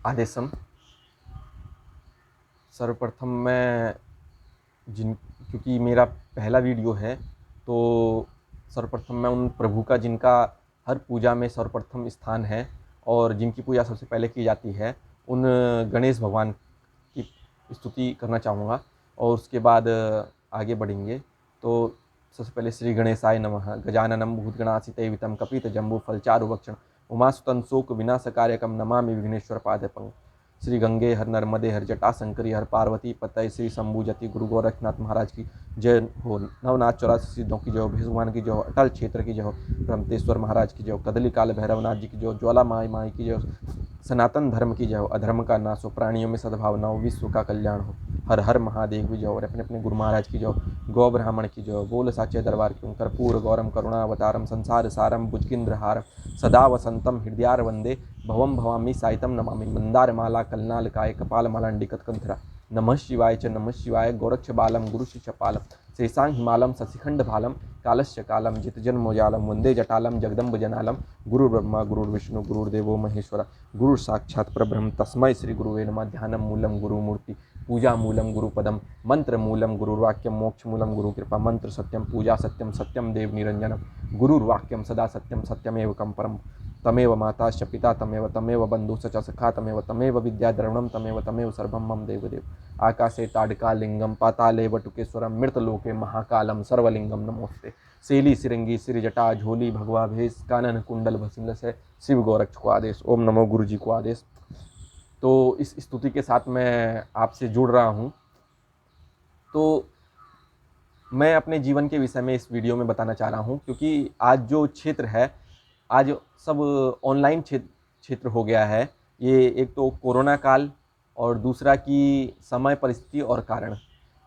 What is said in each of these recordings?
आदेशम। सर्वप्रथम मैं क्योंकि मेरा पहला वीडियो है, तो सर्वप्रथम मैं उन प्रभु का जिनका हर पूजा में सर्वप्रथम स्थान है और जिनकी पूजा सबसे पहले की जाती है, उन गणेश भगवान की स्तुति करना चाहूँगा और उसके बाद आगे बढ़ेंगे। तो सबसे पहले श्री गणेशाय नमः। गजाननं भूतगणाधिसेवितं कपितजम्बूफलचारुभक्षणं उमासुतं शोकविनाशकार्यकं नमामि विघ्नेश्वर पादपं। श्री गंगे हर नर्मदे हर जटा शंकरी हर पार्वती पतय श्री शंभुजति गुरु गोरखनाथ महाराज की जय हो। नवनाथ 84 सिद्धों की जय हो। भगवान की जय हो। अटल क्षेत्र की जय हो। ब्रह्मतेश्वर महाराज की जय हो। कदली काल भैरवनाथ जी की जय हो। ज्वाला माई की जय हो। सनातन धर्म की जय हो। अधर्म का नाश हो। प्राणियों में सद्भावना हो। विश्व का कल्याण हो। हर हर महादेव की जय हो। और अपने अपने गुरु महाराज की जय हो। गौ ब्राह्मण की जय हो। बोल साचे दरबार की। कर्पूर गौरम करुणावतारम संसार सारम भुजगिंद्रहारम सदा वसंतम हृदयार वंदे भवम भवामी साहितम नमामि। मंदार माला कलनाल काय कपाल मालांडिकतकंधरा। नमः शिवाय च नमः शिवाय। गोरक्ष बालम गुरु शिष्यपालम शेषांग हिमालम शशिखंड भालम कालस्य कालम जित जन्मोजालम वंदे जटालम जगदम्ब जनालम। गुरु ब्रह्मा गुरुर्विष्णु गुरुर्देवो महेश्वरा गुरु साक्षात् परब्रह्म तस्मै श्री गुरुवे नमः। ध्यानं मूलम गुरुमूर्ति पूजा मूलम गुरुपदम मंत्र मूलम गुरुर्वाक्यम मोक्ष मूलम गुरु कृपा। मंत्र सत्यम पूजा सत्यम सत्यम देव निरंजनम गुरुर्वाक्यम सदा सत्यम सत्यमेव कम परम। तमेव माता च पिता तमेव बंधु च सखा तमेव विद्या द्रवणम तमेव सर्वम मम देवदेव। आकाशे ताड़का लिंगम पाताले वटुकेश्वरम मृतलोके महाकालम सर्वलिंगम नमोस्ते। सेली सिरंगी सिर जटा झोली भगवा भेष कानन कुंडल भसिल से शिव गोरक्ष को आदेश। ओम नमो गुरु जी को आदेश। तो इस स्तुति के साथ मैं आपसे जुड़ रहा हूँ। तो मैं अपने जीवन के विषय में इस वीडियो में बताना चाह रहा हूँ, क्योंकि आज जो क्षेत्र है, आज सब ऑनलाइन क्षेत्र हो गया है। ये एक तो कोरोना काल और दूसरा कि समय परिस्थिति और कारण।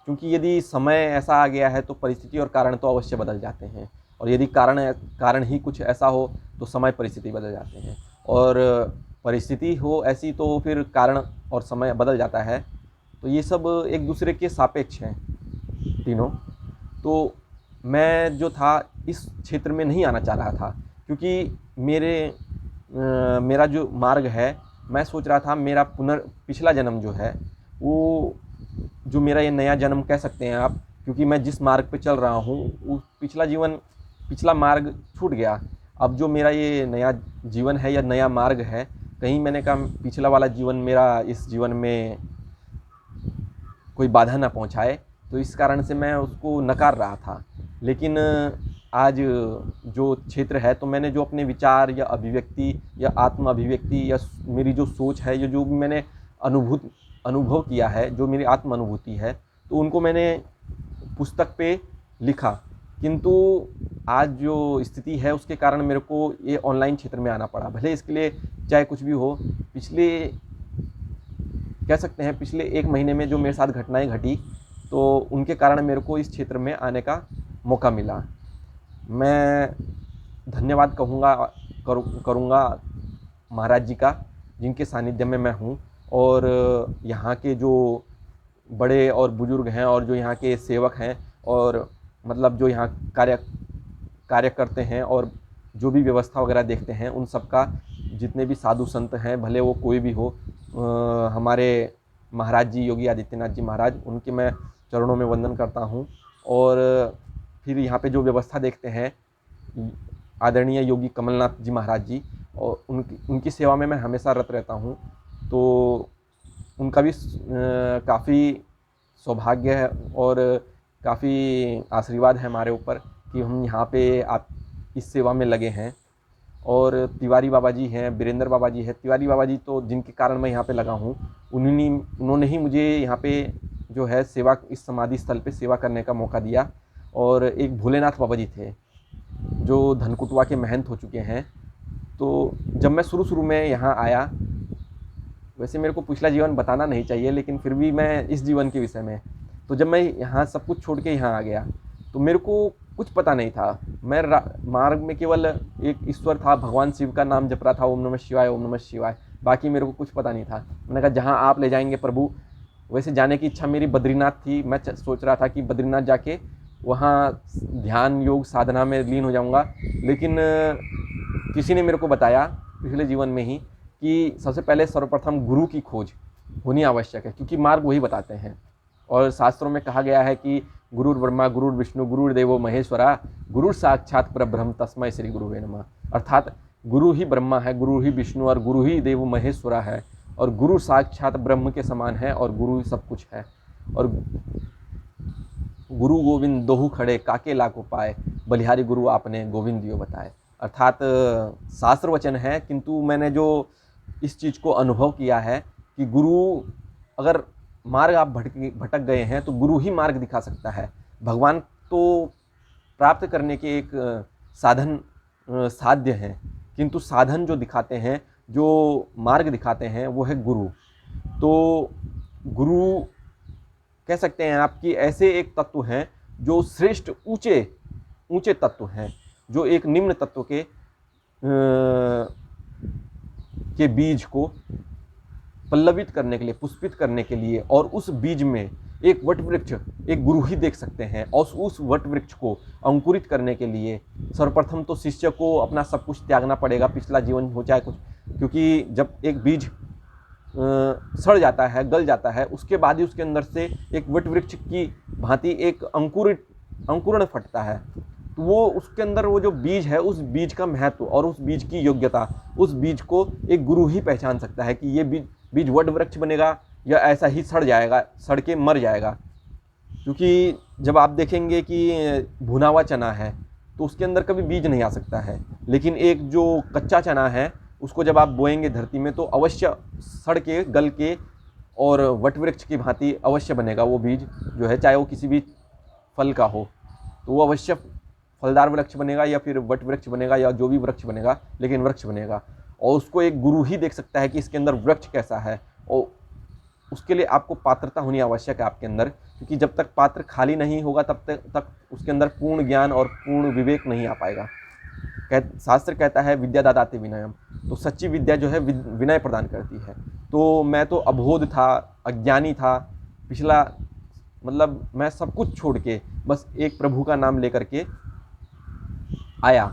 क्योंकि यदि समय ऐसा आ गया है तो परिस्थिति और कारण तो अवश्य बदल जाते हैं, और यदि कारण ही कुछ ऐसा हो तो समय परिस्थिति बदल जाते हैं, और परिस्थिति हो ऐसी तो फिर कारण और समय बदल जाता है। तो ये सब एक दूसरे के सापेक्ष हैं तीनों। तो मैं जो था इस क्षेत्र में नहीं आना चाह रहा था, क्योंकि मेरा जो मार्ग है, मैं सोच रहा था मेरा पिछला जन्म जो है वो जो मेरा ये नया जन्म कह सकते हैं आप, क्योंकि मैं जिस मार्ग पे चल रहा हूँ वो पिछला मार्ग छूट गया। अब जो मेरा ये नया जीवन है या नया मार्ग है, कहीं मैंने कहा पिछला वाला जीवन मेरा इस जीवन में कोई बाधा ना पहुँचाए, तो इस कारण से मैं उसको नकार रहा था। लेकिन आज जो क्षेत्र है, तो मैंने जो अपने विचार या अभिव्यक्ति या आत्म अभिव्यक्ति या मेरी जो सोच है, जो भी मैंने अनुभव किया है, जो मेरी आत्म अनुभूति है, तो उनको मैंने पुस्तक पे लिखा। किंतु आज जो स्थिति है उसके कारण मेरे को ये ऑनलाइन क्षेत्र में आना पड़ा। भले इसके लिए चाहे कुछ भी हो, कह सकते हैं पिछले 1 महीने में जो मेरे साथ घटनाएं घटी, तो उनके कारण मेरे को इस क्षेत्र में आने का मौका मिला। मैं धन्यवाद करूँगा महाराज जी का, जिनके सानिध्य में मैं हूँ, और यहाँ के जो बड़े और बुजुर्ग हैं और जो यहाँ के सेवक हैं, और मतलब जो यहाँ कार्य करते हैं और जो भी व्यवस्था वगैरह देखते हैं, उन सब का, जितने भी साधु संत हैं, भले वो कोई भी हो, हमारे महाराज जी योगी आदित्यनाथ जी महाराज, उनके मैं चरणों में वंदन करता हूँ। और फिर यहाँ पे जो व्यवस्था देखते हैं आदरणीय योगी कमलनाथ जी महाराज जी, और उनकी सेवा में मैं हमेशा रत रहता हूँ। तो उनका भी काफ़ी सौभाग्य है और काफ़ी आशीर्वाद है हमारे ऊपर कि हम यहाँ पे आप इस सेवा में लगे हैं। और तिवारी बाबा जी हैं, वीरेंद्र बाबा जी हैं। तिवारी बाबा जी तो जिनके कारण मैं यहाँ पे लगा हूँ, उन्होंने ही मुझे यहाँ पे जो है सेवा, इस समाधि स्थल पे सेवा करने का मौका दिया। और एक भोलेनाथ बाबा जी थे जो धनकुटवा के महंत हो चुके हैं। तो जब मैं शुरू में यहाँ आया, वैसे मेरे को पिछला जीवन बताना नहीं चाहिए, लेकिन फिर भी मैं इस जीवन के विषय में, तो जब मैं यहाँ सब कुछ छोड़ के यहाँ आ गया, तो मेरे को कुछ पता नहीं था। मैं मार्ग में केवल एक ईश्वर था, भगवान शिव का नाम जप रहा था, ओम नमः शिवाय ओम नमः शिवाय। बाकी मेरे को कुछ पता नहीं था। मैंने कहा जहाँ आप ले जाएंगे प्रभु। वैसे जाने की इच्छा मेरी बद्रीनाथ थी। मैं सोच रहा था कि बद्रीनाथ जाके वहाँ ध्यान योग साधना में लीन हो जाऊँगा, लेकिन किसी ने मेरे को बताया पिछले जीवन में ही कि सबसे पहले सर्वप्रथम गुरु की खोज होनी आवश्यक है, क्योंकि मार्ग वही बताते हैं। और शास्त्रों में कहा गया है कि गुरुर् ब्रह्मा गुरुर् विष्णु गुरुर्देवो महेश्वरा गुरुर् साक्षात परब्रह्म तस्मै श्री गुरुवे नमः। अर्थात गुरु ही ब्रह्मा है, गुरु ही विष्णु और गुरु ही देव महेश्वरा है, और गुरु साक्षात ब्रह्म के समान है, और गुरु सब कुछ है। और गुरु गोविंद दोहु खड़े काके लाको पाए, बलिहारी गुरु आपने गोविंद दियो बताए। अर्थात शास्त्र वचन है, किंतु मैंने जो इस चीज़ को अनुभव किया है कि गुरु, अगर मार्ग आप भटक गए हैं तो गुरु ही मार्ग दिखा सकता है। भगवान तो प्राप्त करने के एक साधन साध्य हैं, किंतु साधन जो दिखाते हैं, जो मार्ग दिखाते हैं, वो है गुरु। तो गुरु कह सकते हैं आपकी ऐसे एक तत्व हैं जो श्रेष्ठ ऊंचे तत्व हैं, जो एक निम्न तत्व के बीज को पल्लवित करने के लिए, पुष्पित करने के लिए, और उस बीज में एक वट वृक्ष एक गुरु ही देख सकते हैं। और उस वट वृक्ष को अंकुरित करने के लिए सर्वप्रथम तो शिष्य को अपना सब कुछ त्यागना पड़ेगा, पिछला जीवन हो चाहे कुछ, क्योंकि जब एक बीज सड़ जाता है, गल जाता है, उसके बाद ही उसके अंदर से एक वट वृक्ष की भांति एक अंकुरण फटता है। तो वो उसके अंदर वो जो बीज है, उस बीज का महत्व और उस बीज की योग्यता, उस बीज को एक गुरु ही पहचान सकता है कि ये बीज वट वृक्ष बनेगा या ऐसा ही सड़ जाएगा, सड़ के मर जाएगा। क्योंकि जब आप देखेंगे कि भुना हुआ चना है तो उसके अंदर कभी बीज नहीं आ सकता है, लेकिन एक जो कच्चा चना है उसको जब आप बोएंगे धरती में तो अवश्य सड़ के, गल के और वट वृक्ष की भांति अवश्य बनेगा वो बीज जो है, चाहे वो किसी भी फल का हो, तो वो अवश्य फलदार वृक्ष बनेगा या फिर वट वृक्ष बनेगा या जो भी वृक्ष बनेगा, लेकिन वृक्ष बनेगा। और उसको एक गुरु ही देख सकता है कि इसके अंदर वृक्ष कैसा है, और उसके लिए आपको पात्रता होनी आवश्यक है आपके अंदर, क्योंकि जब तक पात्र खाली नहीं होगा तब तक उसके अंदर पूर्ण ज्ञान और पूर्ण विवेक नहीं आ पाएगा। शास्त्र कहता है विद्या दादाते विनयम, तो सच्ची विद्या जो है विनय प्रदान करती है। तो मैं तो अबोध था, अज्ञानी था, पिछला मतलब मैं सब कुछ छोड़ के बस एक प्रभु का नाम लेकर के आया।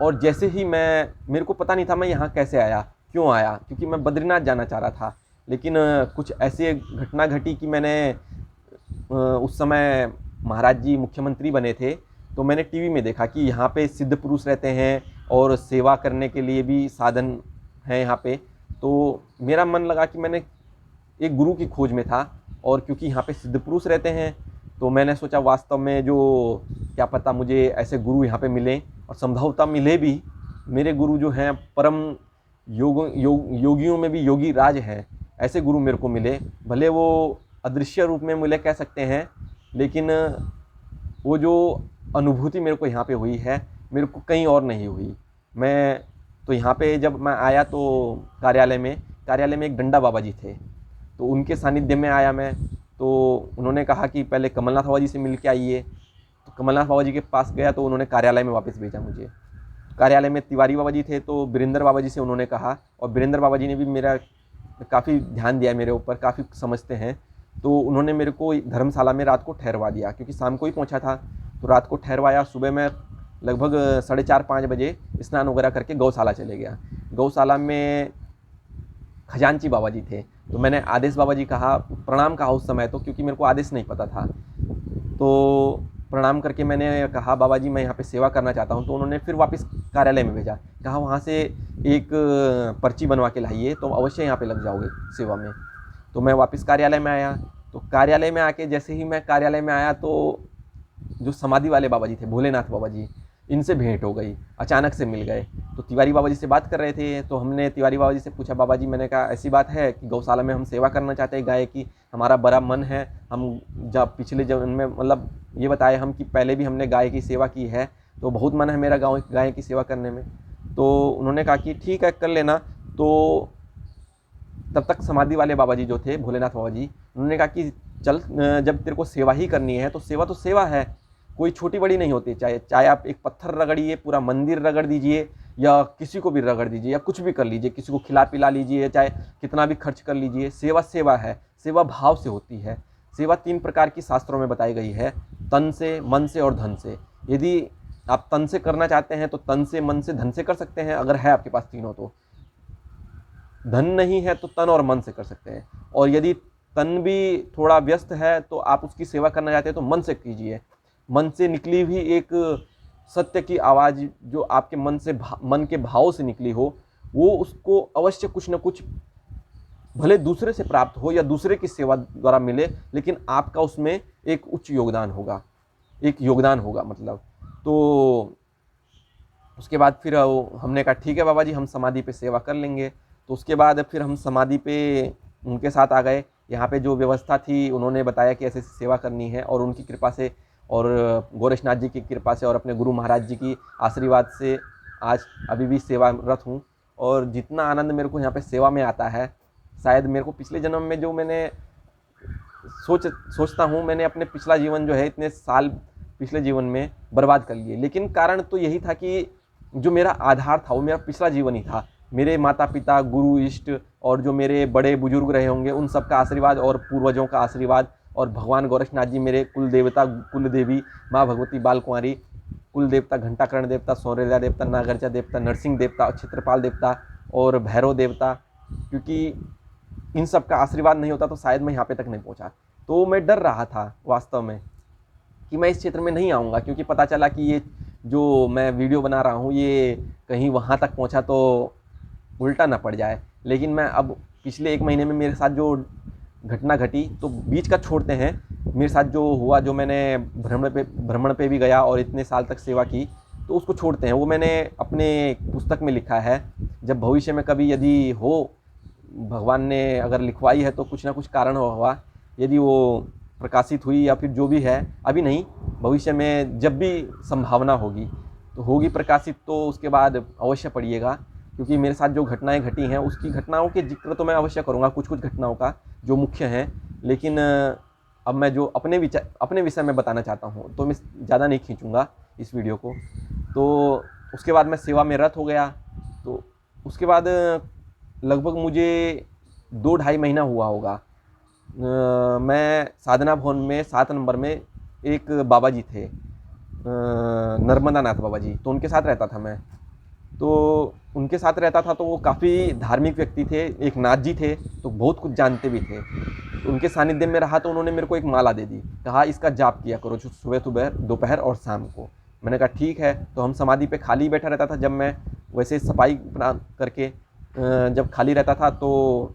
और जैसे ही मेरे को पता नहीं था मैं यहाँ कैसे आया, क्यों आया, क्योंकि मैं बद्रीनाथ जाना चाह रहा था, लेकिन कुछ ऐसी घटना घटी कि मैंने उस समय महाराज जी मुख्यमंत्री बने थे, तो मैंने टीवी में देखा कि यहाँ पे सिद्ध पुरुष रहते हैं और सेवा करने के लिए भी साधन है यहाँ पे। तो मेरा मन लगा कि मैंने एक गुरु की खोज में था, और क्योंकि यहाँ पे सिद्ध पुरुष रहते हैं तो मैंने सोचा वास्तव में जो क्या पता मुझे ऐसे गुरु यहाँ पे मिले, और संभवतः मिले भी। मेरे गुरु जो हैं परम योगियों में भी योगी राज हैं, ऐसे गुरु मेरे को मिले। भले वो अदृश्य रूप में मिले कह सकते हैं, लेकिन वो जो अनुभूति मेरे को यहाँ पे हुई है, मेरे को कहीं और नहीं हुई। मैं तो यहाँ पे जब मैं आया तो कार्यालय में एक डंडा बाबा जी थे, तो उनके सानिध्य में आया मैं। तो उन्होंने कहा कि पहले कमलनाथ बाबा जी से मिल के आइए। तो कमलनाथ बाबा जी के पास गया तो उन्होंने कार्यालय में वापस भेजा मुझे। कार्यालय में तिवारी बाबा जी थे, तो वीरेंद्र बाबा जी से उन्होंने कहा, और वीरेंद्र बाबा जी ने भी मेरा काफ़ी ध्यान दिया, मेरे ऊपर काफ़ी समझते हैं। तो उन्होंने मेरे को धर्मशाला में रात को ठहरवा दिया, क्योंकि शाम को ही पहुंचा था, तो रात को ठहरवाया। सुबह में लगभग 4:30-5 बजे स्नान वगैरह करके गौशाला चले गया। गौशाला में खजांची बाबा जी थे, तो मैंने आदेश बाबा जी कहा, प्रणाम कहा उस समय तो, क्योंकि मेरे को आदेश नहीं पता था। तो प्रणाम करके मैंने कहा बाबा जी मैं यहाँ पे सेवा करना चाहता हूँ। तो उन्होंने फिर वापस कार्यालय में भेजा, कहा वहाँ से एक पर्ची बनवा के लाइए तो अवश्य यहाँ पे लग जाओगे सेवा में। तो मैं वापस कार्यालय में आया। तो कार्यालय में आके जैसे ही मैं कार्यालय में आया तो जो समाधि वाले बाबा जी थे, भोलेनाथ बाबा जी, इनसे भेंट हो गई, अचानक से मिल गए। तो तिवारी बाबा जी से बात कर रहे थे, तो हमने तिवारी बाबा जी से पूछा, बाबा जी मैंने कहा ऐसी बात है कि गौशाला में हम सेवा करना चाहते हैं गाय की, हमारा बड़ा मन है। हम जब पिछले जन्म में मतलब ये बताए हम कि पहले भी हमने गाय की सेवा की है, तो बहुत मन है मेरा गाय की सेवा करने में। तो उन्होंने कहा कि ठीक है कर लेना। तो तब तक समाधि वाले बाबा जी जो थे, भोलेनाथ बाबा जी, उन्होंने कहा कि चल जब तेरे को सेवा ही करनी है तो सेवा है, कोई छोटी बड़ी नहीं होती। चाहे आप एक पत्थर रगड़िए, पूरा मंदिर रगड़ दीजिए, या किसी को भी रगड़ दीजिए, या कुछ भी कर लीजिए, किसी को खिला पिला लीजिए, चाहे कितना भी खर्च कर लीजिए, सेवा है। सेवा भाव से होती है। सेवा 3 प्रकार की शास्त्रों में बताई गई है, तन से, मन से और धन से। यदि आप तन से करना चाहते हैं तो तन से, मन से, धन से कर सकते हैं, अगर है आपके पास तीनों तो। धन नहीं है तो तन और मन से कर सकते हैं, और यदि तन भी थोड़ा व्यस्त है तो आप उसकी सेवा करना चाहते हैं तो मन से कीजिए। मन से निकली हुई एक सत्य की आवाज़ जो आपके मन के भाव से निकली हो, वो उसको अवश्य कुछ न कुछ, भले दूसरे से प्राप्त हो या दूसरे की सेवा द्वारा मिले, लेकिन आपका उसमें एक उच्च योगदान होगा, एक योगदान होगा मतलब। तो उसके बाद फिर हमने कहा ठीक है बाबा जी, हम समाधि पे सेवा कर लेंगे। तो उसके बाद फिर हम समाधि पे उनके साथ आ गए। यहाँ पे जो व्यवस्था थी उन्होंने बताया कि ऐसे सेवा करनी है, और उनकी कृपा से और गोरक्षनाथ जी की कृपा से और अपने गुरु महाराज जी की आशीर्वाद से आज अभी भी सेवारत हूँ। और जितना आनंद मेरे को यहाँ पे सेवा में आता है, शायद मेरे को पिछले जन्म में जो मैंने सोचता हूँ, मैंने अपने पिछला जीवन जो है इतने साल पिछले जीवन में बर्बाद कर लिए, लेकिन कारण तो यही था कि जो मेरा आधार था वो मेरा पिछला जीवन ही था। मेरे माता पिता, गुरु, इष्ट और जो मेरे बड़े बुजुर्ग रहे होंगे उन सब का आशीर्वाद और पूर्वजों का आशीर्वाद, और भगवान गोरक्षनाथ जी मेरे कुल देवता, कुल देवी माँ भगवती बाल कुंवारी, कुल देवता घंटाकर्ण देवता, सौरेला देवता, नागरचा देवता, नरसिंह देवता, क्षेत्रपाल देवता और भैरव देवता, क्योंकि इन सब का आशीर्वाद नहीं होता तो शायद मैं यहाँ पे तक नहीं पहुँचा। तो मैं डर रहा था वास्तव में कि मैं इस क्षेत्र में नहीं आऊँगा, क्योंकि पता चला कि ये जो मैं वीडियो बना रहा हूँ ये कहीं वहाँ तक पहुँचा तो उल्टा ना पड़ जाए। लेकिन मैं अब पिछले 1 महीने में मेरे साथ जो घटना घटी, तो बीच का छोड़ते हैं, मेरे साथ जो हुआ, जो मैंने भ्रमण पे भी गया और इतने साल तक सेवा की, तो उसको छोड़ते हैं। वो मैंने अपने पुस्तक में लिखा है। जब भविष्य में कभी यदि हो, भगवान ने अगर लिखवाई है तो कुछ ना कुछ कारण हुआ, यदि वो प्रकाशित हुई या फिर जो भी है, अभी नहीं, भविष्य में जब भी संभावना होगी तो होगी प्रकाशित, तो उसके बाद अवश्य पढ़िएगा। क्योंकि मेरे साथ जो घटनाएं घटी हैं उसकी घटनाओं के जिक्र तो मैं अवश्य करूँगा, कुछ कुछ घटनाओं का जो मुख्य हैं। लेकिन अब मैं जो अपने विषय में बताना चाहता हूँ तो मैं ज़्यादा नहीं खींचूँगा इस वीडियो को। तो उसके बाद मैं सेवा में रत हो गया। तो उसके बाद लगभग मुझे 2-2.5 महीना हुआ होगा, मैं साधना भवन में 7 नंबर में एक बाबा जी थे, नर्मदा नाथ बाबा जी, तो उनके साथ रहता था मैं। तो उनके साथ रहता था तो वो काफ़ी धार्मिक व्यक्ति थे, एक नाथ जी थे, तो बहुत कुछ जानते भी थे। तो उनके सानिध्य में रहा तो उन्होंने मेरे को एक माला दे दी, कहा इसका जाप किया करो सुबह सुबह, दोपहर और शाम को। मैंने कहा ठीक है। तो हम समाधि पे खाली बैठा रहता था, जब मैं वैसे सफाई करके जब खाली रहता था तो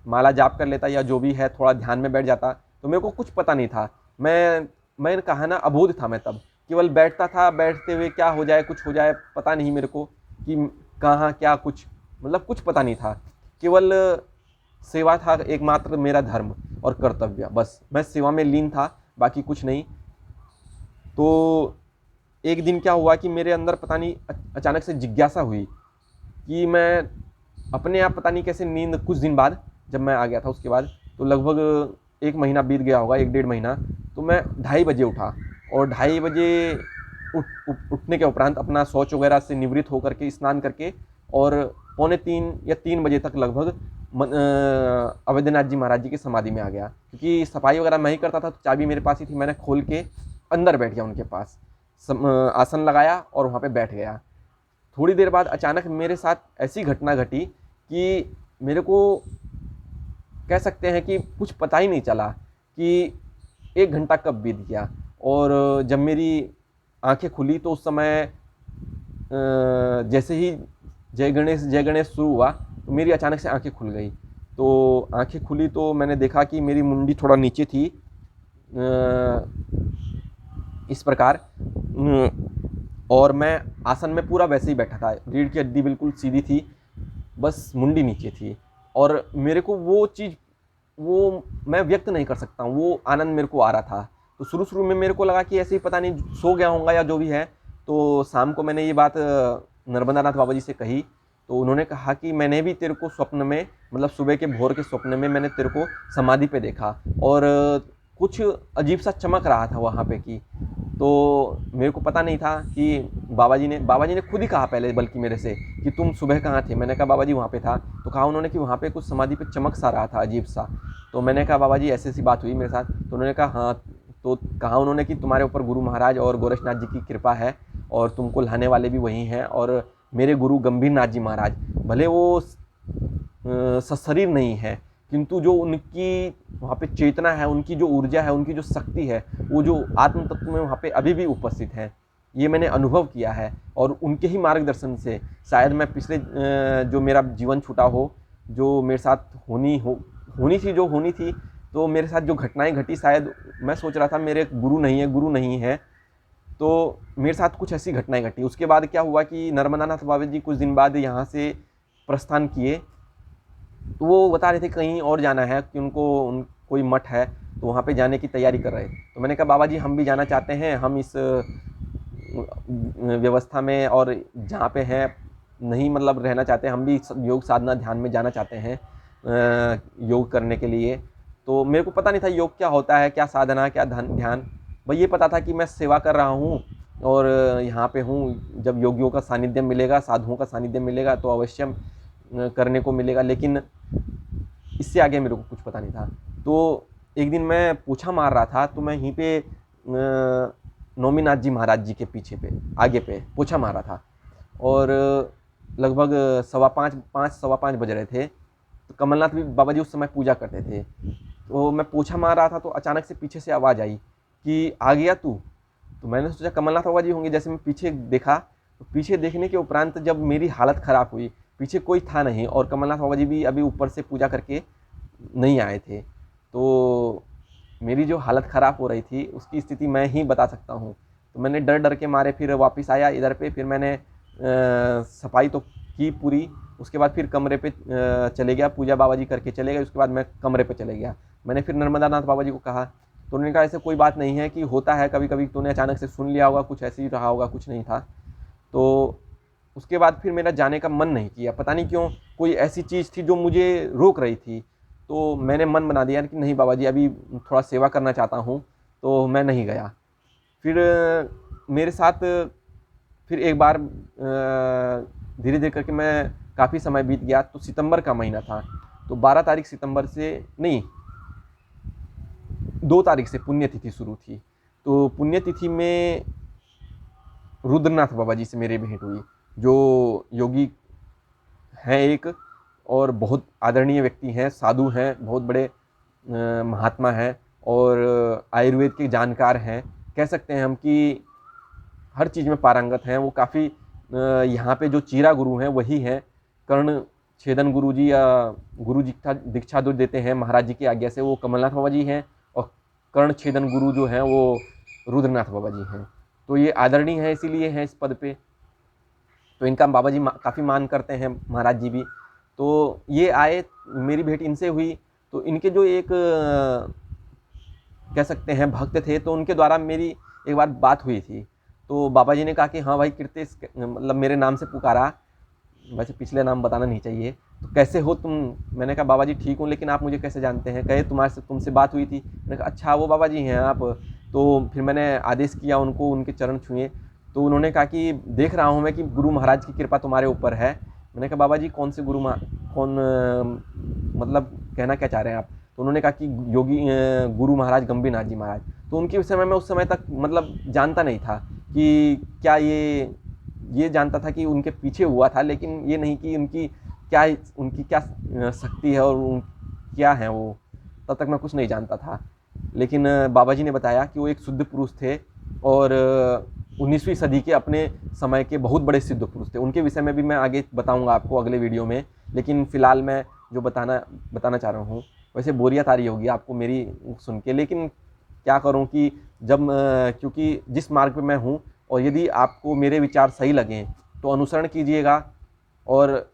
माला जाप कर लेता या जो भी है, थोड़ा ध्यान में बैठ जाता। तो मेरे को कुछ पता नहीं था, मैंने कहा ना, अबोध था मैं तब, केवल बैठता था, बैठते हुए क्या हो जाए, कुछ हो जाए, पता नहीं मेरे को कि कहाँ क्या कुछ, मतलब कुछ पता नहीं था। केवल सेवा था एकमात्र मेरा धर्म और कर्तव्य, बस मैं सेवा में लीन था, बाकी कुछ नहीं। तो एक दिन क्या हुआ कि मेरे अंदर पता नहीं अचानक से जिज्ञासा हुई कि मैं अपने आप, पता नहीं कैसे, नींद कुछ दिन बाद जब मैं आ गया था उसके बाद, तो लगभग 1 महीना बीत गया होगा, 1-1.5 महीना। तो मैं 2:30 बजे उठा, और 2:30 बजे उठने के उपरांत अपना शौच वगैरह से निवृत्त होकर के स्नान करके, और 2:45 या 3 बजे तक लगभग अवैधनाथ जी महाराज जी की समाधि में आ गया। क्योंकि सफाई वगैरह मैं ही करता था तो चाबी मेरे पास ही थी, मैंने खोल के अंदर बैठ गया उनके पास, आसन लगाया और वहाँ पे बैठ गया। थोड़ी देर बाद अचानक मेरे साथ ऐसी घटना घटी कि मेरे को कह सकते हैं कि कुछ पता ही नहीं चला कि 1 घंटा कब बीत गया। और जब मेरी आंखें खुली तो उस समय जैसे ही जय गणेश शुरू हुआ तो मेरी अचानक से आंखें खुल गई। तो आंखें खुली तो मैंने देखा कि मेरी मुंडी थोड़ा नीचे थी, इस प्रकार, और मैं आसन में पूरा वैसे ही बैठा था, रीढ़ की हड्डी बिल्कुल सीधी थी, बस मुंडी नीचे थी। और मेरे को वो चीज़, वो मैं व्यक्त नहीं कर सकता हूँ, वो आनंद मेरे को आ रहा था। तो शुरू में मेरे को लगा कि ऐसे ही पता नहीं सो गया होऊंगा या जो भी है। तो शाम को मैंने ये बात नर्मदा नाथ बाबा जी से कही, तो उन्होंने कहा कि मैंने भी तेरे को स्वप्न में, मतलब सुबह के भोर के स्वप्न में मैंने तेरे को समाधि पे देखा, और कुछ अजीब सा चमक रहा था वहाँ पे की। तो मेरे को पता नहीं था कि बाबा जी ने खुद ही कहा पहले, बल्कि मेरे से, कि तुम सुबह कहाँ थे। मैंने कहा बाबा जी वहाँ पे था। तो कहा उन्होंने कि वहाँ पे कुछ समाधि पे चमक सा रहा था, अजीब सा। तो मैंने कहा बाबा जी ऐसी ऐसी बात हुई मेरे साथ। तो उन्होंने कहा हाँ। तो कहा उन्होंने कि तुम्हारे ऊपर गुरु महाराज और गोरक्षनाथ जी की कृपा है, और तुमको लाने वाले भी वही हैं, और मेरे गुरु गंभीर नाथ जी महाराज, भले वो सशरीर नहीं है, किंतु जो उनकी वहाँ पे चेतना है, उनकी जो ऊर्जा है, उनकी जो शक्ति है, वो जो आत्म तत्व में वहाँ पे अभी भी उपस्थित है। ये मैंने अनुभव किया है और उनके ही मार्गदर्शन से शायद मैं पिछले जो मेरा जीवन छूटा हो, जो मेरे साथ होनी थी, तो मेरे साथ जो घटनाएं घटी, शायद मैं सोच रहा था मेरे गुरु नहीं है, तो मेरे साथ कुछ ऐसी घटनाएं घटी। उसके बाद क्या हुआ कि नर्मदानाथ बाबा जी कुछ दिन बाद यहाँ से प्रस्थान किए, तो वो बता रहे थे कहीं और जाना है, कि कोई मठ है, तो वहाँ पे जाने की तैयारी कर रहे थे। तो मैंने कहा बाबा जी हम भी जाना चाहते हैं, हम इस व्यवस्था में और जहाँ पे हैं नहीं मतलब रहना चाहते हैं, हम भी योग साधना ध्यान में जाना चाहते हैं योग करने के लिए। तो मेरे को पता नहीं था योग क्या होता है, क्या साधना, क्या ध्यान। भाई ये पता था कि मैं सेवा कर रहा हूँ और यहाँ पे हूँ, जब योगियों का सानिध्य मिलेगा, साधुओं का सानिध्य मिलेगा तो अवश्य करने को मिलेगा, लेकिन इससे आगे मेरे को कुछ पता नहीं था। तो एक दिन मैं पूछा मार रहा था, तो मैं यहीं पे नौमीनाथ जी महाराज जी के पीछे पे आगे पे पोछा मारा था और लगभग 4:15 बज रहे थे। तो कमलनाथ भी बाबा जी उस समय पूजा करते थे। तो मैं पोछा मार रहा था, तो अचानक से पीछे से आवाज़ आई कि आ गया तू। तो मैंने सोचा कमलनाथ बाबा जी होंगे। जैसे मैं पीछे देखा, तो पीछे देखने के उपरांत जब मेरी हालत ख़राब हुई, पीछे कोई था नहीं और कमलनाथ बाबा जी भी अभी ऊपर से पूजा करके नहीं आए थे, तो मेरी जो हालत ख़राब हो रही थी उसकी स्थिति मैं ही बता सकता हूँ। तो मैंने डर के मारे फिर वापस आया इधर पे, फिर मैंने सफाई तो की पूरी। उसके बाद फिर कमरे पे चले गया, पूजा बाबा जी करके चले गए। उसके बाद मैं कमरे पे चले गया। मैंने फिर नर्मदानाथ बाबा जी को कहा, तो उन्होंने कहा ऐसे कोई बात नहीं है, कि होता है कभी कभी, तूने अचानक से सुन लिया होगा, कुछ ऐसे ही रहा होगा, कुछ नहीं था। तो उसके बाद फिर मेरा जाने का मन नहीं किया, पता नहीं क्यों, कोई ऐसी चीज़ थी जो मुझे रोक रही थी। तो मैंने मन बना दिया कि नहीं बाबा जी अभी थोड़ा सेवा करना चाहता हूँ, तो मैं नहीं गया। फिर मेरे साथ फिर एक बार धीरे धीरे करके मैं काफ़ी समय बीत गया। तो सितंबर का महीना था, तो 12 तारीख सितंबर से नहीं, 2 तारीख से पुण्यतिथि शुरू थी। तो पुण्यतिथि में रुद्रनाथ बाबा जी से मेरी भेंट हुई, जो योगी हैं एक और बहुत आदरणीय व्यक्ति हैं, साधु हैं, बहुत बड़े महात्मा हैं और आयुर्वेद के जानकार हैं। कह सकते हैं हम कि हर चीज़ में पारंगत हैं। वो काफ़ी यहाँ पे जो चीरा गुरु हैं वही हैं, कर्ण छेदन गुरु जी या गुरु जी का दीक्षा जो देते हैं महाराज जी की आज्ञा से, वो कमलनाथ बाबा जी हैं और कर्ण छेदन गुरु जो हैं वो रुद्रनाथ बाबा जी हैं। तो ये आदरणीय है, इसीलिए हैं इस पद पे। तो इनका बाबा जी काफ़ी मान करते हैं, महाराज जी भी। तो ये आए, मेरी भेंट इनसे हुई। तो इनके जो एक कह सकते हैं भक्त थे, तो उनके द्वारा मेरी एक बार बात हुई थी। तो बाबा जी ने कहा कि हाँ भाई कीर्तिश, मतलब मेरे नाम से पुकारा, वैसे पिछले नाम बताना नहीं चाहिए। तो कैसे हो तुम? मैंने कहा बाबा जी ठीक हूँ, लेकिन आप मुझे कैसे जानते हैं? कहे तुमसे बात हुई थी। मैंने कहा अच्छा वो बाबा जी हैं आप। तो फिर मैंने आदेश किया उनको, उनके चरण छुए। तो उन्होंने कहा कि देख रहा हूँ मैं कि गुरु महाराज की कृपा तुम्हारे ऊपर है। मैंने कहा बाबा जी कौन से कौन मतलब कहना क्या चाह रहे हैं आप? तो उन्होंने कहा कि गुरु महाराज गंभीरनाथ जी महाराज। तो उनके विषय में मैं उस समय तक मतलब जानता नहीं था कि क्या ये जानता था कि उनके पीछे हुआ था, लेकिन ये नहीं कि उनकी क्या शक्ति है और क्या है वो, तब तक मैं कुछ नहीं जानता था। लेकिन बाबा जी ने बताया कि वो एक शुद्ध पुरुष थे और 19वीं सदी के अपने समय के बहुत बड़े सिद्ध पुरुष थे। उनके विषय में भी मैं आगे बताऊंगा आपको अगले वीडियो में, लेकिन फ़िलहाल मैं जो बताना चाह रहा हूँ, वैसे बोरियत आ रही होगी आपको मेरी सुन के, लेकिन क्या करूँ कि जब क्योंकि जिस मार्ग पे मैं हूँ और यदि आपको मेरे विचार सही लगें तो अनुसरण कीजिएगा। और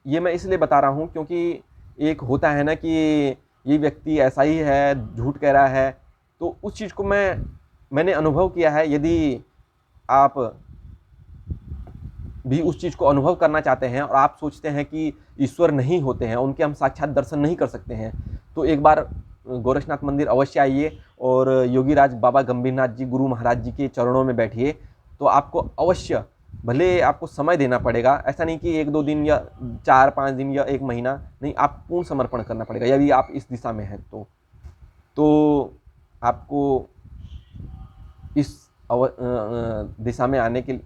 ये मैं इसलिए बता रहा हूँ क्योंकि एक होता है ना कि ये व्यक्ति ऐसा ही है, झूठ कह रहा है, तो उस चीज़ को मैंने अनुभव किया है। यदि आप भी उस चीज़ को अनुभव करना चाहते हैं और आप सोचते हैं कि ईश्वर नहीं होते हैं, उनके हम साक्षात दर्शन नहीं कर सकते हैं, तो एक बार गोरक्षनाथ मंदिर अवश्य आइए और योगीराज बाबा गंभीरनाथ जी गुरु महाराज जी के चरणों में बैठिए। तो आपको अवश्य, भले आपको समय देना पड़ेगा, ऐसा नहीं कि 1-2 दिन या 4-5 दिन या 1 महीना नहीं, आप पूर्ण समर्पण करना पड़ेगा यदि आप इस दिशा में हैं तो आपको इस दिशा में आने के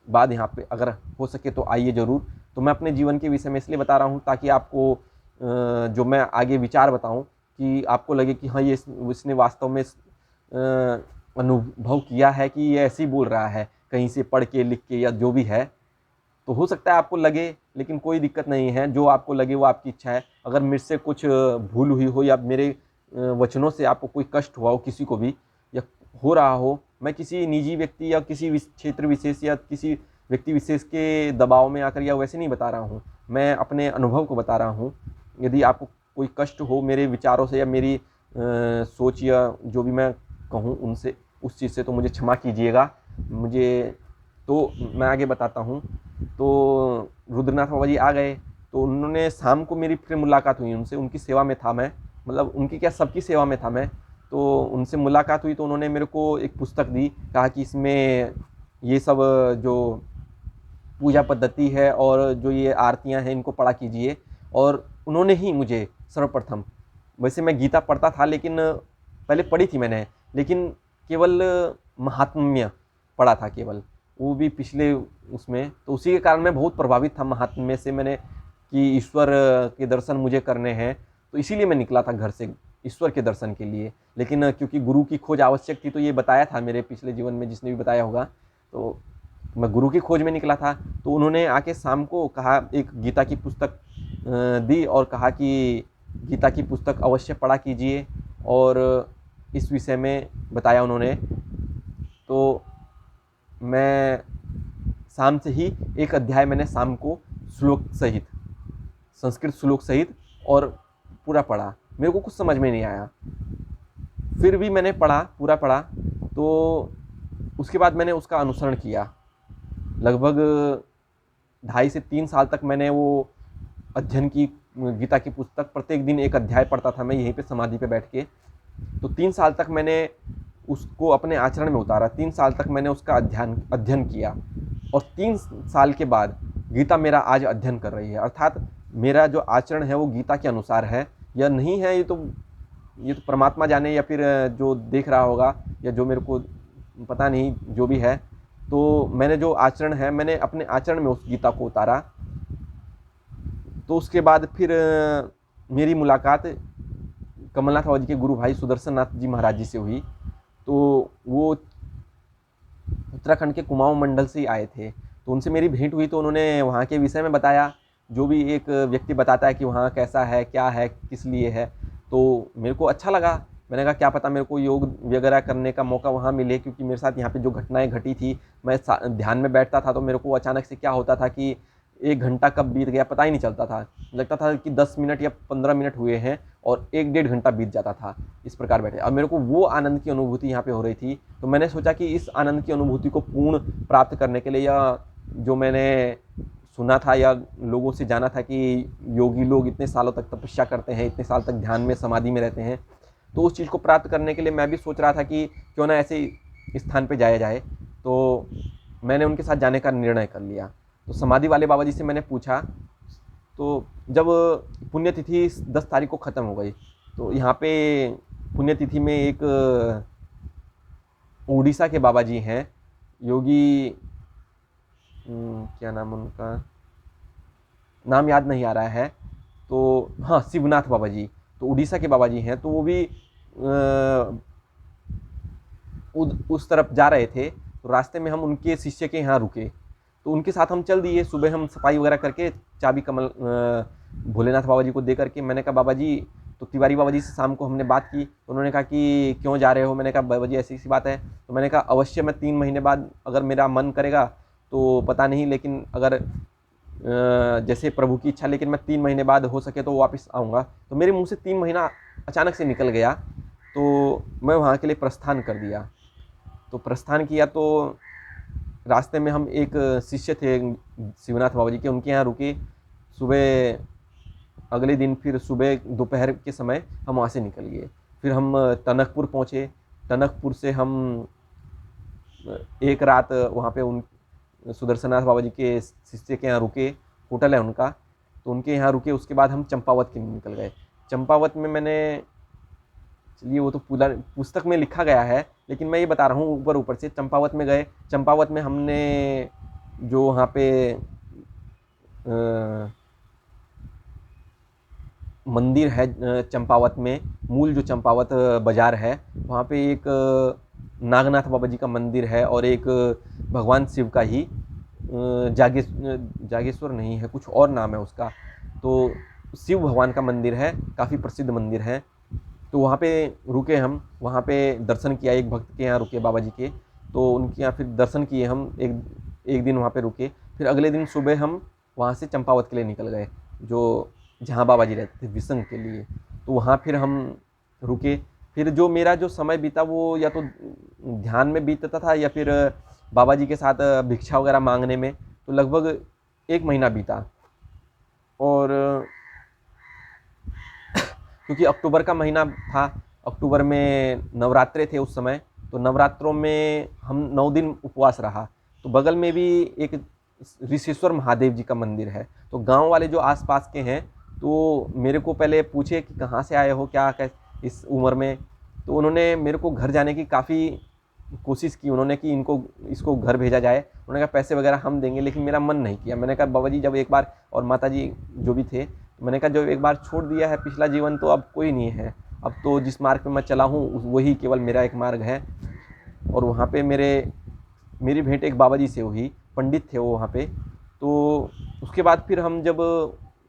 बाद यहाँ पे अगर हो सके तो आइए ज़रूर। तो मैं अपने जीवन के विषय में इसलिए बता रहा हूँ ताकि आपको जो मैं आगे विचार बताऊँ कि आपको लगे कि हाँ ये इसने वास्तव में अनुभव किया है कि ये ऐसे ही बोल रहा है, कहीं से पढ़ के लिख के या जो भी है। तो हो सकता है आपको लगे, लेकिन कोई दिक्कत नहीं है, जो आपको लगे वो आपकी इच्छा है। अगर मेरे से कुछ भूल हुई हो या मेरे वचनों से आपको कोई कष्ट हुआ हो किसी को भी या हो रहा हो, मैं किसी निजी व्यक्ति या किसी क्षेत्र विशेष या किसी व्यक्ति विशेष के दबाव में आकर या वैसे नहीं बता रहा हूँ, मैं अपने अनुभव को बता रहा हूँ। यदि आपको कोई कष्ट हो मेरे विचारों से या मेरी सोच या जो भी मैं कहूँ उनसे, उस चीज़ से, तो मुझे क्षमा कीजिएगा। मुझे तो मैं आगे बताता हूँ। तो रुद्रनाथ बाबा जी आ गए, तो उन्होंने शाम को मेरी फिर मुलाकात हुई उनसे, उनकी सेवा में था मैं, मतलब उनकी क्या सबकी सेवा में था मैं। तो उनसे मुलाकात हुई तो उन्होंने मेरे को एक पुस्तक दी, कहा कि इसमें ये सब जो पूजा पद्धति है और जो ये आरतियां हैं इनको पढ़ा कीजिए। और उन्होंने ही मुझे सर्वप्रथम, वैसे मैं गीता पढ़ता था लेकिन पहले पढ़ी थी मैंने, लेकिन केवल महात्म्य पढ़ा था केवल, वो भी पिछले उसमें। तो उसी के कारण मैं बहुत प्रभावित था महात्म्य से, मैंने कि ईश्वर के दर्शन मुझे करने हैं, तो इसीलिए मैं निकला था घर से ईश्वर के दर्शन के लिए। लेकिन क्योंकि गुरु की खोज आवश्यक थी, तो ये बताया था मेरे पिछले जीवन में जिसने भी बताया होगा, तो मैं गुरु की खोज में निकला था। तो उन्होंने आके शाम को कहा, एक गीता की पुस्तक दी और कहा कि गीता की पुस्तक अवश्य पढ़ा कीजिए, और इस विषय में बताया उन्होंने। तो मैं शाम से ही एक अध्याय मैंने शाम को श्लोक सहित, संस्कृत श्लोक सहित और पूरा पढ़ा। मेरे को कुछ समझ में नहीं आया, फिर भी मैंने पढ़ा, पूरा पढ़ा। तो उसके बाद मैंने उसका अनुसरण किया। लगभग 2.5 से 3 साल तक मैंने वो अध्ययन की, गीता की पुस्तक प्रत्येक दिन एक अध्याय पढ़ता था मैं यहीं पे समाधि पे बैठ के। तो 3 साल तक मैंने उसको अपने आचरण में उतारा, 3 साल तक मैंने उसका अध्ययन किया, और 3 साल के बाद गीता मेरा आज अध्ययन कर रही है। अर्थात मेरा जो आचरण है वो गीता के अनुसार है या नहीं है, ये तो परमात्मा जाने, या फिर जो देख रहा होगा, या जो मेरे को पता नहीं, जो भी है। तो मैंने जो आचरण है, मैंने अपने आचरण में उस गीता को उतारा। तो उसके बाद फिर मेरी मुलाकात कमलनाथ बाबा जी के गुरु भाई सुदर्शन नाथ जी महाराज जी से हुई। तो वो उत्तराखंड के कुमाऊं मंडल से ही आए थे, तो उनसे मेरी भेंट हुई। तो उन्होंने वहाँ के विषय में बताया, जो भी एक व्यक्ति बताता है कि वहाँ कैसा है, क्या है, किस लिए है। तो मेरे को अच्छा लगा। मैंने कहा क्या पता मेरे को योग वगैरह करने का मौका वहाँ मिले, क्योंकि मेरे साथ यहाँ पे जो घटनाएं घटी थी, मैं ध्यान में बैठता था तो मेरे को अचानक से क्या होता था कि 1 घंटा कब बीत गया पता ही नहीं चलता था। लगता था कि 10 मिनट या 15 मिनट हुए हैं और 1-1.5 घंटा बीत जाता था इस प्रकार बैठे। अब मेरे को वो आनंद की अनुभूति यहाँ पे हो रही थी। तो मैंने सोचा कि इस आनंद की अनुभूति को पूर्ण प्राप्त करने के लिए, या जो मैंने सुना था या लोगों से जाना था कि योगी लोग इतने सालों तक तपस्या करते हैं, इतने साल तक ध्यान में, समाधि में रहते हैं, तो उस चीज़ को प्राप्त करने के लिए मैं भी सोच रहा था कि क्यों ना ऐसे स्थान पे जाया जाए। तो मैंने उनके साथ जाने का निर्णय कर लिया। तो समाधि वाले बाबा जी से मैंने पूछा, तो जब पुण्यतिथि 10 तारीख को ख़त्म हो गई, तो यहाँ पे पुण्यतिथि में एक उड़ीसा के बाबा जी हैं, योगी, क्या नाम उनका, नाम याद नहीं आ रहा है। तो हाँ, शिवनाथ बाबा जी, तो उड़ीसा के बाबा जी हैं। तो वो भी उस तरफ जा रहे थे, तो रास्ते में हम उनके शिष्य के यहाँ रुके, तो उनके साथ हम चल दिए। सुबह हम सफाई वगैरह करके चाबी कमल भोलेनाथ बाबा जी को दे करके, मैंने कहा बाबा जी, तो तिवारी बाबा जी से शाम को हमने बात की, तो उन्होंने कहा कि क्यों जा रहे हो। मैंने कहा बाबा जी ऐसी सी बात है। तो मैंने कहा अवश्य मैं 3 महीने बाद अगर मेरा मन करेगा तो पता नहीं, लेकिन अगर जैसे प्रभु की इच्छा, लेकिन मैं 3 महीने बाद हो सके तो वापस आऊँगा। तो मेरे मुँह से 3 महीना अचानक से निकल गया। तो मैं वहाँ के लिए प्रस्थान कर दिया। तो प्रस्थान किया, तो रास्ते में हम एक शिष्य थे शिवनाथ बाबा जी के, उनके यहाँ रुके। सुबह अगले दिन फिर सुबह दोपहर के समय हम वहाँ से निकल गए। फिर हम टनकपुर पहुँचे। टनकपुर से हम एक रात वहाँ पे उन सुदर्शननाथ बाबा जी के शिष्य के यहाँ रुके, होटल है उनका, तो उनके यहाँ रुके। उसके बाद हम चंपावत के लिए निकल गए। चंपावत में मैंने, चलिए वो तो पूरा पुस्तक में लिखा गया है, लेकिन मैं ये बता रहा हूँ ऊपर ऊपर से। चंपावत में गए। चंपावत में हमने जो वहाँ पे मंदिर है चंपावत में, मूल जो चंपावत बाज़ार है वहाँ पे एक नागनाथ बाबा जी का मंदिर है, और एक भगवान शिव का ही जागेश्वर नहीं है, कुछ और नाम है उसका, तो शिव भगवान का मंदिर है, काफ़ी प्रसिद्ध मंदिर है। तो वहाँ पे रुके हम, वहाँ पे दर्शन किया, एक भक्त के यहाँ रुके बाबा जी के, तो उनके यहाँ फिर दर्शन किए हम, एक एक दिन वहाँ पे रुके। फिर अगले दिन सुबह हम वहाँ से चंपावत के लिए निकल गए, जो जहाँ बाबा जी रहते थे विसंग के लिए। तो वहाँ फिर हम रुके। फिर जो मेरा जो समय बीता वो या तो ध्यान में बीतता था या फिर बाबा जी के साथ भिक्षा वगैरह मांगने में, तो लगभग 1 महीना बीता। और क्योंकि अक्टूबर का महीना था, अक्टूबर में नवरात्रे थे उस समय, तो नवरात्रों में हम 9 दिन उपवास रहा। तो बगल में भी एक ऋषिश्वर महादेव जी का मंदिर है, तो गांव वाले जो आसपास के हैं तो मेरे को पहले पूछे कि कहाँ से आए हो, क्या इस उम्र में। तो उन्होंने मेरे को घर जाने की काफ़ी कोशिश की उन्होंने कि इसको घर भेजा जाए। उन्होंने कहा पैसे वगैरह हम देंगे, लेकिन मेरा मन नहीं किया। मैंने कहा बाबा जी जब एक बार, और माता जी जो भी थे, तो मैंने कहा जब एक बार छोड़ दिया है पिछला जीवन तो अब कोई नहीं है, अब तो जिस मार्ग पे मैं चला हूँ वही केवल मेरा एक मार्ग है। और वहाँ पे मेरी भेंट एक बाबा जी से हुई, पंडित थे वो वहाँ पे। तो उसके बाद फिर हम जब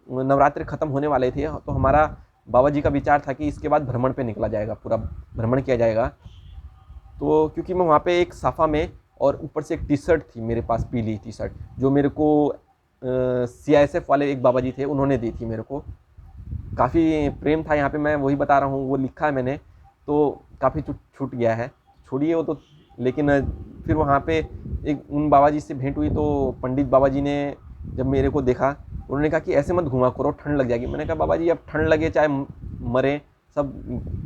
नवरात्रि ख़त्म होने वाले थे तो हमारा बाबा जी का विचार था कि इसके बाद भ्रमण पे निकला जाएगा, पूरा भ्रमण किया जाएगा। तो क्योंकि मैं वहाँ पे एक साफा में और ऊपर से एक टी शर्ट थी मेरे पास, पीली टी शर्ट, जो मेरे को CISF वाले एक बाबा जी थे उन्होंने दी थी मेरे को। काफ़ी प्रेम था यहाँ पे, मैं वही बता रहा हूँ, वो लिखा है मैंने, तो काफ़ी छूट गया है, छोड़िए वो तो। लेकिन फिर वहाँ पे एक उन बाबा जी से भेंट हुई, तो पंडित बाबा जी ने जब मेरे को देखा, उन्होंने कहा कि ऐसे मत घुमा करो, ठंड लग जाएगी। मैंने कहा बाबा जी अब ठंड लगे चाहे मरे, सब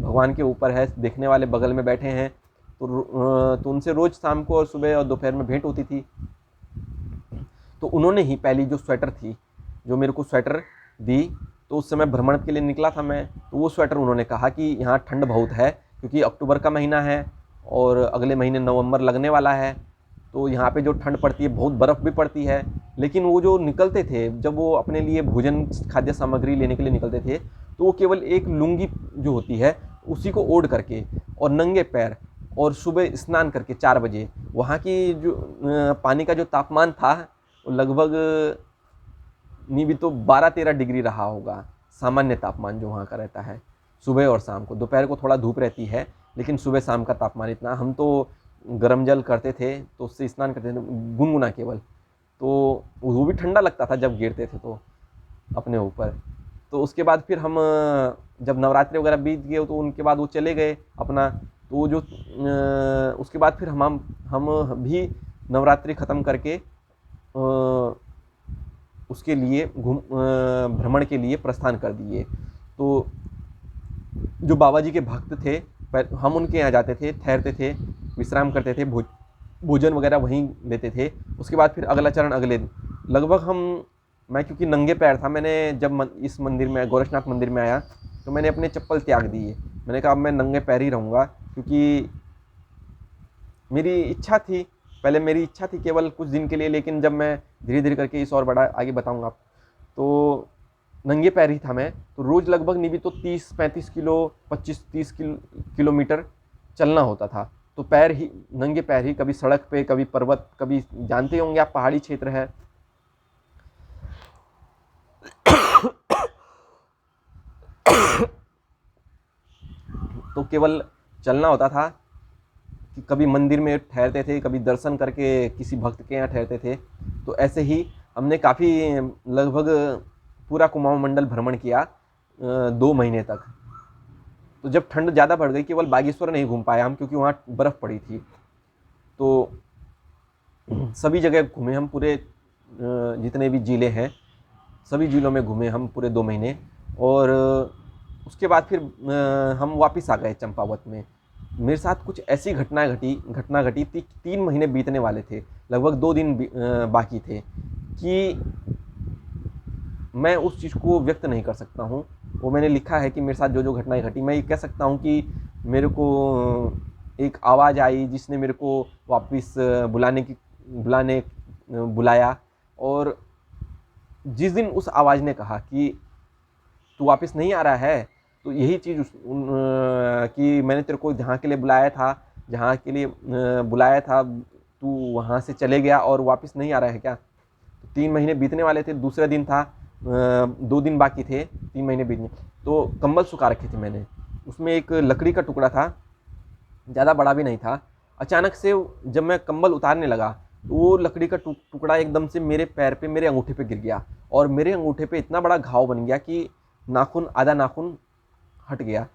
भगवान के ऊपर है, देखने वाले बगल में बैठे हैं। तो उनसे रोज़ शाम को और सुबह और दोपहर में भेंट होती थी। तो उन्होंने ही पहली जो स्वेटर थी, जो मेरे को स्वेटर दी, तो उस समय भ्रमण के लिए निकला था मैं, तो वो स्वेटर उन्होंने कहा कि यहाँ ठंड बहुत है, क्योंकि अक्टूबर का महीना है और अगले महीने नवंबर लगने वाला है, तो यहाँ पे जो ठंड पड़ती है बहुत बर्फ़ भी पड़ती है। लेकिन वो जो निकलते थे, जब वो अपने लिए भोजन खाद्य सामग्री लेने के लिए निकलते थे, तो वो केवल एक लुंगी जो होती है उसी को ओढ़ करके और नंगे पैर, और सुबह स्नान करके 4 बजे, वहाँ की जो पानी का जो तापमान था वो लगभग नहीं भी तो 12-13 डिग्री रहा होगा, सामान्य तापमान जो वहाँ का रहता है सुबह और शाम को। दोपहर को थोड़ा धूप रहती है, लेकिन सुबह शाम का तापमान इतना। हम तो गर्म जल करते थे तो उससे स्नान करते थे, गुनगुना केवल, तो वो भी ठंडा लगता था जब गिरते थे तो अपने ऊपर। तो उसके बाद फिर हम जब नवरात्रि वगैरह बीत गए तो उनके बाद वो चले गए अपना। तो वो जो उसके बाद फिर हम भी नवरात्रि ख़त्म करके उसके लिए भ्रमण के लिए प्रस्थान कर दिए। तो जो बाबा जी के भक्त थे, हम उनके यहाँ जाते थे, ठहरते थे, विश्राम करते थे, भोजन वगैरह वहीं लेते थे। उसके बाद फिर अगला चरण अगले दिन लगभग मैं क्योंकि नंगे पैर था, मैंने जब इस मंदिर में, गोरखनाथ मंदिर में आया, तो मैंने अपने चप्पल त्याग दिए। मैंने कहा अब मैं नंगे पैर ही रहूँगा, क्योंकि मेरी इच्छा थी, पहले मेरी इच्छा थी केवल कुछ दिन के लिए, लेकिन जब मैं धीरे धीरे करके इस और बड़ा आगे बताऊँगा, तो नंगे पैर ही था मैं। तो रोज़ लगभग नहीं भी तो 30-35 किलो, 25-30 किलोमीटर चलना होता था। तो पैर ही, नंगे पैर ही, कभी सड़क पे, कभी पर्वत, कभी जानते होंगे आप पहाड़ी क्षेत्र है। तो केवल चलना होता था, कि कभी मंदिर में ठहरते थे, कभी दर्शन करके किसी भक्त के यहाँ ठहरते थे। तो ऐसे ही हमने काफ़ी लगभग पूरा कुमाऊं मंडल भ्रमण किया 2 महीने तक। तो जब ठंड ज़्यादा बढ़ गई, केवल बागेश्वर नहीं घूम पाए हम, क्योंकि वहाँ बर्फ़ पड़ी थी। तो सभी जगह घूमे हम, पूरे जितने भी ज़िले हैं सभी ज़िलों में घूमे हम पूरे 2 महीने। और उसके बाद फिर हम वापस आ गए चंपावत में। मेरे साथ कुछ ऐसी घटना घटी 3 महीने बीतने वाले थे, लगभग 2 दिन बाकी थे, कि मैं उस चीज़ को व्यक्त नहीं कर सकता हूँ। वो मैंने लिखा है कि मेरे साथ जो जो घटनाएं घटी, मैं ये कह सकता हूँ कि मेरे को एक आवाज़ आई जिसने मेरे को वापस बुलाया, और जिस दिन उस आवाज़ ने कहा कि तू वापस नहीं आ रहा है, तो यही चीज़ कि मैंने तेरे को जहाँ के लिए बुलाया था, जहाँ के लिए बुलाया था, तू वहाँ से चले गया और वापस नहीं आ रहा है क्या? तो 3 महीने बीतने वाले थे, दूसरा दिन था, 2 दिन बाकी थे 3 महीने बीतने। तो कंबल सुखा रखे थे मैंने, उसमें एक लकड़ी का टुकड़ा था, ज़्यादा बड़ा भी नहीं था। अचानक से जब मैं कंबल उतारने लगा, तो वो लकड़ी का टुकड़ा एकदम से मेरे पैर पे, मेरे अंगूठे पे गिर गया और मेरे अंगूठे पे इतना बड़ा घाव बन गया कि नाखून, आधा नाखून हट गया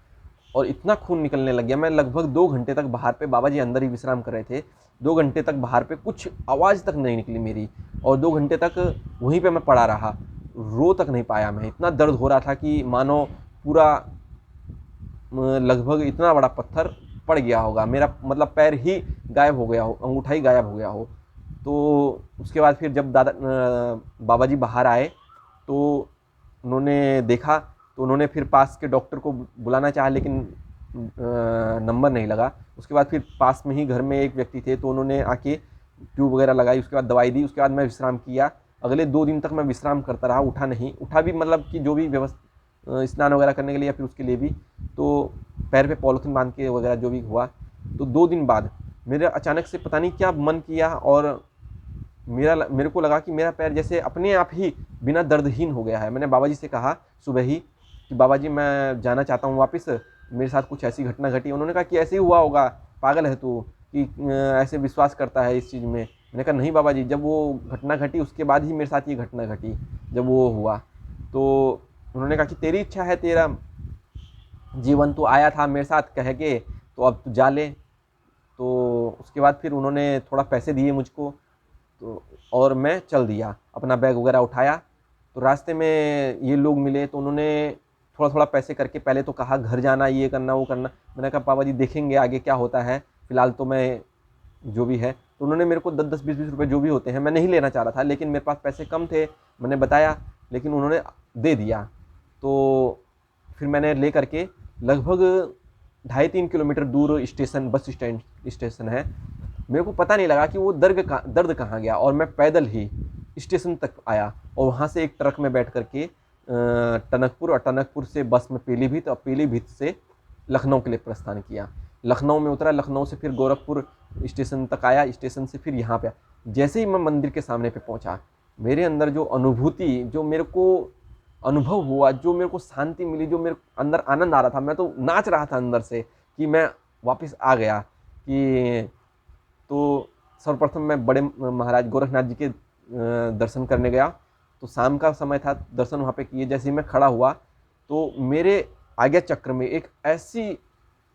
और इतना खून निकलने लग गया। मैं लगभग 2 घंटे तक बाहर पे, बाबा जी अंदर ही विश्राम कर रहे थे, 2 घंटे तक बाहर पे कुछ आवाज़ तक नहीं निकली मेरी, और 2 घंटे तक वहीं पे मैं पड़ा रहा, रो तक नहीं पाया मैं। इतना दर्द हो रहा था कि मानो पूरा लगभग इतना बड़ा पत्थर पड़ गया होगा, मेरा मतलब पैर ही गायब हो गया हो, अंगूठा ही गायब हो गया हो। तो उसके बाद फिर जब बाबा जी बाहर आए तो उन्होंने देखा, तो उन्होंने फिर पास के डॉक्टर को बुलाना चाहा, लेकिन नंबर नहीं लगा। उसके बाद फिर पास में ही घर में एक व्यक्ति थे, तो उन्होंने आके ट्यूब वगैरह लगाई, उसके बाद दवाई दी, उसके बाद मैं विश्राम किया। अगले 2 दिन तक मैं विश्राम करता रहा, उठा नहीं, उठा भी मतलब कि जो भी व्यवस्था, स्नान वगैरह करने के लिए या फिर उसके लिए भी, तो पैर पे पॉलिथीन बांध के वगैरह जो भी हुआ। तो 2 दिन बाद मेरे अचानक से पता नहीं क्या मन किया, और मेरे को लगा कि मेरा पैर जैसे अपने आप ही बिना दर्दहीन हो गया है। मैंने बाबा जी से कहा सुबह ही कि बाबा जी मैं जाना चाहता हूँ वापस, मेरे साथ कुछ ऐसी घटना घटी। उन्होंने कहा कि ऐसे ही हुआ होगा, पागल है तू कि ऐसे विश्वास करता है इस चीज़ में। मैंने कहा नहीं बाबा जी, जब वो घटना घटी उसके बाद ही मेरे साथ ये घटना घटी, जब वो हुआ। तो उन्होंने कहा कि तेरी इच्छा है, तेरा जीवन तो आया था मेरे साथ कह के, तो अब तू जा ले। तो उसके बाद फिर उन्होंने थोड़ा पैसे दिए मुझको, तो और मैं चल दिया, अपना बैग वगैरह उठाया। तो रास्ते में ये लोग मिले, तो उन्होंने थोड़ा थोड़ा पैसे करके पहले तो कहा घर जाना, ये करना, वो करना। मैंने कहा पापा जी देखेंगे आगे क्या होता है, फिलहाल तो मैं जो भी है। तो उन्होंने मेरे को 10-10 20-20 रुपये जो भी होते हैं, मैं नहीं लेना चाह रहा था, लेकिन मेरे पास पैसे कम थे, मैंने बताया, लेकिन उन्होंने दे दिया। तो फिर मैंने ले करके लगभग 2.5-3 किलोमीटर दूर स्टेशन, बस स्टैंड स्टेशन है, मेरे को पता नहीं लगा कि वो दर्द कहाँ गया, और मैं पैदल ही स्टेशन तक आया, और वहाँ से एक ट्रक में बैठ करके टनकपुर, और टनकपुर से बस में पीलीभीत, और पीलीभीत से लखनऊ के लिए प्रस्थान किया। लखनऊ में उतरा, लखनऊ से फिर गोरखपुर स्टेशन तक आया, स्टेशन से फिर यहाँ पे। जैसे ही मैं मंदिर के सामने पे पहुँचा, मेरे अंदर जो अनुभूति, जो मेरे को अनुभव हुआ, जो मेरे को शांति मिली, जो मेरे अंदर आनंद आ रहा था, मैं तो नाच रहा था अंदर से कि मैं वापस आ गया। कि तो सर्वप्रथम मैं बड़े महाराज गोरखनाथ जी के दर्शन करने गया। तो शाम का समय था, दर्शन वहाँ पे किए। जैसे ही मैं खड़ा हुआ, तो मेरे आज्ञा चक्र में एक ऐसी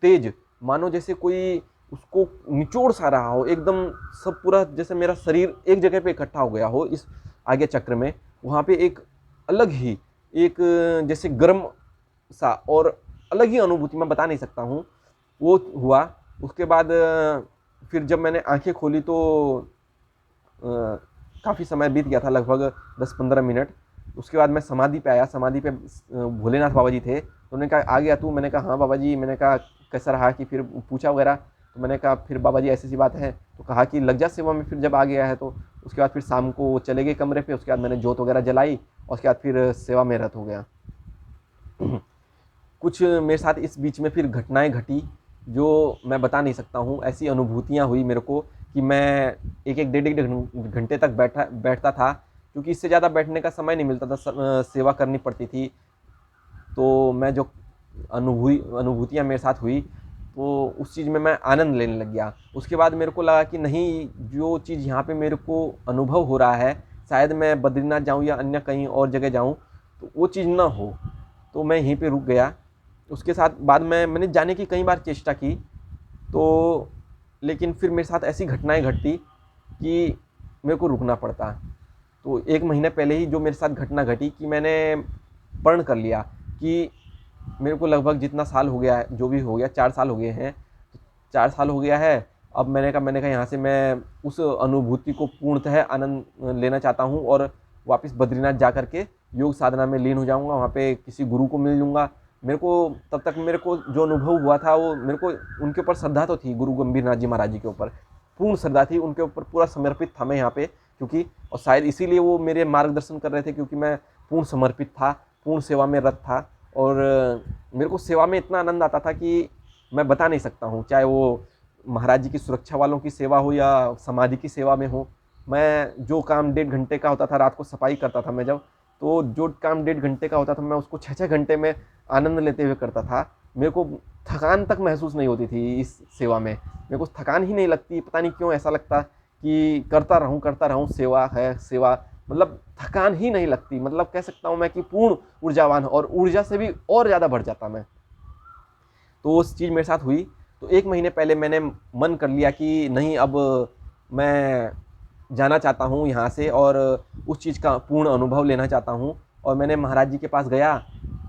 तेज, मानो जैसे कोई उसको निचोड़ सा रहा हो, एकदम सब पूरा जैसे मेरा शरीर एक जगह पे इकट्ठा हो गया हो इस आज्ञा चक्र में। वहाँ पे एक अलग ही, एक जैसे गर्म सा और अलग ही अनुभूति, मैं बता नहीं सकता हूँ, वो हुआ। उसके बाद फिर जब मैंने आंखें खोली तो काफ़ी समय बीत गया था, लगभग 10-15 मिनट। उसके बाद मैं समाधि पे आया, समाधि पे भोलेनाथ बाबा जी थे। तो उन्होंने कहा आ गया तू? मैंने कहा हाँ बाबा जी। मैंने कहा कैसा रहा, कि फिर पूछा वगैरह। तो मैंने कहा फिर बाबा जी ऐसी सी बात है, तो कहा कि लग जा सेवा में। फिर जब आ गया है तो उसके बाद फिर शाम को चले गए कमरे पे। उसके बाद मैंने जोत वगैरह जलाई, और उसके बाद फिर सेवा में रत हो गया। कुछ मेरे साथ इस बीच में फिर घटनाएं घटी जो मैं बता नहीं सकता हूँ। ऐसी अनुभूतियाँ हुई मेरे को कि मैं एक एक 1.5 घंटे तक बैठता था, क्योंकि इससे ज़्यादा बैठने का समय नहीं मिलता था, सेवा करनी पड़ती थी। तो मैं जो अनुभूतियाँ मेरे साथ हुई, तो उस चीज़ में मैं आनंद लेने लग गया। उसके बाद मेरे को लगा कि नहीं, जो चीज़ यहाँ पे मेरे को अनुभव हो रहा है, शायद मैं बद्रीनाथ जाऊँ या अन्य कहीं और जगह जाऊँ तो वो चीज़ ना हो। तो मैं यहीं पे रुक गया। उसके साथ बाद में मैंने जाने की कई बार चेष्टा की, तो लेकिन फिर मेरे साथ ऐसी घटनाएं घटती कि मेरे को रुकना पड़ता। तो 1 महीने पहले ही जो मेरे साथ घटना घटी कि मैंने प्रण कर लिया कि मेरे को लगभग जितना साल हो गया है, जो भी हो गया, 4 साल हो गए हैं, तो 4 साल हो गया है। अब मैंने कहा यहाँ से मैं उस अनुभूति को पूर्णतः आनंद लेना चाहता हूँ, और वापस बद्रीनाथ जा कर के योग साधना में लीन हो जाऊँगा। वहाँ पे किसी गुरु को मिल लूँगा। मेरे को तब तक मेरे को जो अनुभव हुआ था, वो मेरे को उनके ऊपर श्रद्धा तो थी, गुरु गंभीरनाथ जी महाराज जी के ऊपर पूर्ण श्रद्धा थी, उनके ऊपर पूरा समर्पित था मैं यहाँ पे क्योंकि और शायद इसीलिए वो मेरे मार्गदर्शन कर रहे थे, क्योंकि मैं पूर्ण समर्पित था, पूर्ण सेवा में रत था। और मेरे को सेवा में इतना आनंद आता था कि मैं बता नहीं सकता हूँ, चाहे वो महाराज जी की सुरक्षा वालों की सेवा हो या समाधि की सेवा में हो। मैं जो काम 1.5 घंटे का होता था, रात को सफाई करता था मैं जब, तो जो काम 1.5 घंटे का होता था मैं उसको 6-6 घंटे में आनंद लेते हुए करता था। मेरे को थकान तक महसूस नहीं होती थी इस सेवा में, मेरे को थकान ही नहीं लगती, पता नहीं क्यों ऐसा लगता कि करता रहूं, सेवा है सेवा, मतलब थकान ही नहीं लगती। मतलब कह सकता हूँ मैं कि पूर्ण ऊर्जावान, और ऊर्जा से भी और ज़्यादा बढ़ जाता मैं। तो उस चीज़ मेरे साथ हुई। तो 1 महीने पहले मैंने मन कर लिया कि नहीं, अब मैं जाना चाहता हूँ यहाँ से और उस चीज़ का पूर्ण अनुभव लेना चाहता हूँ। और मैंने महाराज जी के पास गया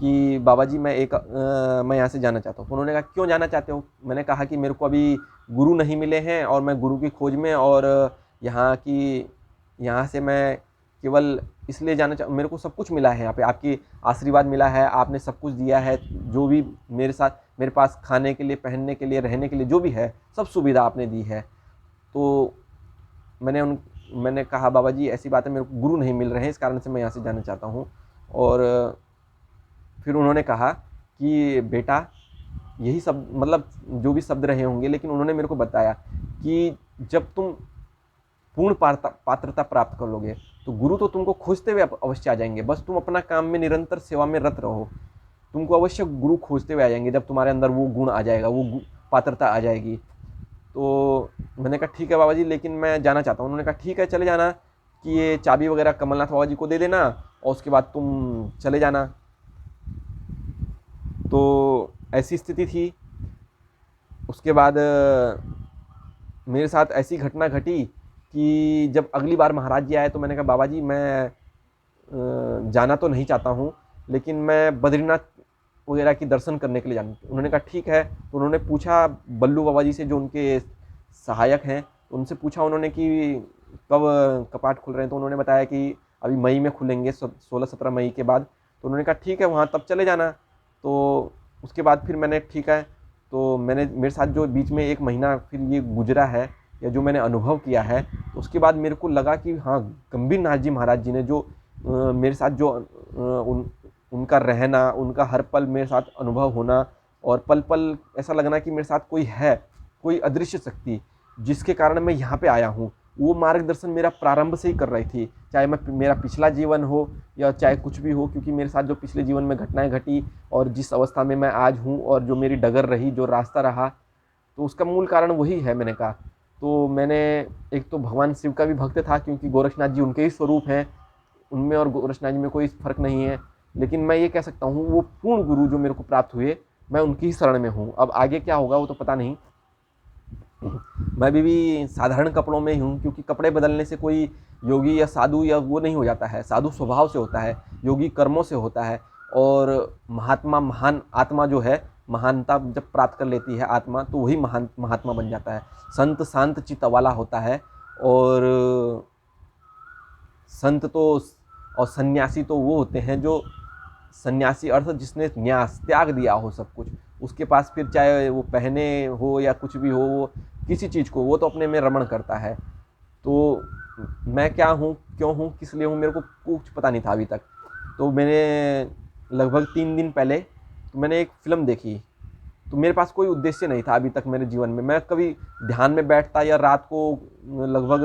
कि बाबा जी मैं यहाँ से जाना चाहता हूँ। उन्होंने कहा क्यों जाना चाहते हो? मैंने कहा कि मेरे को अभी गुरु नहीं मिले हैं और मैं गुरु की खोज में, और यहाँ से मैं केवल इसलिए जाना चाह, मेरे को सब कुछ मिला है यहाँ पे, आपकी आशीर्वाद मिला है, आपने सब कुछ दिया है, जो भी मेरे साथ मेरे पास खाने के लिए, पहनने के लिए, रहने के लिए जो भी है, सब सुविधा आपने दी है। तो मैंने कहा बाबा जी ऐसी बात है, मेरे को गुरु नहीं मिल रहे हैं, इस कारण से मैं यहाँ से जाना चाहता हूँ। और फिर उन्होंने कहा कि बेटा, यही सब मतलब जो भी शब्द रहे होंगे, लेकिन उन्होंने मेरे को बताया कि जब तुम पूर्ण पात्रता प्राप्त कर लोगे तो गुरु तो तुमको खोजते हुए अवश्य आ जाएंगे। बस तुम अपना काम में निरंतर सेवा में रत रहो, तुमको अवश्य गुरु खोजते हुए आ जाएंगे जब तुम्हारे अंदर वो गुण आ जाएगा, वो पात्रता आ जाएगी। तो मैंने कहा ठीक है बाबा जी, लेकिन मैं जाना चाहता हूँ। उन्होंने कहा ठीक है चले जाना, कि ये चाबी वगैरह कमलनाथ बाबा जी को दे देना और उसके बाद तुम चले जाना। तो ऐसी स्थिति थी। उसके बाद मेरे साथ ऐसी घटना घटी कि जब अगली बार महाराज जी आए तो मैंने कहा बाबा जी मैं जाना तो नहीं चाहता हूँ, लेकिन मैं बद्रीनाथ वगैरह की दर्शन करने के लिए जाना। उन्होंने कहा ठीक है। तो उन्होंने पूछा बल्लू बाबा जी से, जो उनके सहायक हैं, तो उनसे पूछा उन्होंने कि कब कपाट खुल रहे हैं। तो उन्होंने बताया कि अभी मई में खुलेंगे, 16-17 मई के बाद। तो उन्होंने कहा ठीक है, वहाँ तब चले जाना। तो उसके बाद फिर मैंने ठीक है, तो मेरे साथ जो बीच में 1 महीना फिर ये गुजरा है, या जो मैंने अनुभव किया है, तो उसके बाद मेरे को लगा कि हाँ, गंभीर नाथ जी महाराज जी ने जो मेरे साथ जो उनका रहना, उनका हर पल मेरे साथ अनुभव होना, और पल पल ऐसा लगना कि मेरे साथ कोई है, कोई अदृश्य शक्ति, जिसके कारण मैं यहाँ पे आया हूँ, वो मार्गदर्शन मेरा प्रारंभ से ही कर रही थी। चाहे मेरा पिछला जीवन हो या चाहे कुछ भी हो, क्योंकि मेरे साथ जो पिछले जीवन में घटनाएं घटी और जिस अवस्था में मैं आज हूँ और जो मेरी डगर रही, जो रास्ता रहा, तो उसका मूल कारण वही है। मैंने कहा तो मैंने एक तो भगवान शिव का भी भक्त था, क्योंकि गोरक्षनाथ जी उनके ही स्वरूप हैं, उनमें और गोरक्षनाथ जी में कोई फ़र्क नहीं है। लेकिन मैं ये कह सकता हूँ वो पूर्ण गुरु जो मेरे को प्राप्त हुए, मैं उनकी ही शरण में हूँ। अब आगे क्या होगा वो तो पता नहीं। मैं अभी भी साधारण कपड़ों में ही हूँ, क्योंकि कपड़े बदलने से कोई योगी या साधु या वो नहीं हो जाता है। साधु स्वभाव से होता है, योगी कर्मों से होता है, और महात्मा, महान आत्मा जो है, महानता जब प्राप्त कर लेती है आत्मा, तो वही महान महात्मा बन जाता है। संत शांत चित्त वाला होता है, और संत तो और सन्यासी तो वो होते हैं जो, सन्यासी अर्थ जिसने न्यास त्याग दिया हो सब कुछ, उसके पास फिर चाहे वो पहने हो या कुछ भी हो, वो किसी चीज़ को, वो तो अपने में रमण करता है। तो मैं क्या हूँ, क्यों हूँ, किस लिए हूँ, मेरे को कुछ पता नहीं था अभी तक। तो मैंने लगभग 3 दिन पहले तो मैंने एक फ़िल्म देखी। तो मेरे पास कोई उद्देश्य नहीं था अभी तक मेरे जीवन में। मैं कभी ध्यान में बैठता या रात को लगभग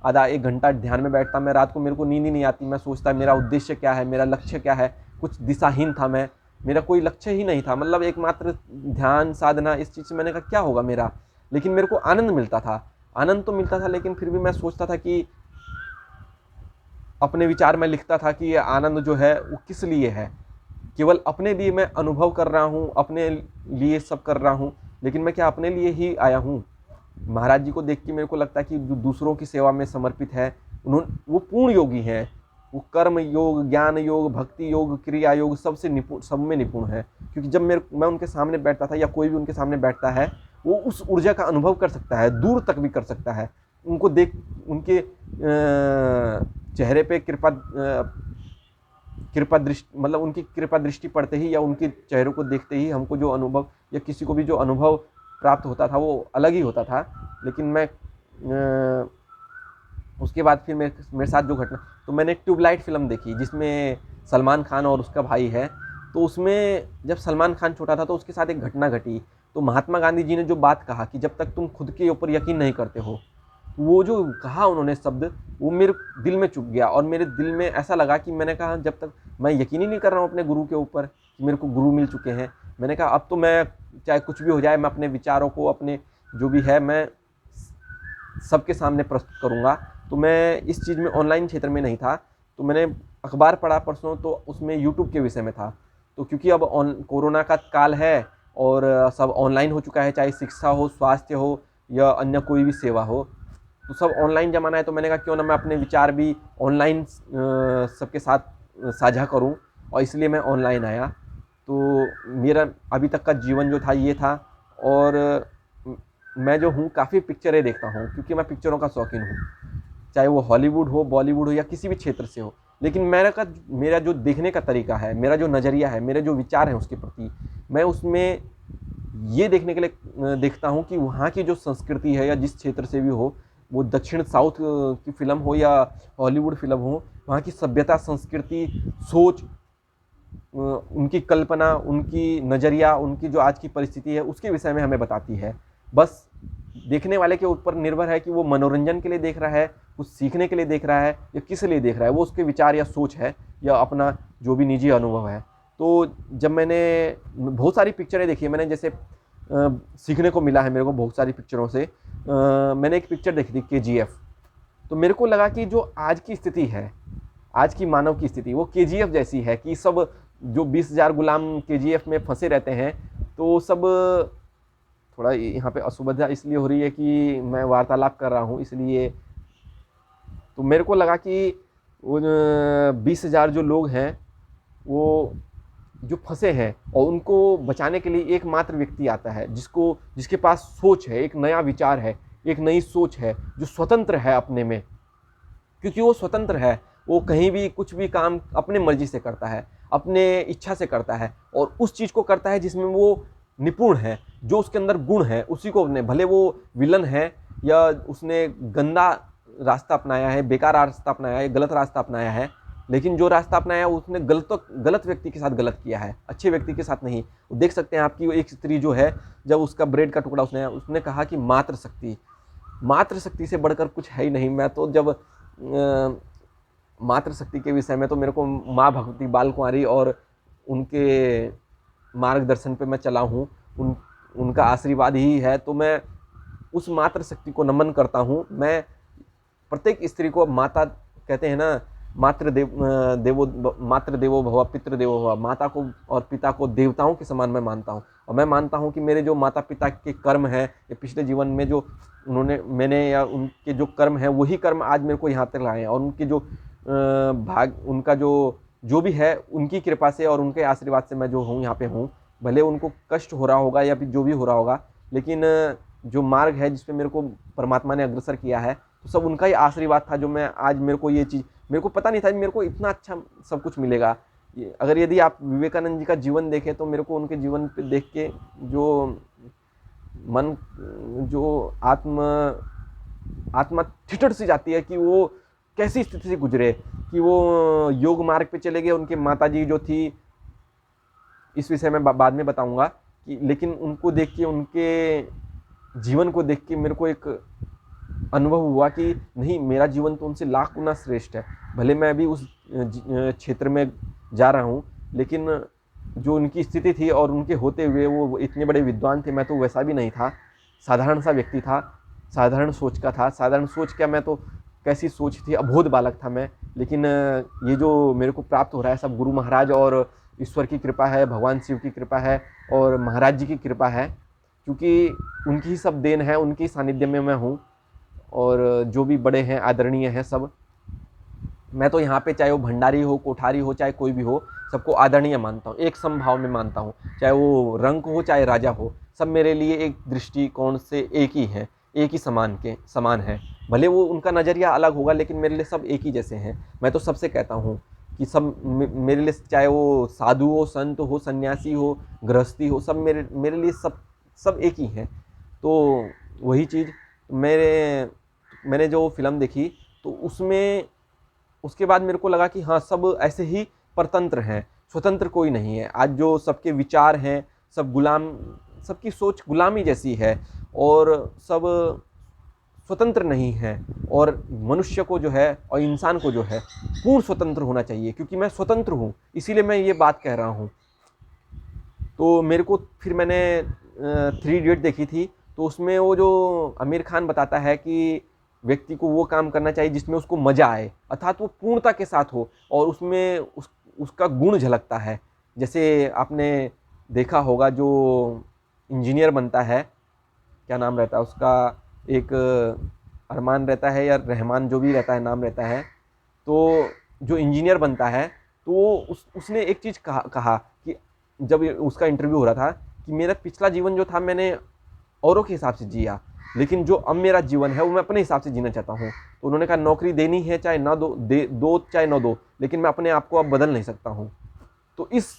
आधा 1 घंटा ध्यान में बैठता, मैं रात को मेरे को नींद ही नहीं आती। मैं सोचता मेरा उद्देश्य क्या है, मेरा लक्ष्य क्या है, कुछ दिशाहीन था मैं, मेरा कोई लक्ष्य ही नहीं था। मतलब एकमात्र ध्यान साधना, इस चीज़ से मैंने कहा क्या होगा मेरा। लेकिन मेरे को आनंद मिलता था, आनंद तो मिलता था, लेकिन फिर भी मैं सोचता था कि अपने विचार में लिखता था कि ये आनंद जो है वो किस लिए है। केवल अपने लिए मैं अनुभव कर रहा हूँ, अपने लिए सब कर रहा हूँ, लेकिन मैं क्या अपने लिए ही आया हूँ? महाराज जी को देख के मेरे को लगता है कि जो दूसरों की सेवा में समर्पित है, वो पूर्ण योगी हैं। वो कर्म योग, ज्ञान योग, भक्ति योग, क्रिया योग सबसे निपुण, सब में निपुण है। क्योंकि जब मैं उनके सामने बैठता था, या कोई भी उनके सामने बैठता है, वो उस ऊर्जा का अनुभव कर सकता है, दूर तक भी कर सकता है। उनको देख, उनके चेहरे पे कृपा दृष्टि, मतलब उनकी कृपा दृष्टि पड़ते ही, या उनके चेहरों को देखते ही हमको जो अनुभव, या किसी को भी जो अनुभव प्राप्त होता था, वो अलग ही होता था। लेकिन मैं उसके बाद फिर मेरे साथ जो घटना, तो मैंने ट्यूबलाइट फ़िल्म देखी जिसमें सलमान खान और उसका भाई है। तो उसमें जब सलमान खान छोटा था तो उसके साथ एक घटना घटी। तो महात्मा गांधी जी ने जो बात कहा कि जब तक तुम खुद के ऊपर यकीन नहीं करते हो, वो जो कहा उन्होंने शब्द, वो मेरे दिल में चुभ गया और मेरे दिल में ऐसा लगा कि मैंने कहा जब तक मैं यकीन ही नहीं कर रहा हूँ अपने गुरु के ऊपर कि मेरे को गुरु मिल चुके हैं, मैंने कहा अब तो मैं चाहे कुछ भी हो जाए, मैं अपने विचारों को, अपने जो भी है, मैं सबके सामने प्रस्तुत करूँगा। तो मैं इस चीज़ में ऑनलाइन क्षेत्र में नहीं था, तो मैंने अखबार पढ़ा परसों, तो उसमें यूट्यूब के विषय में था। तो क्योंकि अब कोरोना का काल है और सब ऑनलाइन हो चुका है, चाहे शिक्षा हो, स्वास्थ्य हो या अन्य कोई भी सेवा हो, तो सब ऑनलाइन ज़माना है। तो मैंने कहा क्यों ना मैं अपने विचार भी ऑनलाइन सबके साथ साझा करूं, और इसलिए मैं ऑनलाइन आया। तो मेरा अभी तक का जीवन जो था ये था। और मैं जो हूँ काफ़ी पिक्चरें देखता हूँ क्योंकि मैं पिक्चरों का शौकीन हूँ, चाहे वो हॉलीवुड हो, बॉलीवुड हो या किसी भी क्षेत्र से हो। लेकिन मेरा जो देखने का तरीका है, मेरा जो नज़रिया है, मेरे जो विचार हैं उसके प्रति, मैं उसमें ये देखने के लिए देखता हूँ कि वहाँ की जो संस्कृति है या जिस क्षेत्र से भी हो, वो दक्षिण साउथ की फ़िल्म हो या हॉलीवुड फ़िल्म हो, वहाँ की सभ्यता, संस्कृति, सोच, उनकी कल्पना, उनकी नज़रिया, उनकी जो आज की परिस्थिति है उसके विषय में हमें बताती है। बस देखने वाले के ऊपर निर्भर है कि वो मनोरंजन के लिए देख रहा है, कुछ सीखने के लिए देख रहा है या किस लिए देख रहा है, वो उसके विचार या सोच है या अपना जो भी निजी अनुभव है। तो जब मैंने बहुत सारी पिक्चरें देखी है, मैंने जैसे सीखने को मिला है मेरे को बहुत सारी पिक्चरों से। मैंने एक पिक्चर देखी थी KGF। तो मेरे को लगा कि जो आज की स्थिति है, आज की मानव की स्थिति, वो KGF जैसी है कि सब जो 20,000 गुलाम KGF में फंसे रहते हैं। तो सब थोड़ा यहाँ पे असुविधा इसलिए हो रही है कि मैं वार्तालाप कर रहा हूँ, इसलिए तो मेरे को लगा कि उन 20,000 जो लोग हैं वो जो फंसे हैं और उनको बचाने के लिए एकमात्र व्यक्ति आता है जिसके पास सोच है, एक नया विचार है, एक नई सोच है, जो स्वतंत्र है अपने में। क्योंकि वो स्वतंत्र है, वो कहीं भी कुछ भी काम अपने मर्जी से करता है, अपने इच्छा से करता है और उस चीज़ को करता है जिसमें वो निपुण है, जो उसके अंदर गुण है उसी को अपने, भले वो विलन है या उसने गंदा रास्ता अपनाया है, बेकार रास्ता अपनाया है, गलत रास्ता अपनाया है, लेकिन जो रास्ता अपनाया है उसने गलत व्यक्ति के साथ गलत किया है, अच्छे व्यक्ति के साथ नहीं। देख सकते हैं आपकी एक स्त्री जो है, जब उसका ब्रेड का टुकड़ा उसने कहा कि मातृ शक्ति से बढ़कर कुछ है ही नहीं। मैं तो जब मातृ शक्ति के विषय में तो मेरे को माँ भगवती बाल कुंवारी और उनके मार्गदर्शन पे मैं चला हूँ, उनका आशीर्वाद ही है। तो मैं उस मातृ शक्ति को नमन करता हूँ। मैं प्रत्येक स्त्री को माता कहते हैं ना, मातृ देवो भव पितृ देवो भव, माता को और पिता को देवताओं के समान मैं मानता हूँ। और मैं मानता हूँ कि मेरे जो माता पिता के कर्म हैं, ये पिछले जीवन में जो मैंने या उनके जो कर्म हैं, वही कर्म आज मेरे को यहाँ तक लाए हैं। और उनके जो उनका जो भी है, उनकी कृपा से और उनके आशीर्वाद से मैं जो हूँ यहाँ पे हूँ। भले उनको कष्ट हो रहा होगा या फिर जो भी हो रहा होगा, लेकिन जो मार्ग है जिस पे मेरे को परमात्मा ने अग्रसर किया है, तो सब उनका ही आशीर्वाद था जो मैं आज, मेरे को ये चीज़, मेरे को पता नहीं था मेरे को इतना अच्छा सब कुछ मिलेगा। अगर यदि आप विवेकानंद जी का जीवन देखें तो मेरे को उनके जीवन पे देख के जो आत्मा ठिठुर सी जाती है कि वो कैसी स्थिति से गुजरे, कि वो योग मार्ग पे चले गए। उनके माता जी जो थी, इस विषय में बाद में बताऊंगा कि, लेकिन उनको देख के, उनके जीवन को देख के मेरे को एक अनुभव हुआ कि नहीं, मेरा जीवन तो उनसे लाख गुना श्रेष्ठ है। भले मैं अभी उस क्षेत्र में जा रहा हूँ, लेकिन जो उनकी स्थिति थी और उनके होते हुए वो इतने बड़े विद्वान थे, मैं तो वैसा भी नहीं था, साधारण सा व्यक्ति था, साधारण सोच का था। साधारण सोच क्या, मैं तो कैसी सोच थी, अबोध बालक था मैं। लेकिन ये जो मेरे को प्राप्त हो रहा है सब गुरु महाराज और ईश्वर की कृपा है, भगवान शिव की कृपा है और महाराज जी की कृपा है, क्योंकि उनकी ही सब देन है, उनकी सानिध्य में मैं हूँ। और जो भी बड़े हैं, आदरणीय हैं सब, मैं तो यहाँ पे चाहे वो भंडारी हो, कोठारी हो, चाहे कोई भी हो, सबको आदरणीय मानता हूँ, एक समभाव में मानता हूँ। चाहे वो रंक हो, चाहे राजा हो, सब मेरे लिए एक दृष्टिकोण से एक ही हैं, एक ही समान है। भले वो उनका नज़रिया अलग होगा, लेकिन मेरे लिए सब एक ही जैसे हैं। मैं तो सबसे कहता हूँ कि सब मेरे लिए, चाहे वो साधु हो, संत हो, सन्यासी हो, गृहस्थी हो, सब मेरे लिए सब एक ही हैं। तो वही चीज़ मैंने जो फिल्म देखी, तो उसमें उसके बाद मेरे को लगा कि हाँ, सब ऐसे ही परतंत्र हैं, स्वतंत्र कोई नहीं है। आज जो सबके विचार हैं, सब गुलाम, सबकी सोच गुलामी जैसी है और सब स्वतंत्र नहीं है। और मनुष्य को जो है और इंसान को जो है पूर्ण स्वतंत्र होना चाहिए, क्योंकि मैं स्वतंत्र हूँ, इसीलिए मैं ये बात कह रहा हूँ। तो मेरे को फिर मैंने 3 इडियट देखी थी, तो उसमें वो जो आमिर खान बताता है कि व्यक्ति को वो काम करना चाहिए जिसमें उसको मज़ा आए, अर्थात वो पूर्णता के साथ हो और उसमें उसका गुण झलकता है। जैसे आपने देखा होगा जो इंजीनियर बनता है, क्या नाम रहता है उसका, एक अरमान रहता है या रहमान, जो भी रहता है नाम रहता है, तो जो इंजीनियर बनता है तो वो उसने एक चीज़ कहा कि जब उसका इंटरव्यू हो रहा था कि मेरा पिछला जीवन जो था मैंने औरों के हिसाब से जिया, लेकिन जो अब मेरा जीवन है वो मैं अपने हिसाब से जीना चाहता हूँ। तो उन्होंने कहा नौकरी देनी है चाहे ना दो चाहे ना दो, लेकिन मैं अपने आप को अब बदल नहीं सकता हूँ। तो इस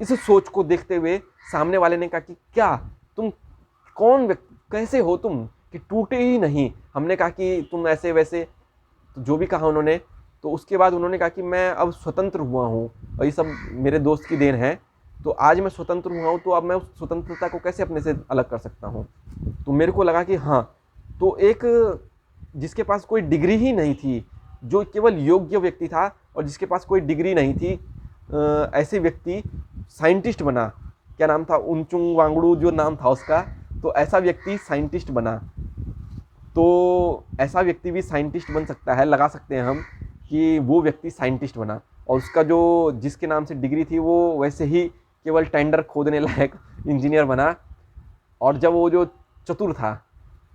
सोच को देखते हुए सामने वाले ने कहा कि क्या तुम कौन व्यक्ति, कैसे हो तुम कि टूटे ही नहीं। हमने कहा कि तुम ऐसे वैसे, तो जो भी कहा उन्होंने, तो उसके बाद उन्होंने कहा कि मैं अब स्वतंत्र हुआ हूँ और ये सब मेरे दोस्त की देन है। तो आज मैं स्वतंत्र हुआ हूँ, तो अब मैं उस स्वतंत्रता को कैसे अपने से अलग कर सकता हूँ। तो मेरे को लगा कि हाँ, तो एक जिसके पास कोई डिग्री ही नहीं थी, जो केवल योग्य व्यक्ति था और जिसके पास कोई डिग्री नहीं थी, ऐसे व्यक्ति साइंटिस्ट बना। क्या नाम था, उनचुंग वांगडू जो नाम था उसका, तो ऐसा व्यक्ति साइंटिस्ट बना। तो ऐसा व्यक्ति भी साइंटिस्ट बन सकता है, लगा सकते हैं हम कि वो व्यक्ति साइंटिस्ट बना और उसका जो जिसके नाम से डिग्री थी वो वैसे ही केवल टेंडर खोदने लायक इंजीनियर बना। और जब वो जो चतुर था,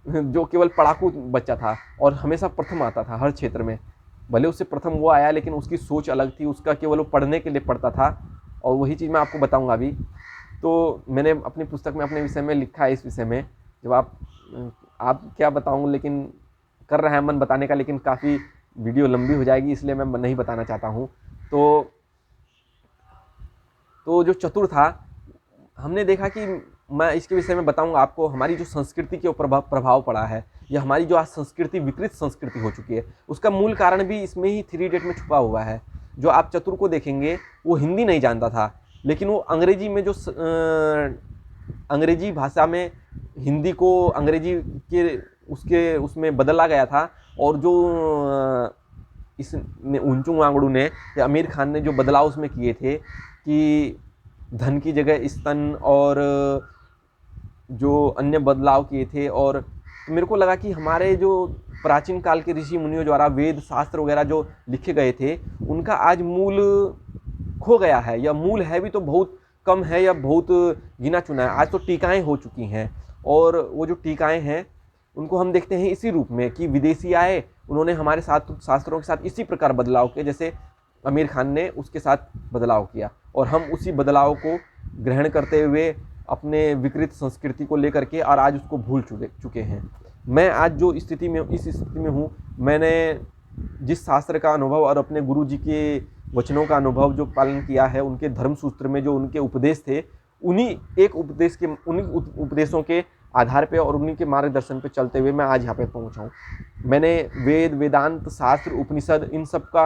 जो केवल पढ़ाकू बच्चा था और हमेशा प्रथम आता था हर क्षेत्र में, भले उससे प्रथम वो आया लेकिन उसकी सोच अलग थी, उसका केवल वो पढ़ने के लिए पढ़ता था। और वही चीज़ मैं आपको बताऊंगा अभी। तो मैंने अपनी पुस्तक में अपने विषय में लिखा है, इस विषय में जब आप क्या बताऊँ, लेकिन कर रहा है मन बताने का, लेकिन काफ़ी वीडियो लंबी हो जाएगी इसलिए मैं नहीं बताना चाहता हूँ। तो जो चतुर था, हमने देखा कि मैं इसके विषय में बताऊंगा आपको, हमारी जो संस्कृति के ऊपर प्रभाव पड़ा है, या हमारी जो आज संस्कृति विकृत संस्कृति हो चुकी है, उसका मूल कारण भी इसमें ही 3 इडियट में छुपा हुआ है। जो आप चतुर को देखेंगे वो हिंदी नहीं जानता था, लेकिन वो अंग्रेजी में जो अंग्रेजी भाषा में हिंदी को अंग्रेजी के उसमें बदला गया था। और जो इस उनचुंग वांगडू ने या आमिर खान ने जो बदलाव उसमें किए थे कि धन की जगह स्तन और जो अन्य बदलाव किए थे, और तो मेरे को लगा कि हमारे जो प्राचीन काल के ऋषि मुनियों द्वारा वेद शास्त्र वगैरह जो लिखे गए थे, उनका आज मूल खो गया है, या मूल है भी तो बहुत कम है या बहुत गिना चुना है। आज तो टीकाएं हो चुकी हैं, और वो जो टीकाएं हैं उनको हम देखते हैं इसी रूप में कि विदेशी आए, उन्होंने हमारे साथ शास्त्रों के साथ इसी प्रकार बदलाव किया जैसे आमिर खान ने उसके साथ बदलाव किया, और हम उसी बदलाव को ग्रहण करते हुए अपने विकृत संस्कृति को लेकर के और आज उसको भूल चुके हैं। मैं आज जो इस स्थिति में हूँ, मैंने जिस शास्त्र का अनुभव और अपने गुरु जी के वचनों का अनुभव जो पालन किया है, उनके धर्म सूत्र में जो उनके उपदेश थे, उन्हीं उपदेशों के आधार पे और उन्हीं के मार्गदर्शन पे चलते हुए मैं आज यहाँ पे पहुँचा हूँ। मैंने वेद, वेदांत, शास्त्र, उपनिषद, इन सब का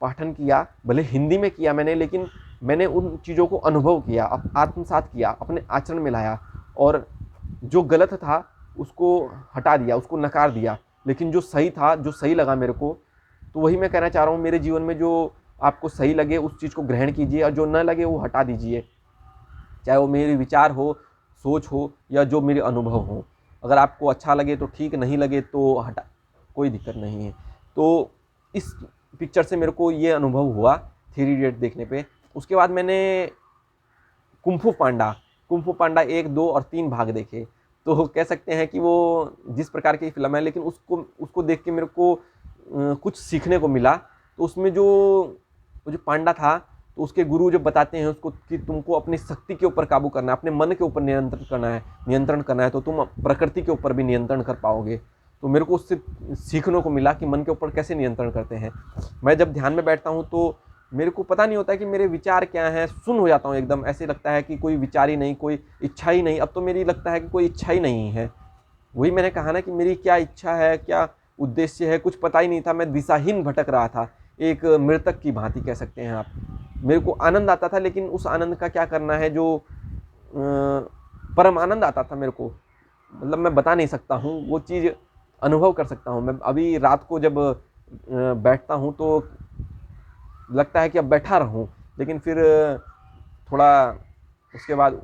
पाठन किया, भले हिंदी में किया मैंने, लेकिन मैंने उन चीज़ों को अनुभव किया, आत्मसात किया, अपने आचरण में लाया, और जो गलत था उसको हटा दिया, उसको नकार दिया, लेकिन जो सही था, जो सही लगा मेरे को, तो वही मैं कहना चाह रहा हूँ। मेरे जीवन में जो आपको सही लगे उस चीज़ को ग्रहण कीजिए, और जो न लगे वो हटा दीजिए, चाहे वो मेरे विचार हो, सोच हो, या जो मेरे अनुभव हो। अगर आपको अच्छा लगे तो ठीक, नहीं लगे तो हटा, कोई दिक्कत नहीं है। तो इस पिक्चर से मेरे को ये अनुभव हुआ 3 इडियट देखने पे। उसके बाद मैंने कुंफू पांडा 1, 2 और 3 भाग देखे। तो कह सकते हैं कि वो जिस प्रकार की फिल्म है, लेकिन उसको देख के मेरे को कुछ सीखने को मिला। तो उसमें जो पांडा था, तो उसके गुरु जब बताते हैं उसको कि तुमको अपनी शक्ति के ऊपर काबू करना है, अपने मन के ऊपर नियंत्रण करना है, तो तुम प्रकृति के ऊपर भी नियंत्रण कर पाओगे। तो मेरे को उससे सीखने को मिला कि मन के ऊपर कैसे नियंत्रण करते हैं। मैं जब ध्यान में बैठता हूँ तो मेरे को पता नहीं होता कि मेरे विचार क्या हैं, सुन हो जाता हूँ एकदम, ऐसे लगता है कि कोई विचार ही नहीं, कोई इच्छा ही नहीं। अब तो मेरी लगता है कि कोई इच्छा ही नहीं है। वही मैंने कहा ना कि मेरी क्या इच्छा है, क्या उद्देश्य है कुछ पता ही नहीं था। मैं दिशाहीन भटक रहा था, एक मृतक की भांति कह सकते हैं आप। मेरे को आनंद आता था, लेकिन उस आनंद का क्या करना है, जो परम आनंद आता था मेरे को, मतलब मैं बता नहीं सकता हूँ, वो चीज़ अनुभव कर सकता हूँ मैं। अभी रात को जब बैठता हूँ तो लगता है कि अब बैठा रहूँ, लेकिन फिर थोड़ा उसके बाद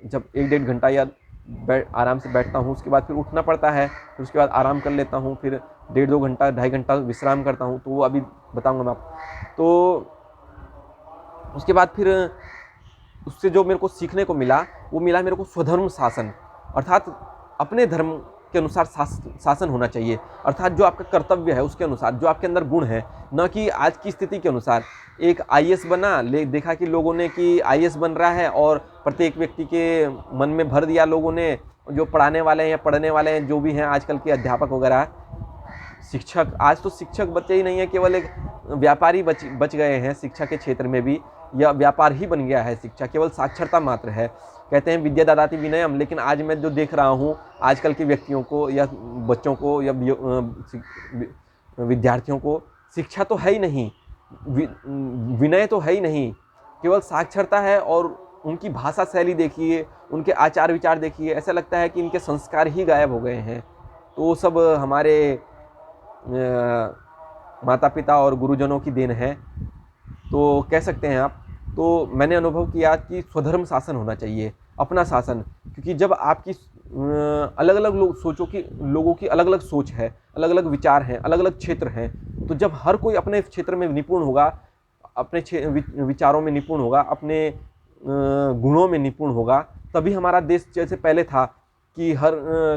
जब 1-1.5 घंटा या आराम से बैठता हूँ, उसके बाद फिर उठना पड़ता है, फिर उसके बाद आराम कर लेता हूँ, फिर 1.5-2 घंटा 2.5 घंटा विश्राम करता हूँ, तो वो अभी बताऊँगा मैं आपको। तो उसके बाद फिर उससे जो मेरे को सीखने को मिला, वो मिला मेरे को स्वधर्म शासन, अर्थात अपने धर्म के अनुसार शासन होना चाहिए, अर्थात जो आपका कर्तव्य है उसके अनुसार, जो आपके अंदर गुण है, न कि आज की स्थिति के अनुसार। एक आईएएस बना, देखा कि लोगों ने कि आईएएस बन रहा है, और प्रत्येक व्यक्ति के मन में भर दिया लोगों ने, जो पढ़ाने वाले हैं या पढ़ने वाले हैं, जो भी हैं आजकल के अध्यापक वगैरह, शिक्षक। आज तो शिक्षक बचे ही नहीं है, केवल एक व्यापारी बच गए हैं शिक्षा के क्षेत्र में भी, या व्यापार ही बन गया है शिक्षा, केवल साक्षरता मात्र है। कहते हैं विद्या ददाति विनयम, लेकिन आज मैं जो देख रहा हूँ आजकल के व्यक्तियों को या बच्चों को या विद्यार्थियों को, शिक्षा तो है ही नहीं, विनय तो है ही नहीं, केवल साक्षरता है। और उनकी भाषा शैली देखिए, उनके आचार विचार देखिए, ऐसा लगता है कि इनके संस्कार ही गायब हो गए हैं। तो वो सब हमारे माता पिता और गुरुजनों की देन है, तो कह सकते हैं आप। तो मैंने अनुभव किया कि स्वधर्म शासन होना चाहिए, अपना शासन, क्योंकि जब आपकी अलग अलग लोगों की अलग अलग सोच है, अलग अलग विचार हैं, अलग अलग क्षेत्र हैं, तो जब हर कोई अपने क्षेत्र में निपुण होगा, अपने विचारों में निपुण होगा, अपने गुणों में निपुण होगा, तभी हमारा देश जैसे पहले था कि हर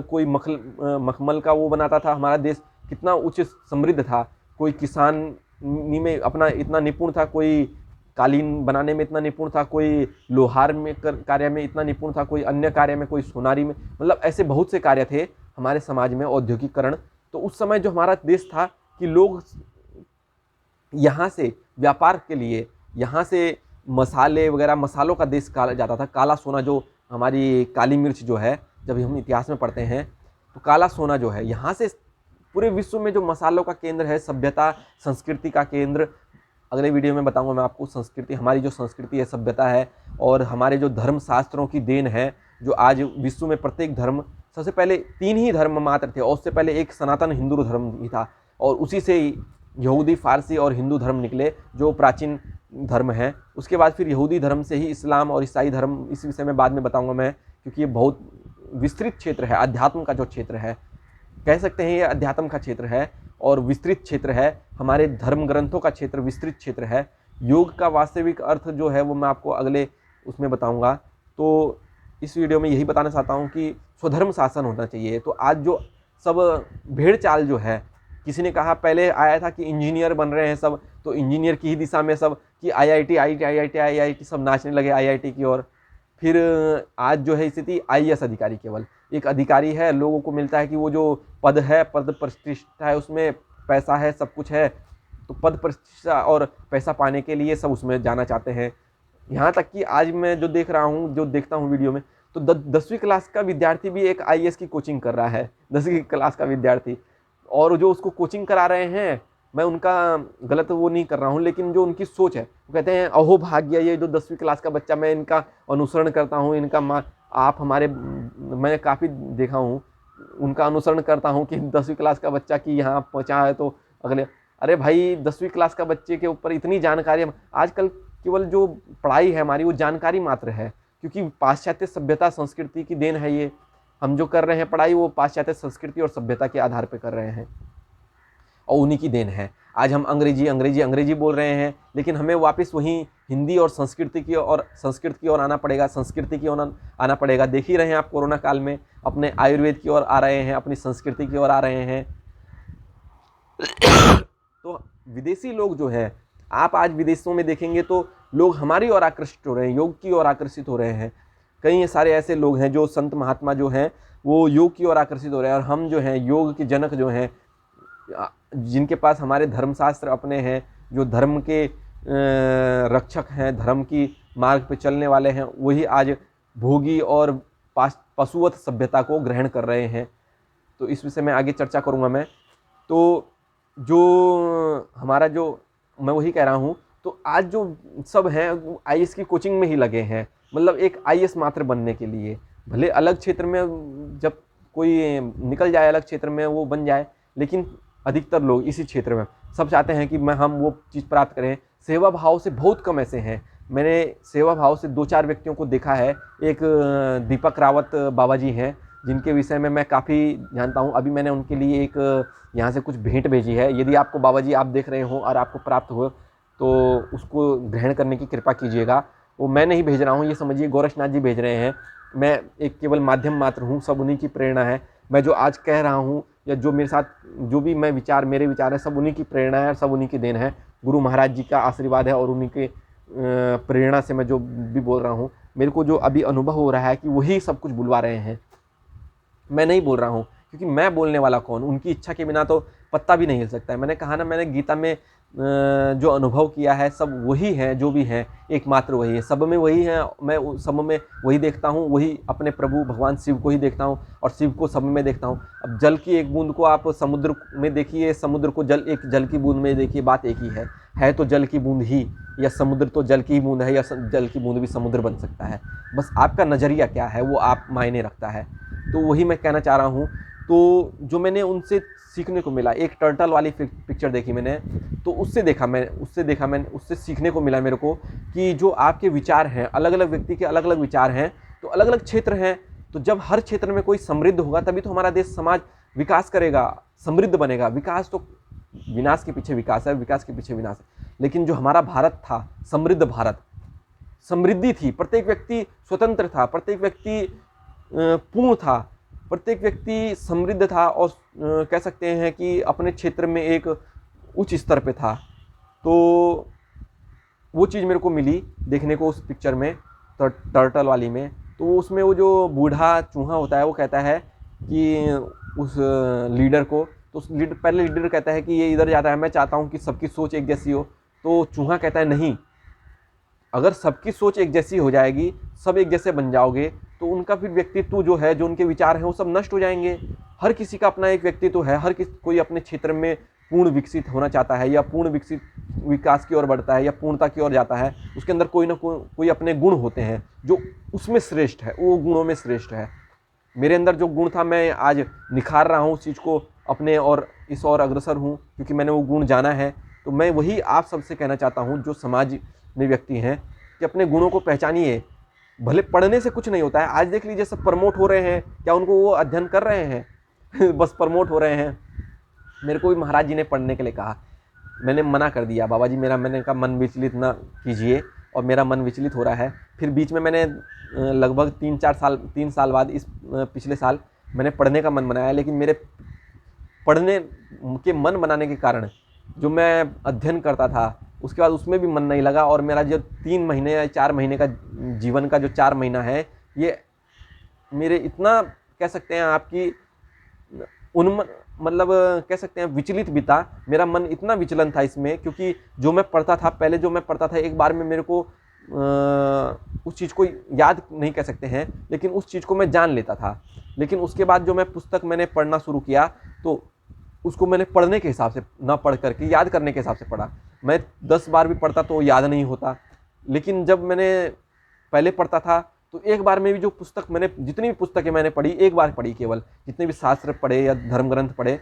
कोई मखमल का वो बनाता था, हमारा देश कितना उच्च समृद्ध था। कोई किसानी में अपना इतना निपुण था, कोई कालीन बनाने में इतना निपुण था, कोई लोहार में कार्य में इतना निपुण था, कोई अन्य कार्य में, कोई सोनारी में, मतलब ऐसे बहुत से कार्य थे हमारे समाज में, औद्योगिकरण। तो उस समय जो हमारा देश था कि लोग यहाँ से व्यापार के लिए, यहाँ से मसाले वगैरह, मसालों का देश कहा जाता था। काला सोना, जो हमारी काली मिर्च जो है, जब हम इतिहास में पढ़ते हैं तो काला सोना जो है, यहाँ से पूरे विश्व में जो मसालों का केंद्र है, सभ्यता संस्कृति का केंद्र। अगले वीडियो में बताऊंगा मैं आपको संस्कृति, हमारी जो संस्कृति है, सभ्यता है, और हमारे जो धर्म शास्त्रों की देन है, जो आज विश्व में प्रत्येक धर्म, सबसे पहले 3 ही धर्म मात्र थे, और उससे पहले एक सनातन हिंदू धर्म ही था, और उसी से यहूदी, फारसी और हिंदू धर्म निकले, जो प्राचीन धर्म है। उसके बाद फिर यहूदी धर्म से ही इस्लाम और ईसाई धर्म। इस विषय में बाद में बताऊंगा मैं, क्योंकि ये बहुत विस्तृत क्षेत्र है, अध्यात्म का जो क्षेत्र है, कह सकते हैं ये अध्यात्म का क्षेत्र है और विस्तृत क्षेत्र है। हमारे धर्म ग्रंथों का क्षेत्र विस्तृत क्षेत्र है। योग का वास्तविक अर्थ जो है वो मैं आपको अगले उसमें बताऊंगा। तो इस वीडियो में यही बताना चाहता हूँ कि स्वधर्म शासन होना चाहिए। तो आज जो सब भेड़ चाल जो है, किसी ने कहा, पहले आया था कि इंजीनियर बन रहे हैं सब, तो इंजीनियर की ही दिशा में सब, कि IIT सब नाचने लगे IIT की ओर। फिर आज जो है स्थिति IAS अधिकारी, केवल एक अधिकारी है, लोगों को मिलता है कि वो जो पद है, पद प्रतिष्ठा है, उसमें पैसा है, सब कुछ है, तो पद प्रतिष्ठा और पैसा पाने के लिए सब उसमें जाना चाहते हैं। यहाँ तक कि आज मैं जो देख रहा हूँ, जो देखता हूँ वीडियो में, तो 10वीं क्लास का विद्यार्थी भी एक IAS की कोचिंग कर रहा है, 10वीं क्लास का विद्यार्थी। और जो उसको कोचिंग करा रहे हैं, मैं उनका गलत वो नहीं कर रहा हूँ, लेकिन जो उनकी सोच है, वो कहते हैं अहो भाग्य, ये जो 10वीं क्लास का बच्चा, मैं इनका अनुसरण करता हूँ, इनका आप हमारे, मैंने काफ़ी देखा हूँ, उनका अनुसरण करता हूँ कि 10वीं क्लास का बच्चा कि यहाँ पहुँचा है तो अगले, अरे भाई 10वीं क्लास का बच्चे के ऊपर इतनी जानकारी। आजकल केवल जो पढ़ाई है हमारी, वो जानकारी मात्र है, क्योंकि पाश्चात्य सभ्यता संस्कृति की देन है ये। हम जो कर रहे हैं पढ़ाई, वो पाश्चात्य संस्कृति और सभ्यता के आधार पर कर रहे हैं, और उन्हीं की देन है। आज हम अंग्रेजी बोल रहे हैं, लेकिन हमें वापस वहीं हिंदी और संस्कृति की ओर आना पड़ेगा, संस्कृति की ओर आना पड़ेगा। देख ही रहे हैं आप, कोरोना काल में अपने आयुर्वेद की ओर आ रहे हैं, अपनी संस्कृति की ओर आ रहे हैं। तो विदेशी लोग जो है, आप आज विदेशों में देखेंगे तो लोग हमारी ओर आकर्षित हो रहे हैं, योग की ओर आकर्षित हो रहे हैं। कई सारे ऐसे लोग हैं जो संत महात्मा जो हैं, वो योग की ओर आकर्षित हो रहे हैं। और हम जो हैं, योग के जनक जो हैं, जिनके पास हमारे धर्मशास्त्र अपने हैं, जो धर्म के रक्षक हैं, धर्म की मार्ग पे चलने वाले हैं, वही आज भोगी और पशुवत सभ्यता को ग्रहण कर रहे हैं। तो इस विषय में आगे चर्चा करूंगा मैं। तो जो हमारा जो मैं वही कह रहा हूँ, तो आज जो सब हैं वो आईएएस की कोचिंग में ही लगे हैं, मतलब एक आईएएस मात्र बनने के लिए। भले अलग क्षेत्र में जब कोई निकल जाए, अलग क्षेत्र में वो बन जाए, लेकिन अधिकतर लोग इसी क्षेत्र में सब चाहते हैं कि हम वो चीज़ प्राप्त करें। सेवा भाव से बहुत कम ऐसे हैं, मैंने सेवा भाव से 2-4 व्यक्तियों को देखा है। एक दीपक रावत बाबा जी हैं, जिनके विषय में मैं काफ़ी जानता हूँ। अभी मैंने उनके लिए एक यहाँ से कुछ भेंट भेजी है। यदि आपको बाबा जी आप देख रहे हो और आपको प्राप्त हो तो उसको ग्रहण करने की कृपा कीजिएगा। वो मैं नहीं भेज रहा हूँ, ये समझिए गोरक्षनाथ जी भेज रहे हैं। मैं एक केवल माध्यम मात्र हूँ, सब उन्हीं की प्रेरणा है। मैं जो आज कह रहा हूँ या जो मेरे साथ जो भी मैं विचार, मेरे विचार है, सब उन्हीं की प्रेरणा है, सब उन्हीं की देन है। गुरु महाराज जी का आशीर्वाद है और उन्हीं के प्रेरणा से मैं जो भी बोल रहा हूँ। मेरे को जो अभी अनुभव हो रहा है कि वही सब कुछ बुलवा रहे हैं, मैं नहीं बोल रहा हूँ, क्योंकि मैं बोलने वाला कौन, उनकी इच्छा के बिना तो पत्ता भी नहीं हिल सकता है। मैंने कहा ना, मैंने गीता में जो अनुभव किया है सब वही है, जो भी है एकमात्र वही है, सब में वही है। मैं सब में वही देखता हूँ, वही अपने प्रभु भगवान शिव को ही देखता हूँ और शिव को सब में देखता हूँ। अब जल की एक बूंद को आप समुद्र में देखिए, समुद्र को एक जल की बूंद में देखिए, बात एक ही है तो जल की बूंद ही, या समुद्र तो जल की ही बूंद है, या जल की बूंद भी समुद्र बन सकता है। बस आपका नज़रिया क्या है वो आप मायने रखता है। तो वही मैं कहना चाह रहा हूँ। तो जो मैंने उनसे सीखने को मिला, एक टर्टल वाली पिक्चर देखी मैंने, तो उससे सीखने को मिला मेरे को कि जो आपके विचार हैं, अलग अलग व्यक्ति के अलग अलग विचार हैं, तो अलग अलग क्षेत्र हैं। तो जब हर क्षेत्र में कोई समृद्ध होगा तभी तो हमारा देश समाज विकास करेगा, समृद्ध बनेगा। विकास तो विनाश के पीछे विकास है, विकास के पीछे विनाश है। लेकिन जो हमारा भारत था, समृद्ध भारत, समृद्धि थी, प्रत्येक व्यक्ति स्वतंत्र था, प्रत्येक व्यक्ति पूर्ण था, प्रत्येक व्यक्ति समृद्ध था और कह सकते हैं कि अपने क्षेत्र में एक उच्च स्तर पे था। तो वो चीज़ मेरे को मिली देखने को उस पिक्चर में, टर्टल वाली में। तो उसमें वो जो बूढ़ा चूहा होता है वो कहता है कि उस लीडर को, तो उस पहले लीडर कहता है कि ये इधर जाता है, मैं चाहता हूँ कि सबकी सोच एक जैसी हो। तो चूहा कहता है नहीं, अगर सबकी सोच एक जैसी हो जाएगी, सब एक जैसे बन जाओगे, तो उनका फिर व्यक्तित्व जो है, जो उनके विचार हैं, वो सब नष्ट हो जाएंगे। हर किसी का अपना एक व्यक्तित्व है, कोई अपने क्षेत्र में पूर्ण विकसित होना चाहता है या पूर्ण विकसित विकास की ओर बढ़ता है या पूर्णता की ओर जाता है। उसके अंदर कोई ना कोई अपने गुण होते हैं जो उसमें श्रेष्ठ है, वो गुणों में श्रेष्ठ है। मेरे अंदर जो गुण था मैं आज निखार रहा हूँ उस चीज़ को अपने, और इस और अग्रसर हूँ क्योंकि मैंने वो गुण जाना है। तो मैं वही आप सबसे कहना चाहता हूँ जो समाज में व्यक्ति हैं कि अपने गुणों को पहचानिए। भले पढ़ने से कुछ नहीं होता है। आज देख लीजिए सब प्रमोट हो रहे हैं, क्या उनको वो अध्ययन कर रहे हैं बस प्रमोट हो रहे हैं। मेरे को भी महाराज जी ने पढ़ने के लिए कहा, मैंने मना कर दिया, बाबा जी मैंने कहा मन विचलित ना कीजिए, और मेरा मन विचलित हो रहा है। फिर बीच में मैंने लगभग 3 साल बाद इस पिछले साल मैंने पढ़ने का मन बनाया, लेकिन मेरे पढ़ने के मन बनाने के कारण जो मैं अध्ययन करता था उसके बाद उसमें भी मन नहीं लगा, और मेरा जो 3 महीने या 4 महीने का जीवन का जो 4 महीना है, ये मेरे इतना कह सकते हैं आपकी मतलब कह सकते हैं विचलित बीता। मेरा मन इतना विचलन था इसमें, क्योंकि जो मैं पढ़ता था पहले, जो मैं पढ़ता था एक बार में मेरे को उस चीज़ को याद नहीं कह सकते हैं, लेकिन उस चीज़ को मैं जान लेता था। लेकिन उसके बाद जो मैं पुस्तक मैंने पढ़ना शुरू किया तो उसको मैंने पढ़ने के हिसाब से ना पढ़ करके याद करने के हिसाब से पढ़ा। मैं 10 बार भी पढ़ता तो याद नहीं होता, लेकिन जब मैंने पहले पढ़ता था तो एक बार में भी जो पुस्तक मैंने, जितनी भी पुस्तकें मैंने पढ़ी, एक बार पढ़ी केवल, जितने भी शास्त्र पढ़े या धर्म ग्रंथ पढ़े,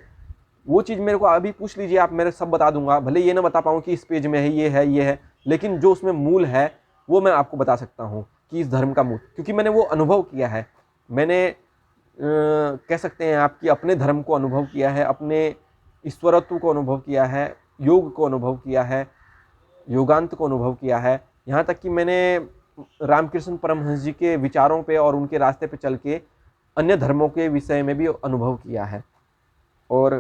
वो चीज़ मेरे को अभी पूछ लीजिए आप, मेरे सब बता दूंगा। भले ये ना बता पाऊँ कि इस पेज में है ये है, लेकिन जो उसमें मूल है वो मैं आपको बता सकता हूँ कि इस धर्म का मूल, क्योंकि मैंने वो अनुभव किया है। मैंने कह सकते हैं आपकी अपने धर्म को अनुभव किया है, अपने ईश्वरत्व को अनुभव किया है, योग को अनुभव किया है, योगांत को अनुभव किया है। यहाँ तक कि मैंने रामकृष्ण परमहंस जी के विचारों पे और उनके रास्ते पे चल के अन्य धर्मों के विषय में भी अनुभव किया है। और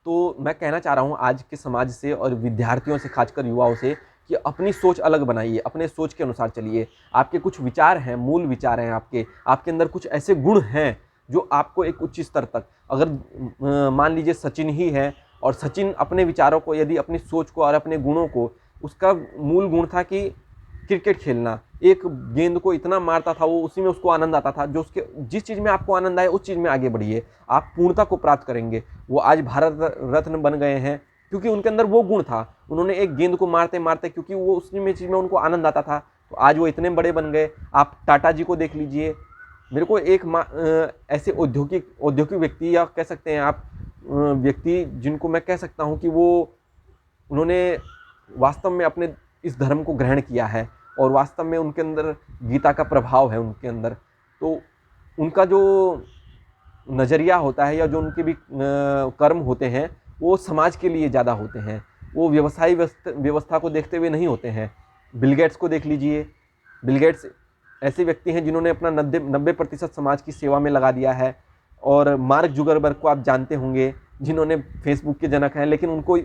तो मैं कहना चाह रहा हूँ आज के समाज से और विद्यार्थियों से, खासकर युवाओं से, कि अपनी सोच अलग बनाइए, अपने सोच के अनुसार चलिए। आपके कुछ विचार हैं, मूल विचार हैं आपके अंदर कुछ ऐसे गुण हैं जो आपको एक उच्च स्तर तक, अगर मान लीजिए सचिन ही है, और सचिन अपने विचारों को, यदि अपनी सोच को और अपने गुणों को, उसका मूल गुण था कि क्रिकेट खेलना, एक गेंद को इतना मारता था वो, उसी में उसको आनंद आता था। जो उसके जिस चीज़ में आपको आनंद आए उस चीज़ में आगे बढ़िए, आप पूर्णता को प्राप्त करेंगे। वो आज भारत रत्न बन गए हैं क्योंकि उनके अंदर वो गुण था। उन्होंने एक गेंद को मारते मारते, क्योंकि वो उसी में चीज़ में उनको आनंद आता था, तो आज वो इतने बड़े बन गए। आप टाटा जी को देख लीजिए। मेरे को एक ऐसे औद्योगिक व्यक्ति, या कह सकते हैं आप व्यक्ति, जिनको मैं कह सकता हूँ कि उन्होंने वास्तव में अपने इस धर्म को ग्रहण किया है और वास्तव में उनके अंदर गीता का प्रभाव है उनके अंदर। तो उनका जो नज़रिया होता है या जो उनके भी कर्म होते हैं वो समाज के लिए ज़्यादा होते हैं, वो व्यवसायी व्यवस्था को देखते हुए नहीं होते हैं। बिल गेट्स को देख लीजिए। बिल गेट्स ऐसे व्यक्ति हैं जिन्होंने अपना 90% समाज की सेवा में लगा दिया है। और मार्क जुगरबर्ग को आप जानते होंगे, जिन्होंने फेसबुक के जनक हैं, लेकिन उनको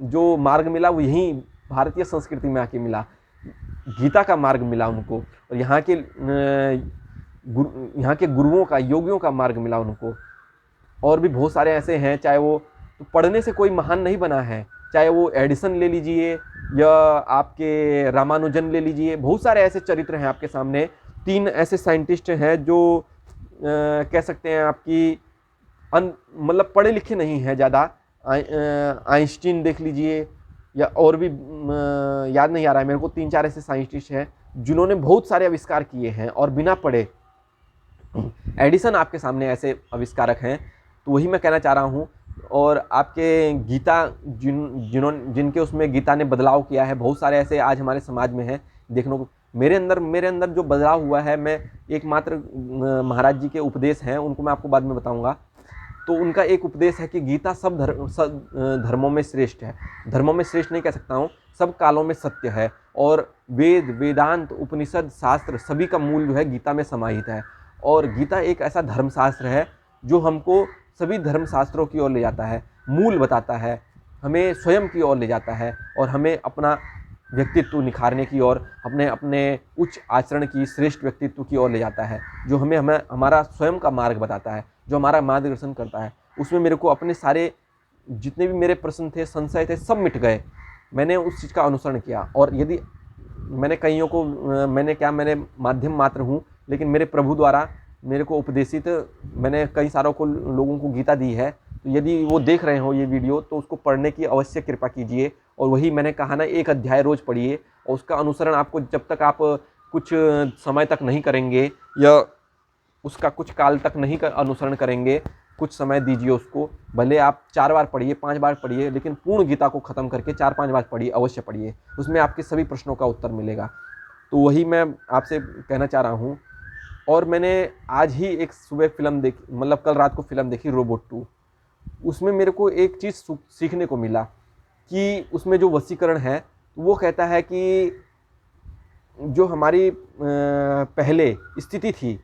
जो मार्ग मिला वो यहीं भारतीय संस्कृति में आके मिला, गीता का मार्ग मिला उनको। और यहाँ के गुरुओं का, योगियों का मार्ग मिला उनको। और भी बहुत सारे ऐसे हैं, चाहे वो, तो पढ़ने से कोई महान नहीं बना है, चाहे वो एडिसन ले लीजिए या आपके रामानुजन ले लीजिए। बहुत सारे ऐसे चरित्र हैं आपके सामने। 3 ऐसे साइंटिस्ट हैं जो कह सकते हैं आपकी मतलब पढ़े लिखे नहीं हैं ज़्यादा। आइंस्टीन देख लीजिए, या और भी याद नहीं आ रहा है मेरे को। 3-4 ऐसे साइंटिस्ट हैं जिन्होंने बहुत सारे आविष्कार किए हैं और बिना पढ़े। एडिसन आपके सामने ऐसे आविष्कारक हैं। तो वही मैं कहना चाह रहा हूँ। और आपके गीता जिनके उसमें गीता ने बदलाव किया है, बहुत सारे ऐसे आज हमारे समाज में हैं देखने को। मेरे अंदर जो बदलाव हुआ है, मैं एकमात्र महाराज जी के उपदेश हैं, उनको मैं आपको बाद में बताऊंगा। तो उनका एक उपदेश है कि गीता सब धर्मों में श्रेष्ठ है। धर्मों में श्रेष्ठ नहीं कह सकता हूँ, सब कालों में सत्य है। और वेदांत, उपनिषद, शास्त्र सभी का मूल जो है गीता में समाहित है। और गीता एक ऐसा धर्मशास्त्र है जो हमको सभी धर्मशास्त्रों की ओर ले जाता है, मूल बताता है, हमें स्वयं की ओर ले जाता है और हमें अपना व्यक्तित्व निखारने की ओर, अपने उच्च आचरण की, श्रेष्ठ व्यक्तित्व की ओर ले जाता है, जो हमें हमारा स्वयं का मार्ग बताता है, जो हमारा मार्गदर्शन करता है। उसमें मेरे को अपने सारे जितने भी मेरे प्रश्न थे, संशय थे, सब मिट गए। मैंने उस चीज़ का अनुसरण किया। और यदि मैंने कईयों को मैंने माध्यम मात्र हूँ, लेकिन मेरे प्रभु द्वारा मेरे को उपदेशित, मैंने कई सारों को लोगों को गीता दी है। तो यदि वो देख रहे हो ये वीडियो, तो उसको पढ़ने की अवश्य कृपा कीजिए। और वही मैंने कहा ना, 1 अध्याय रोज़ पढ़िए। और उसका अनुसरण आपको, जब तक आप कुछ समय तक नहीं करेंगे या उसका कुछ काल तक नहीं अनुसरण करेंगे, कुछ समय दीजिए उसको। भले आप 4 बार पढ़िए, 5 बार पढ़िए, लेकिन पूर्ण गीता को ख़त्म करके 4-5 बार पढ़िए, अवश्य पढ़िए। उसमें आपके सभी प्रश्नों का उत्तर मिलेगा। तो वही मैं आपसे कहना चाह रहा हूँ। और मैंने आज ही एक सुबह फिल्म देखी, मतलब कल रात को फिल्म देखी, रोबोट 2। उसमें मेरे को एक चीज़ सीखने को मिला कि उसमें जो वशीकरण है, वो कहता है कि जो हमारी पहले स्थिति थी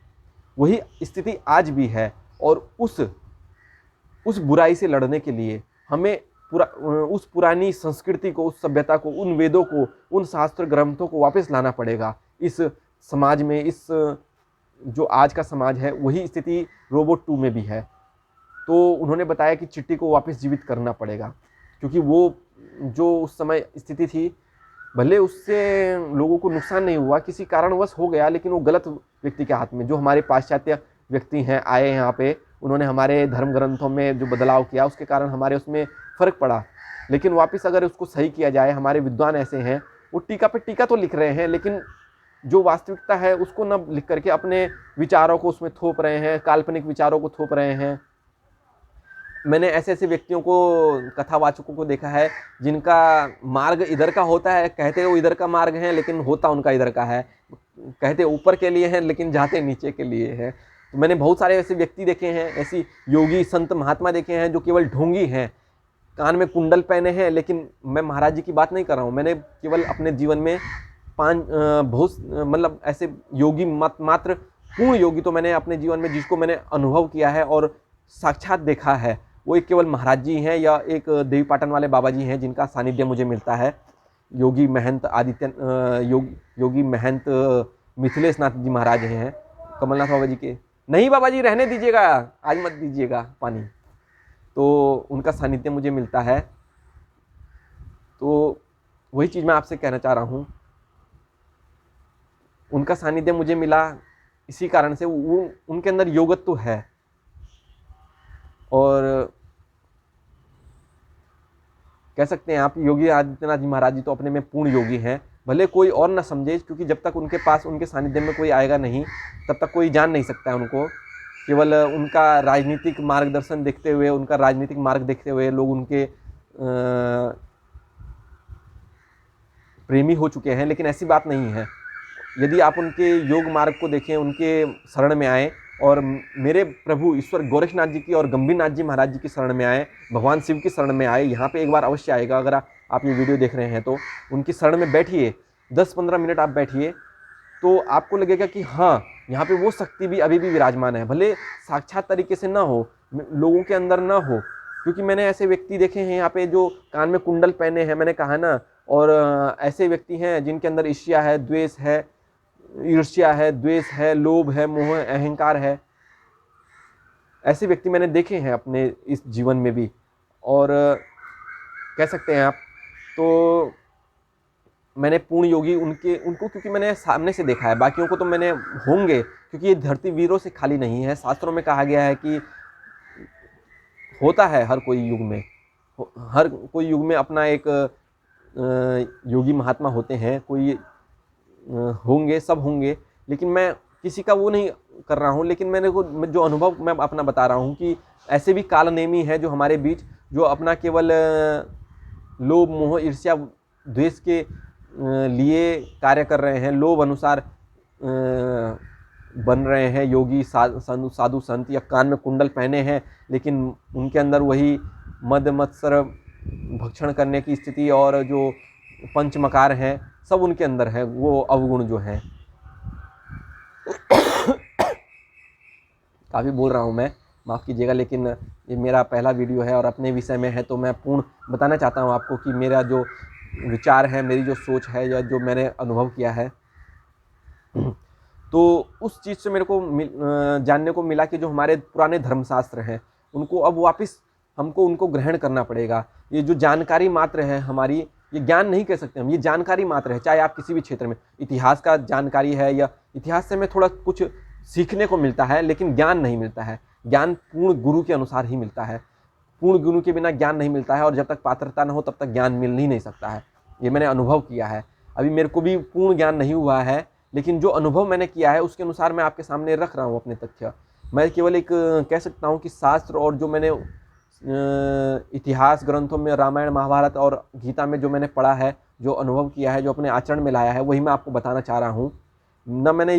वही स्थिति आज भी है। और उस बुराई से लड़ने के लिए हमें उस पुरानी संस्कृति को, उस सभ्यता को, उन वेदों को, उन शास्त्र ग्रंथों को वापस लाना पड़ेगा इस समाज में। इस जो आज का समाज है, वही स्थिति रोबोट 2 में भी है। तो उन्होंने बताया कि चिट्टी को वापस जीवित करना पड़ेगा, क्योंकि वो जो उस समय स्थिति थी, भले उससे लोगों को नुकसान नहीं हुआ, किसी कारणवश हो गया, लेकिन वो गलत व्यक्ति के हाथ में, जो हमारे पाश्चात्य व्यक्ति हैं आए यहाँ पे, उन्होंने हमारे धर्म ग्रंथों में जो बदलाव किया, उसके कारण हमारे उसमें फ़र्क पड़ा। लेकिन वापस अगर उसको सही किया जाए, हमारे विद्वान ऐसे हैं, वो टीका पे टीका तो लिख रहे हैं, लेकिन जो वास्तविकता है उसको न लिख करके अपने विचारों को उसमें थोप रहे हैं, काल्पनिक विचारों को थोप रहे हैं। मैंने ऐसे ऐसे व्यक्तियों को, कथावाचकों को देखा है, जिनका मार्ग इधर का होता है, कहते वो इधर का मार्ग है, लेकिन होता उनका इधर का है। कहते ऊपर के लिए हैं, लेकिन जाते नीचे के लिए हैं। तो मैंने बहुत सारे ऐसे व्यक्ति देखे हैं, ऐसी योगी संत महात्मा देखे हैं जो केवल ढोंगी हैं, कान में कुंडल पहने हैं। लेकिन मैं महाराज जी की बात नहीं कर रहा हूँ, मैंने केवल अपने जीवन में बहुत मतलब ऐसे योगी मात्र पूर्ण योगी तो मैंने अपने जीवन में, जिसको मैंने अनुभव किया है और साक्षात देखा है, वो एक केवल महाराज जी हैं, या एक देवी पाटन वाले बाबा जी हैं, जिनका सानिध्य मुझे मिलता है। योगी महंत योगी महंत मिथिलेश नाथ जी महाराज हैं, कमलनाथ बाबा जी के। नहीं बाबा जी, रहने दीजिएगा, आज मत दीजिएगा पानी। तो उनका सानिध्य मुझे मिलता है। तो वही चीज़ मैं आपसे कहना चाह रहा हूँ। उनका सानिध्य मुझे मिला इसी कारण से। वो उनके अंदर योगत्व तो है, और कह सकते हैं आप योगी आदित्यनाथ जी महाराज जी तो अपने में पूर्ण योगी हैं, भले कोई और ना समझे, क्योंकि जब तक उनके पास उनके सानिध्य में कोई आएगा नहीं तब तक कोई जान नहीं सकता है उनको। केवल उनका राजनीतिक मार्गदर्शन देखते हुए, उनका राजनीतिक मार्ग देखते हुए लोग उनके प्रेमी हो चुके हैं, लेकिन ऐसी बात नहीं है। यदि आप उनके योग मार्ग को देखें, उनके शरण में आए और मेरे प्रभु ईश्वर गोरखनाथ जी की और गंभीरनाथ जी महाराज जी की शरण में आए, भगवान शिव की शरण में आए, यहाँ पे एक बार अवश्य आएगा। अगर आप ये वीडियो देख रहे हैं तो उनकी शरण में बैठिए, 10-15 मिनट आप बैठिए, तो आपको लगेगा कि हाँ, यहाँ पे वो शक्ति भी अभी भी विराजमान है। भले साक्षात तरीके से ना हो, लोगों के अंदर ना हो, क्योंकि मैंने ऐसे व्यक्ति देखे हैं यहाँ पे जो कान में कुंडल पहने हैं, मैंने कहा ना, और ऐसे व्यक्ति हैं जिनके अंदर ईर्ष्या है, द्वेष है, ईर्ष्या है, द्वेष है, लोभ है, मोह, अहंकार है। ऐसे व्यक्ति मैंने देखे हैं अपने इस जीवन में भी, और कह सकते हैं आप तो मैंने पूर्ण योगी उनको क्योंकि मैंने सामने से देखा है, बाकियों को तो मैंने होंगे, क्योंकि ये धरती वीरों से खाली नहीं है। शास्त्रों में कहा गया है कि होता है हर कोई युग में अपना एक योगी महात्मा होते हैं, कोई होंगे, सब होंगे, लेकिन मैं किसी का वो नहीं कर रहा हूँ, लेकिन मैंने को जो अनुभव मैं अपना बता रहा हूँ कि ऐसे भी कालनेमी है जो हमारे बीच, जो अपना केवल लोभ, मोह, ईर्ष्या, द्वेष के लिए कार्य कर रहे हैं, लोभ अनुसार बन रहे हैं योगी, साधु संत, या कान में कुंडल पहने हैं, लेकिन उनके अंदर वही मद मत्सर भक्षण करने की स्थिति और जो पंचमकार हैं सब उनके अंदर है, वो अवगुण जो हैं। काफ़ी बोल रहा हूँ मैं, माफ़ कीजिएगा, लेकिन ये मेरा पहला वीडियो है और अपने विषय में है, तो मैं पूर्ण बताना चाहता हूँ आपको कि मेरा जो विचार है, मेरी जो सोच है, या जो मैंने अनुभव किया है, तो उस चीज़ से मेरे को जानने को मिला कि जो हमारे पुराने धर्मशास्त्र हैं उनको अब वापस हमको उनको ग्रहण करना पड़ेगा। ये जो जानकारी मात्र है हमारी, ये ज्ञान नहीं कह सकते हम, ये जानकारी मात्र है। चाहे आप किसी भी क्षेत्र में, इतिहास का जानकारी है, या इतिहास से हमें थोड़ा कुछ सीखने को मिलता है, लेकिन ज्ञान नहीं मिलता है। ज्ञान पूर्ण गुरु के अनुसार ही मिलता है, पूर्ण गुरु के बिना ज्ञान नहीं मिलता है, और जब तक पात्रता न हो तब तक ज्ञान मिल ही नहीं सकता है। ये मैंने अनुभव किया है। अभी मेरे को भी पूर्ण ज्ञान नहीं हुआ है, लेकिन जो अनुभव मैंने किया है उसके अनुसार मैं आपके सामने रख रहा हूँ अपने तथ्य। मैं केवल एक कह सकता हूँ कि शास्त्र और जो मैंने इतिहास ग्रंथों में, रामायण, महाभारत और गीता में जो मैंने पढ़ा है, जो अनुभव किया है, जो अपने आचरण में लाया है, वही मैं आपको बताना चाह रहा हूँ। न मैंने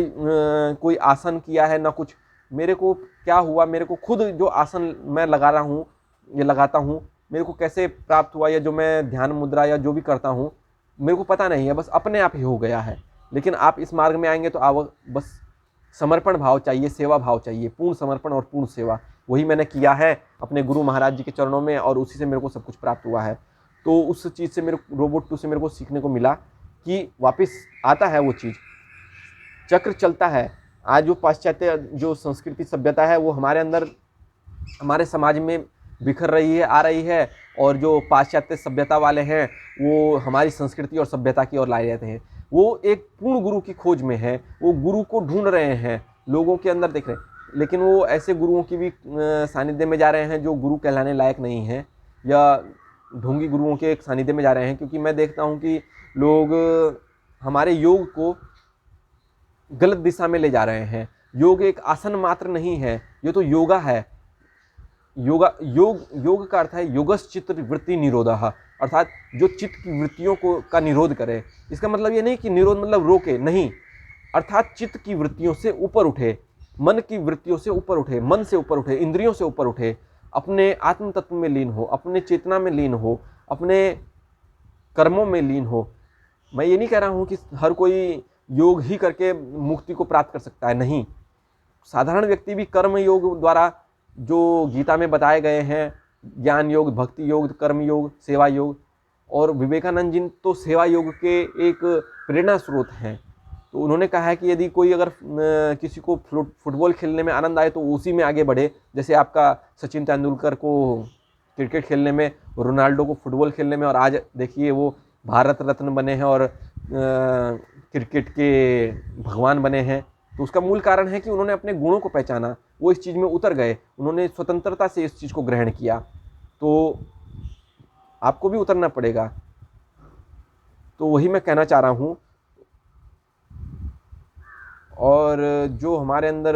कोई आसन किया है, ना कुछ मेरे को क्या हुआ, मेरे को खुद जो आसन मैं लगा रहा हूँ, ये लगाता हूँ, मेरे को कैसे प्राप्त हुआ, या जो मैं ध्यान मुद्रा या जो भी करता हूँ मेरे को पता नहीं है, बस अपने आप ही हो गया है। लेकिन आप इस मार्ग में आएंगे तो आप बस समर्पण भाव चाहिए, सेवा भाव चाहिए, पूर्ण समर्पण और पूर्ण सेवा। वही मैंने किया है अपने गुरु महाराज जी के चरणों में, और उसी से मेरे को सब कुछ प्राप्त हुआ है। तो उस चीज़ से मेरे रोबोट 2 से मेरे को सीखने को मिला कि वापस आता है वो चीज़, चक्र चलता है। आज जो पाश्चात्य जो संस्कृति सभ्यता है वो हमारे अंदर, हमारे समाज में बिखर रही है, आ रही है, और जो पाश्चात्य सभ्यता वाले हैं वो हमारी संस्कृति और सभ्यता की ओर लाए जाते हैं। वो एक पूर्ण गुरु की खोज में है, वो गुरु को ढूंढ रहे हैं, लोगों के अंदर देख रहे हैं, लेकिन वो ऐसे गुरुओं की भी सानिध्य में जा रहे हैं जो गुरु कहलाने लायक नहीं हैं, या ढोंगी गुरुओं के सानिध्य में जा रहे हैं। क्योंकि मैं देखता हूँ कि लोग हमारे योग को गलत दिशा में ले जा रहे हैं। योग एक आसन मात्र नहीं है, ये तो योगा है। योग का अर्थ है योगस चित्त वृत्ति निरोधः, अर्थात जो चित्त की वृत्तियों को का निरोध करे। इसका मतलब ये नहीं कि निरोध मतलब रोके, नहीं, अर्थात चित्त की वृत्तियों से ऊपर उठे, मन की वृत्तियों से ऊपर उठे, मन से ऊपर उठे, इंद्रियों से ऊपर उठे, अपने आत्म तत्व में लीन हो, अपने चेतना में लीन हो, अपने कर्मों में लीन हो। मैं ये नहीं कह रहा हूँ कि हर कोई योग ही करके मुक्ति को प्राप्त कर सकता है, नहीं। साधारण व्यक्ति भी कर्म योग द्वारा जो गीता में बताए गए हैं, ज्ञान योग, भक्ति योग, कर्म योग, सेवा योग, और विवेकानंद जी तो सेवा योग के एक प्रेरणा स्रोत हैं। तो उन्होंने कहा है कि यदि कोई अगर किसी को फुटबॉल खेलने में आनंद आए तो उसी में आगे बढ़े। जैसे आपका सचिन तेंदुलकर को क्रिकेट खेलने में, रोनाल्डो को फुटबॉल खेलने में, और आज देखिए वो भारत रत्न बने हैं और क्रिकेट के भगवान बने हैं, तो उसका मूल कारण है कि उन्होंने अपने गुणों को पहचाना, वो इस चीज़ में उतर गए, उन्होंने स्वतंत्रता से इस चीज़ को ग्रहण किया। तो आपको भी उतरना पड़ेगा। तो वही मैं कहना चाह रहा हूँ। और जो हमारे अंदर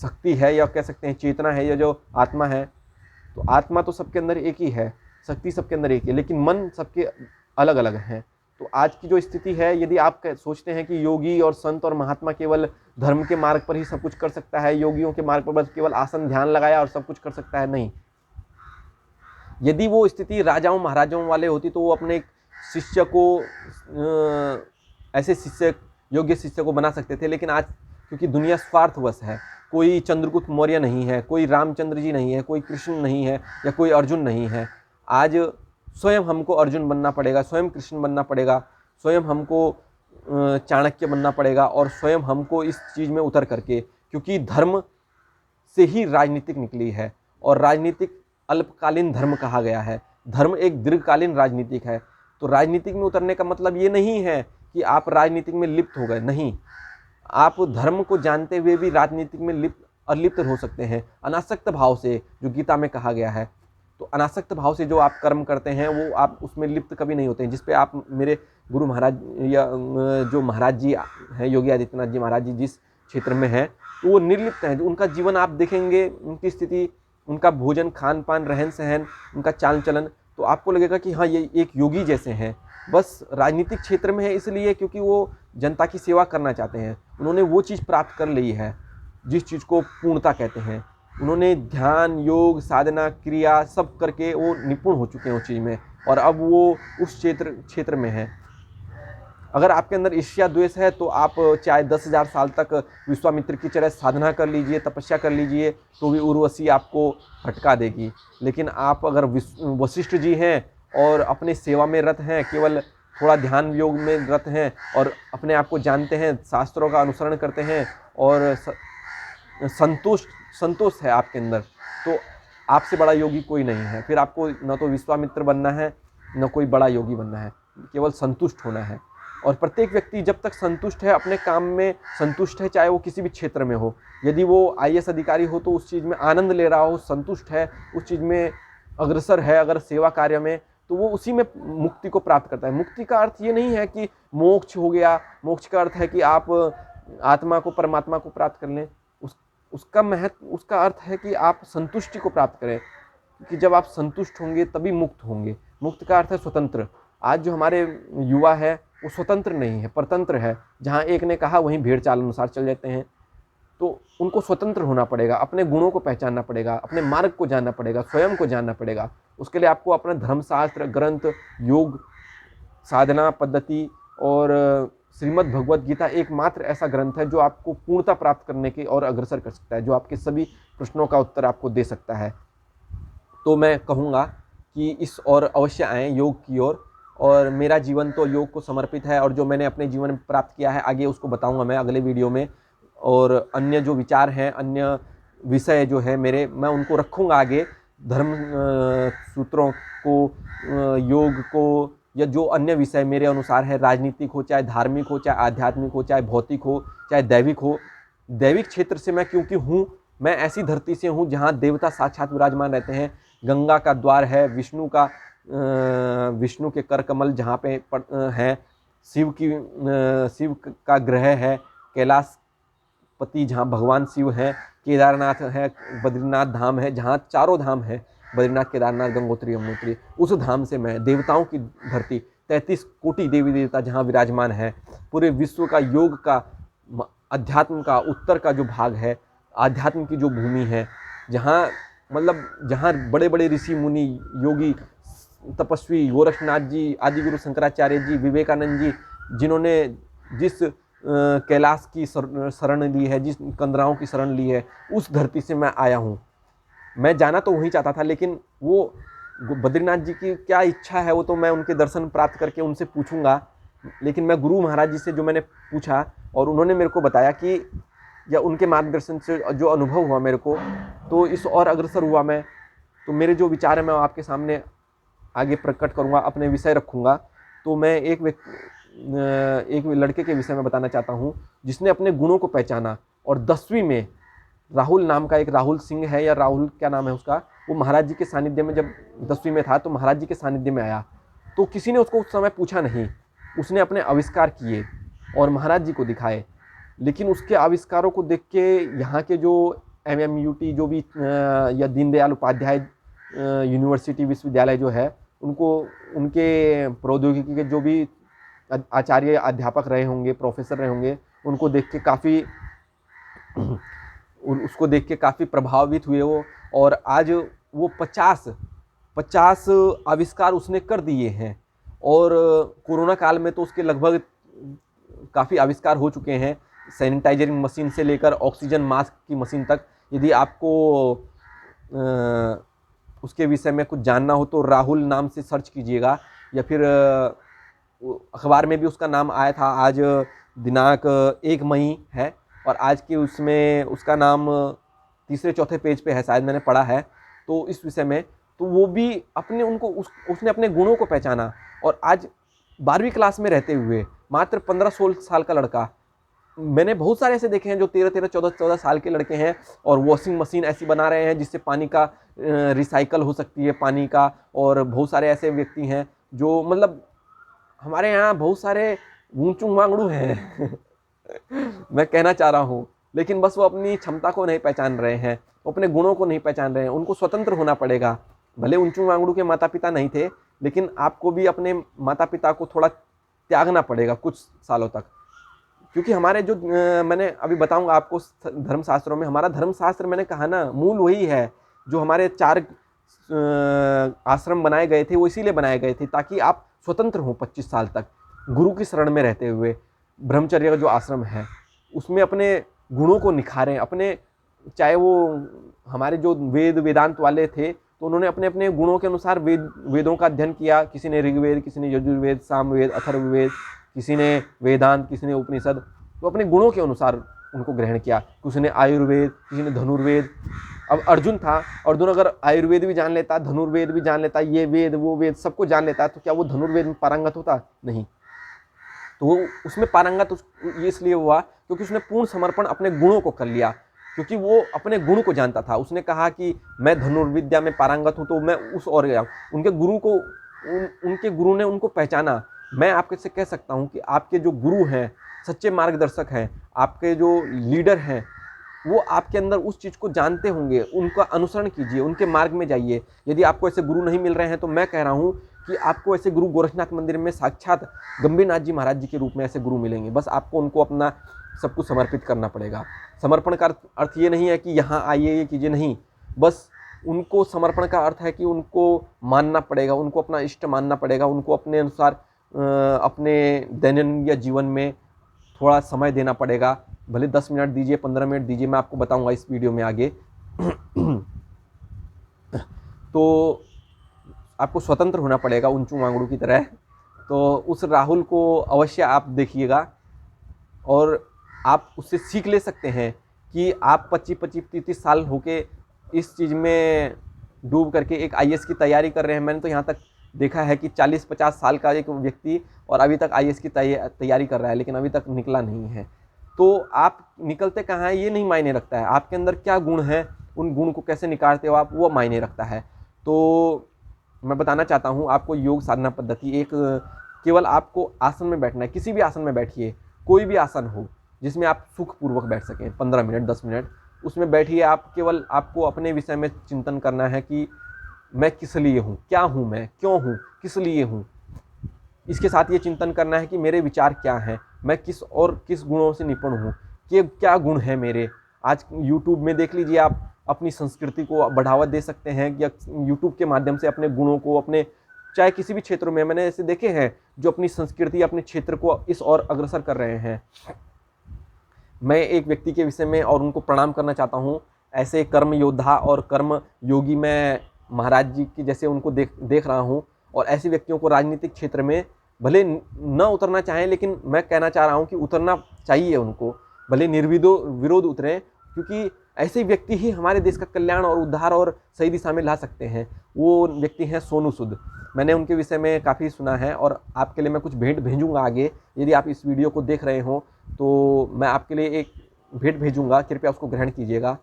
शक्ति है, या कह सकते हैं चेतना है, या जो आत्मा है, तो आत्मा तो सबके अंदर एक ही है, शक्ति सबके अंदर एक ही है, लेकिन मन सबके अलग अलग हैं। तो आज की जो स्थिति है, यदि आप सोचते हैं कि योगी और संत और महात्मा केवल धर्म के मार्ग पर ही सब कुछ कर सकता है, योगियों के मार्ग पर बस केवल आसन ध्यान लगाया और सब कुछ कर सकता है, नहीं। यदि वो स्थिति राजाओं महाराजाओं वाले होती तो वो अपने एक शिष्य को ऐसे शिष्य, योग्य शिष्य को बना सकते थे। लेकिन आज क्योंकि दुनिया स्वार्थवश है, कोई चंद्रगुप्त मौर्य नहीं है, कोई रामचंद्र जी नहीं है, कोई कृष्ण नहीं है, या कोई अर्जुन नहीं है। आज स्वयं हमको अर्जुन बनना पड़ेगा, स्वयं कृष्ण बनना पड़ेगा, स्वयं हमको चाणक्य बनना पड़ेगा, और स्वयं हमको इस चीज़ में उतर करके, क्योंकि धर्म से ही राजनीतिक निकली है, और राजनीतिक अल्पकालीन धर्म कहा गया है, धर्म एक दीर्घकालीन राजनीतिक है। तो राजनीतिक में उतरने का मतलब ये नहीं है कि आप राजनीतिक में लिप्त हो गए, नहीं। आप धर्म को जानते हुए भी राजनीतिक में अलिप्त हो सकते हैं, अनासक्त भाव से, जो गीता में कहा गया है। तो अनासक्त भाव से जो आप कर्म करते हैं, वो आप उसमें लिप्त कभी नहीं होते हैं। जिस पे आप, मेरे गुरु महाराज या जो महाराज जी हैं, योगी आदित्यनाथ जी महाराज जी जिस क्षेत्र में हैं, तो वो निर्लिप्त हैं। उनका जीवन आप देखेंगे, उनकी स्थिति, उनका भोजन, खान पान, रहन सहन, उनका चाल चलन, तो आपको लगेगा कि हाँ, ये एक योगी जैसे हैं। बस राजनीतिक क्षेत्र में है इसलिए क्योंकि वो जनता की सेवा करना चाहते हैं। उन्होंने वो चीज़ प्राप्त कर ली है जिस चीज़ को पूर्णता कहते हैं। उन्होंने ध्यान, योग, साधना, क्रिया सब करके वो निपुण हो चुके हैं उस चीज़ में, और अब वो उस क्षेत्र में है। अगर आपके अंदर ईर्ष्या द्वेष है तो आप चाहे 10,000 साल तक विश्वामित्र की तरह साधना कर लीजिए, तपस्या कर लीजिए, तो भी उर्वशी आपको भटका देगी। लेकिन आप अगर वशिष्ठ जी हैं और अपने सेवा में रत हैं, केवल थोड़ा ध्यान योग में रत हैं, और अपने आप को जानते हैं, शास्त्रों का अनुसरण करते हैं, और संतोष है आपके अंदर, तो आपसे बड़ा योगी कोई नहीं है। फिर आपको न तो विश्वामित्र बनना है, न कोई बड़ा योगी बनना है, केवल संतुष्ट होना है। और प्रत्येक व्यक्ति जब तक संतुष्ट है, अपने काम में संतुष्ट है, चाहे वो किसी भी क्षेत्र में हो, यदि वो IAS अधिकारी हो तो उस चीज़ में आनंद ले रहा हो, संतुष्ट है, उस चीज़ में अग्रसर है, अगर सेवा कार्य में, तो वो उसी में मुक्ति को प्राप्त करता है। मुक्ति का अर्थ ये नहीं है कि मोक्ष हो गया, मोक्ष का अर्थ है कि आप आत्मा को, परमात्मा को प्राप्त कर लें। उसका अर्थ है कि आप संतुष्टि को प्राप्त करें, क्योंकि जब आप संतुष्ट होंगे तभी मुक्त होंगे। मुक्त का अर्थ है स्वतंत्र। आज जो हमारे युवा है वो स्वतंत्र नहीं है, परतंत्र है। जहाँ एक ने कहा वहीं भेड़ चाल अनुसार चल जाते हैं। तो उनको स्वतंत्र होना पड़ेगा, अपने गुणों को पहचानना पड़ेगा, अपने मार्ग को जानना पड़ेगा, स्वयं को जानना पड़ेगा। उसके लिए आपको अपना धर्मशास्त्र, ग्रंथ, योग, साधना पद्धति और श्रीमद् भगवत गीता एकमात्र ऐसा ग्रंथ है जो आपको पूर्णता प्राप्त करने की और अग्रसर कर सकता है, जो आपके सभी प्रश्नों का उत्तर आपको दे सकता है। तो मैं कहूँगा कि इस ओर अवश्य आएँ, योग की ओर। और मेरा जीवन तो योग को समर्पित है, और जो मैंने अपने जीवन में प्राप्त किया है आगे उसको बताऊँगा मैं अगले वीडियो में। और अन्य जो विचार हैं, अन्य विषय जो है मेरे, मैं उनको रखूँगा आगे, धर्म सूत्रों को, योग को, या जो अन्य विषय मेरे अनुसार है, राजनीतिक हो, चाहे धार्मिक हो, चाहे आध्यात्मिक हो, चाहे भौतिक हो, चाहे दैविक हो। दैविक क्षेत्र से मैं क्योंकि हूँ, मैं ऐसी धरती से हूँ जहाँ देवता साक्षात विराजमान रहते हैं। गंगा का द्वार है, विष्णु के कर कमल जहाँ पे हैं, शिव का ग्रह है, कैलाशपति जहाँ भगवान शिव हैं, केदारनाथ है, बद्रीनाथ धाम है, जहाँ चारों धाम है, बद्रीनाथ, केदारनाथ, गंगोत्री, यमुनोत्री। उस धाम से मैं, देवताओं की धरती, 33 कोटि देवी देवता जहाँ विराजमान है। पूरे विश्व का योग का, अध्यात्म का, उत्तर का जो भाग है, आध्यात्म की जो भूमि है, जहाँ जहाँ बड़े बड़े ऋषि मुनि, योगी, तपस्वी, गोरखनाथ जी, आदि गुरु शंकराचार्य जी, विवेकानंद जी, जिन्होंने जिस कैलाश की शरण ली है, जिस कंदराओं की शरण ली है, उस धरती से मैं आया हूँ। मैं जाना तो वहीं चाहता था, लेकिन वो बद्रीनाथ जी की क्या इच्छा है वो तो मैं उनके दर्शन प्राप्त करके उनसे पूछूंगा। लेकिन मैं गुरु महाराज जी से जो मैंने पूछा, और उन्होंने मेरे को बताया कि, या उनके मार्गदर्शन से जो अनुभव हुआ मेरे को, तो इस और अग्रसर हुआ मैं। तो मेरे जो विचार है मैं आपके सामने आगे प्रकट करूंगा, अपने विषय रखूंगा। तो मैं एक एक लड़के के विषय में बताना चाहता हूँ जिसने अपने गुणों को पहचाना और 10वीं में राहुल नाम का एक राहुल सिंह है या राहुल क्या नाम है उसका, वो महाराज जी के सानिध्य में जब 10वीं में था तो महाराज जी के सानिध्य में आया तो किसी ने उसको उस समय पूछा नहीं, उसने अपने आविष्कार किए और महाराज जी को दिखाए। लेकिन उसके आविष्कारों को देख के यहाँ के जो MMUT जो भी या दीनदयाल उपाध्याय यूनिवर्सिटी विश्वविद्यालय जो है उनको, उनके प्रौद्योगिकी के जो भी आचार्य अध्यापक रहे होंगे, प्रोफेसर रहे होंगे, उनको देख के काफ़ी उसको देख के काफ़ी प्रभावित हुए वो। और आज वो 50 आविष्कार उसने कर दिए हैं और कोरोना काल में तो उसके लगभग काफ़ी आविष्कार हो चुके हैं, सैनिटाइजरिंग मशीन से लेकर ऑक्सीजन मास्क की मशीन तक। यदि आपको उसके विषय में कुछ जानना हो तो राहुल नाम से सर्च कीजिएगा, या फिर अखबार में भी उसका नाम आया था। आज दिनांक 1 मई है और आज के उसमें उसका नाम तीसरे चौथे पेज पे है, शायद मैंने पढ़ा है तो इस विषय में। तो वो भी अपने उसने अपने गुणों को पहचाना और आज 12वीं क्लास में रहते हुए मात्र 15-16 साल का लड़का, मैंने बहुत सारे ऐसे देखे हैं जो 13-13, 14-14 साल के लड़के हैं और वॉशिंग मशीन ऐसी बना रहे हैं जिससे पानी का रिसाइकल हो सकती है पानी का। और बहुत सारे ऐसे व्यक्ति हैं जो मतलब हमारे यहाँ बहुत सारे ऊंचू मांगड़ू हैं मैं कहना चाह रहा हूँ, लेकिन बस वो अपनी क्षमता को नहीं पहचान रहे हैं, वो अपने गुणों को नहीं पहचान रहे हैं। उनको स्वतंत्र होना पड़ेगा। भले ऊंचू मांगड़ू के माता पिता नहीं थे, लेकिन आपको भी अपने माता पिता को थोड़ा त्यागना पड़ेगा कुछ सालों तक, क्योंकि हमारे जो मैंने अभी बताऊंगा आपको धर्मशास्त्रों में, हमारा धर्मशास्त्र मैंने कहा ना मूल वही है। जो हमारे 4 आश्रम बनाए गए थे वो इसीलिए बनाए गए थे ताकि आप स्वतंत्र हों 25 साल तक गुरु की शरण में रहते हुए। ब्रह्मचर्य का जो आश्रम है उसमें अपने गुणों को निखारें अपने, चाहे वो हमारे जो वेदांत वाले थे तो उन्होंने अपने अपने गुणों के अनुसार वेदों का अध्ययन किया। किसी ने ऋग्वेद, किसी ने यजुर्वेद, सामवेद, अथर्ववेद, किसी ने वेदांत, किसी ने उपनिषद, तो अपने गुणों के अनुसार उनको ग्रहण किया। किसी ने आयुर्वेद, किसी ने धनुर्वेद। अब अर्जुन था, अर्जुन अगर आयुर्वेद भी जान लेता, धनुर्वेद भी जान लेता, ये वेद वो वेद सबको जान लेता, तो क्या वो धनुर्वेद में पारंगत होता? नहीं। तो वो उसमें पारंगत इसलिए हुआ क्योंकि उसने पूर्ण समर्पण अपने गुणों को कर लिया, क्योंकि वो अपने गुण को जानता था। उसने कहा कि मैं धनुर्विद्या में पारंगत हूँ तो मैं उस और गया। उनके गुरु को उनके गुरु ने उनको पहचाना। मैं आपके से कह सकता हूँ कि आपके जो गुरु हैं, सच्चे मार्गदर्शक हैं, आपके जो लीडर हैं, वो आपके अंदर उस चीज़ को जानते होंगे। उनका अनुसरण कीजिए, उनके मार्ग में जाइए। यदि आपको ऐसे गुरु नहीं मिल रहे हैं तो मैं कह रहा हूँ कि आपको ऐसे गुरु गोरखनाथ मंदिर में साक्षात गंभीरनाथ जी महाराज जी के रूप में ऐसे गुरु मिलेंगे। बस आपको उनको अपना सब कुछ समर्पित करना पड़ेगा। समर्पण का अर्थ ये नहीं है कि यहाँ आइए ये कीजिए, नहीं। बस उनको समर्पण का अर्थ है कि उनको मानना पड़ेगा, उनको अपना इष्ट मानना पड़ेगा, उनको अपने अनुसार अपने दैनंदिन जीवन में थोड़ा समय देना पड़ेगा। भले 10 मिनट दीजिए, 15 मिनट दीजिए, मैं आपको बताऊंगा इस वीडियो में आगे। तो आपको स्वतंत्र होना पड़ेगा ऊंचू मांगड़ू की तरह। तो उस राहुल को अवश्य आप देखिएगा और आप उससे सीख ले सकते हैं कि आप 25-30 साल होके इस चीज़ में डूब करके एक IAS की तैयारी कर रहे हैं। मैंने तो यहाँ तक देखा है कि 40-50 साल का एक व्यक्ति और अभी तक IAS की तैयारी कर रहा है, लेकिन अभी तक निकला नहीं है। तो आप निकलते कहाँ हैं ये नहीं मायने रखता है, आपके अंदर क्या गुण है, उन गुण को कैसे निकालते हो आप, वो मायने रखता है। तो मैं बताना चाहता हूँ आपको योग साधना पद्धति, एक केवल आपको आसन में बैठना है। किसी भी आसन में बैठिए, कोई भी आसन हो जिसमें आप सुखपूर्वक बैठ सकें, 15 मिनट 10 मिनट उसमें बैठिए। आप केवल आपको अपने विषय में चिंतन करना है कि मैं किस लिए हूँ, क्या हूँ मैं, क्यों हूँ, किस लिए हूँ। इसके साथ ये चिंतन करना है कि मेरे विचार क्या हैं, मैं किस गुणों से निपुण हूँ, कि क्या गुण है मेरे। आज यूट्यूब में देख लीजिए, आप अपनी संस्कृति को बढ़ावा दे सकते हैं या यूट्यूब के माध्यम से अपने गुणों को, अपने चाहे किसी भी क्षेत्रों में, मैंने ऐसे देखे हैं जो अपनी संस्कृति, अपने क्षेत्र को इस ओर अग्रसर कर रहे हैं। मैं एक व्यक्ति के विषय में और उनको प्रणाम करना चाहता हूँ। ऐसे कर्म योद्धा और कर्म योगी मैं महाराज जी की जैसे उनको देख रहा हूँ। और ऐसे व्यक्तियों को राजनीतिक क्षेत्र में भले न उतरना चाहें, लेकिन मैं कहना चाह रहा हूँ कि उतरना चाहिए उनको, भले निर्विरोध उतरें, क्योंकि ऐसे व्यक्ति ही हमारे देश का कल्याण और उद्धार और सही दिशा में ला सकते हैं। वो व्यक्ति हैं सोनू सूद। मैंने उनके विषय में काफ़ी सुना है और आपके लिए मैं कुछ भेंट भेजूंगा आगे। यदि आप इस वीडियो को देख रहे हो तो मैं आपके लिए एक भेंट भेजूंगा, कृपया उसको ग्रहण कीजिएगा।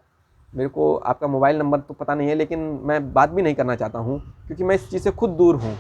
मेरे को आपका मोबाइल नंबर तो पता नहीं है, लेकिन मैं बात भी नहीं करना चाहता हूँ क्योंकि मैं इस चीज़ से खुद दूर हूँ।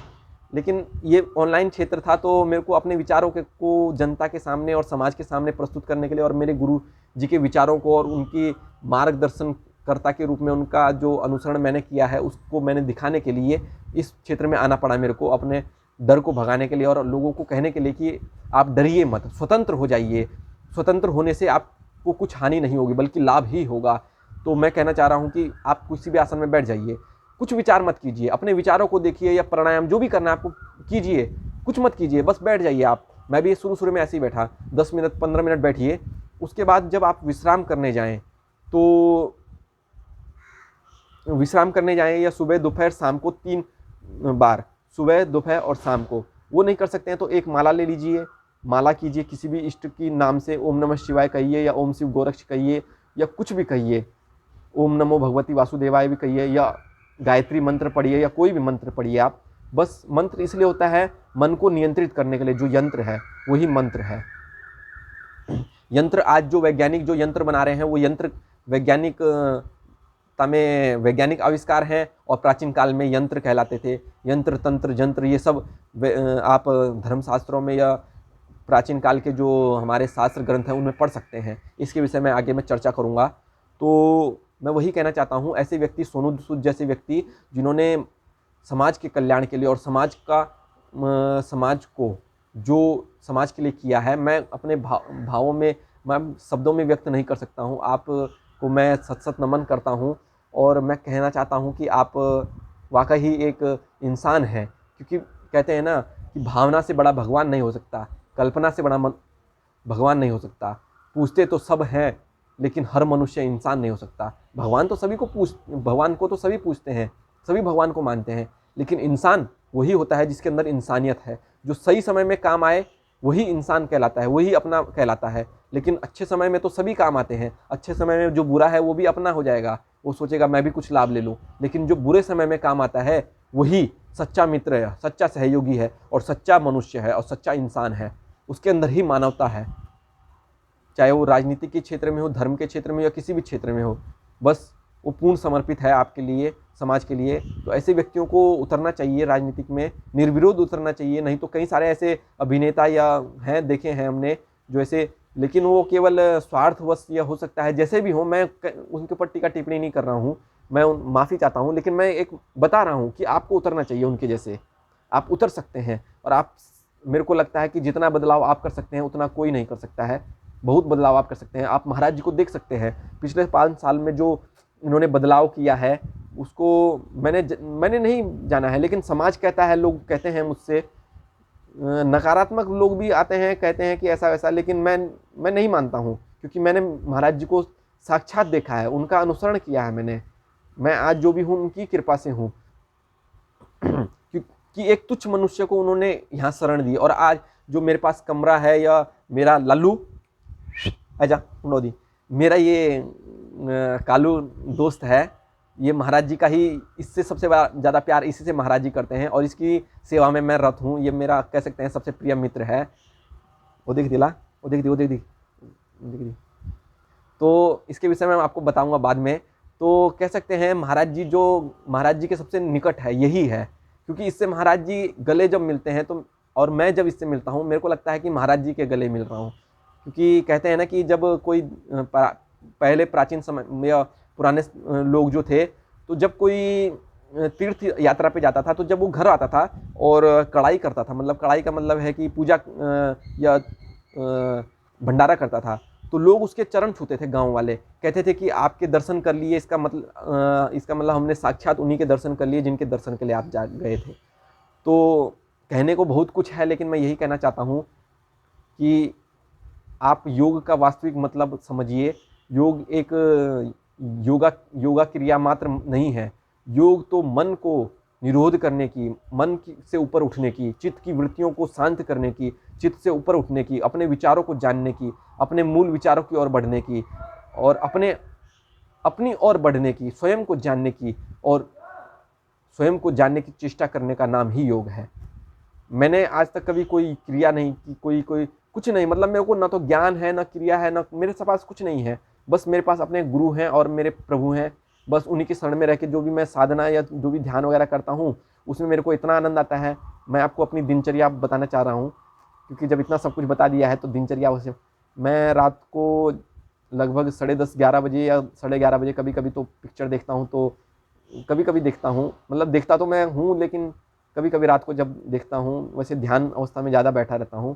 लेकिन ये ऑनलाइन क्षेत्र था तो मेरे को अपने विचारों को जनता के सामने और समाज के सामने प्रस्तुत करने के लिए और मेरे गुरु जी के विचारों को और उनकी मार्गदर्शनकर्ता के रूप में उनका जो अनुसरण मैंने किया है उसको मैंने दिखाने के लिए इस क्षेत्र में आना पड़ा मेरे को, अपने डर को भगाने के लिए और लोगों को कहने के लिए कि आप डरिए मत, स्वतंत्र हो जाइए। स्वतंत्र होने से आपको कुछ हानि नहीं होगी बल्कि लाभ ही होगा। तो मैं कहना चाह रहा हूँ कि आप किसी भी आसन में बैठ जाइए, कुछ विचार मत कीजिए, अपने विचारों को देखिए या प्राणायाम जो भी करना है आपको कीजिए, कुछ मत कीजिए, बस बैठ जाइए आप। मैं भी शुरू में ऐसे ही बैठा, 10 मिनट 15 मिनट बैठिए। उसके बाद जब आप विश्राम करने जाएं तो विश्राम करने जाएं या सुबह दोपहर शाम को 3 बार, सुबह दोपहर और शाम को। वो नहीं कर सकते हैं तो एक माला ले लीजिए, माला कीजिए किसी भी इष्ट की नाम से, ओम नमः शिवाय कहिए या ओम शिव गोरक्ष कहिए या कुछ भी कहिए, ओम नमो भगवती वासुदेवाय भी कहिए या गायत्री मंत्र पढ़िए या कोई भी मंत्र पढ़िए आप। बस मंत्र इसलिए होता है मन को नियंत्रित करने के लिए, जो यंत्र है वही मंत्र है। यंत्र आज जो वैज्ञानिक जो यंत्र बना रहे हैं वो यंत्र वैज्ञानिक आविष्कार हैं और प्राचीन काल में यंत्र कहलाते थे। यंत्र तंत्र जंत्र ये सब आप धर्मशास्त्रों में या प्राचीन काल के जो हमारे शास्त्र ग्रंथ हैं उनमें पढ़ सकते हैं। इसके विषय में आगे मैं चर्चा करूँगा। तो मैं वही कहना चाहता हूँ, ऐसे व्यक्ति सोनू सूद जैसे व्यक्ति जिन्होंने समाज के कल्याण के लिए और समाज को जो समाज के लिए किया है, मैं अपने भावों में, मैं शब्दों में व्यक्त नहीं कर सकता हूँ। आपको मैं सत नमन करता हूँ और मैं कहना चाहता हूँ कि आप वाकई ही एक इंसान हैं, क्योंकि कहते हैं ना कि भावना से बड़ा भगवान नहीं हो सकता, कल्पना से बड़ा भगवान नहीं हो सकता। पूछते तो सब हैं लेकिन हर मनुष्य इंसान नहीं हो सकता। भगवान को तो सभी पूछते हैं, सभी भगवान को मानते हैं, लेकिन इंसान वही होता है जिसके अंदर इंसानियत है। जो सही समय में काम आए वही इंसान कहलाता है, वही अपना कहलाता है। लेकिन अच्छे समय में तो सभी काम आते हैं, अच्छे समय में जो बुरा है वो भी अपना हो जाएगा, वो सोचेगा मैं भी कुछ लाभ ले लूँ। लेकिन जो बुरे समय में काम आता है वही सच्चा मित्र है, सच्चा सहयोगी है और सच्चा मनुष्य है और सच्चा इंसान है। उसके अंदर ही मानवता है, चाहे वो राजनीति के क्षेत्र में हो, धर्म के क्षेत्र में या किसी भी क्षेत्र में हो, बस वो पूर्ण समर्पित है आपके लिए, समाज के लिए। तो ऐसे व्यक्तियों को उतरना चाहिए राजनीतिक में, निर्विरोध उतरना चाहिए। नहीं तो कई सारे ऐसे अभिनेता या हैं, देखे हैं हमने जो ऐसे, लेकिन वो केवल स्वार्थवश या हो सकता है जैसे भी हो, मैं उनके ऊपर टीका टिप्पणी नहीं कर रहा हूँ, मैं माफ़ी चाहता हूँ, लेकिन मैं एक बता रहा हूँ कि आपको उतरना चाहिए उनके जैसे। आप उतर सकते हैं और आप, मेरे को लगता है कि जितना बदलाव आप कर सकते हैं उतना कोई नहीं कर सकता है। बहुत बदलाव आप कर सकते हैं। आप महाराज जी को देख सकते हैं, पिछले 5 साल में जो इन्होंने बदलाव किया है उसको मैंने नहीं जाना है, लेकिन समाज कहता है, लोग कहते हैं मुझसे, नकारात्मक लोग भी आते हैं, कहते हैं कि ऐसा वैसा, लेकिन मैं नहीं मानता हूँ, क्योंकि मैंने महाराज जी को साक्षात देखा है, उनका अनुसरण किया है मैंने। मैं आज जो भी हूँ उनकी कृपा से हूँ कि एक तुच्छ मनुष्य को उन्होंने यहाँ शरण दी। और आज जो मेरे पास कमरा है या मेरा लल्लू आजा उन्होंने, मेरा ये कालू दोस्त है, ये महाराज जी का ही, इससे सबसे ज़्यादा प्यार इसी से महाराज जी करते हैं और इसकी सेवा में मैं रत हूँ। ये मेरा कह सकते हैं सबसे प्रिय मित्र है। वो देख दी। तो इसके विषय में मैं आपको बताऊंगा बाद में। तो कह सकते हैं महाराज जी जो महाराज जी के सबसे निकट है यही है, क्योंकि इससे महाराज जी गले जब मिलते हैं तो, और मैं जब इससे मिलता हूँ मेरे को लगता है कि महाराज जी के गले मिल रहा हूँ। क्योंकि कहते हैं ना कि जब कोई पहले प्राचीन समय या पुराने लोग जो थे, तो जब कोई तीर्थ यात्रा पे जाता था तो जब वो घर आता था और कढ़ाई करता था, मतलब कढ़ाई का मतलब है कि पूजा या भंडारा करता था, तो लोग उसके चरण छूते थे। गांव वाले कहते थे कि आपके दर्शन कर लिए, इसका मतलब हमने साक्षात उन्हीं के दर्शन कर लिए जिनके दर्शन के लिए आप जा गए थे। तो कहने को बहुत कुछ है, लेकिन मैं यही कहना चाहता हूँ कि आप योग का वास्तविक मतलब समझिए। योग एक योगा क्रिया मात्र नहीं है। योग तो मन को निरोध करने की, से ऊपर उठने की, चित्त की वृत्तियों को शांत करने की, चित्त से ऊपर उठने की, अपने विचारों को जानने की, अपने मूल विचारों की ओर बढ़ने की, और अपने अपनी ओर बढ़ने की, स्वयं को जानने की और स्वयं को जानने की चेष्टा करने का नाम ही योग है। मैंने आज तक कभी कोई क्रिया नहीं की, कोई कुछ नहीं, मतलब मेरे को ना तो ज्ञान है, ना क्रिया है, ना मेरे पास कुछ नहीं है। बस मेरे पास अपने गुरु हैं और मेरे प्रभु हैं। बस उन्हीं की शरण में रह के जो भी मैं साधना या जो भी ध्यान वगैरह करता हूँ उसमें मेरे को इतना आनंद आता है। मैं आपको अपनी दिनचर्या बताना चाह रहा हूँ, क्योंकि जब इतना सब कुछ बता दिया है तो दिनचर्या उसे, मैं रात को लगभग 10:30-11 बजे या 11:30 बजे कभी कभी तो पिक्चर देखता हूँ। तो कभी कभी देखता हूँ, मतलब देखता तो मैं हूँ, लेकिन कभी कभी रात को जब देखता हूँ, वैसे ध्यान अवस्था में ज़्यादा बैठा रहता हूँ,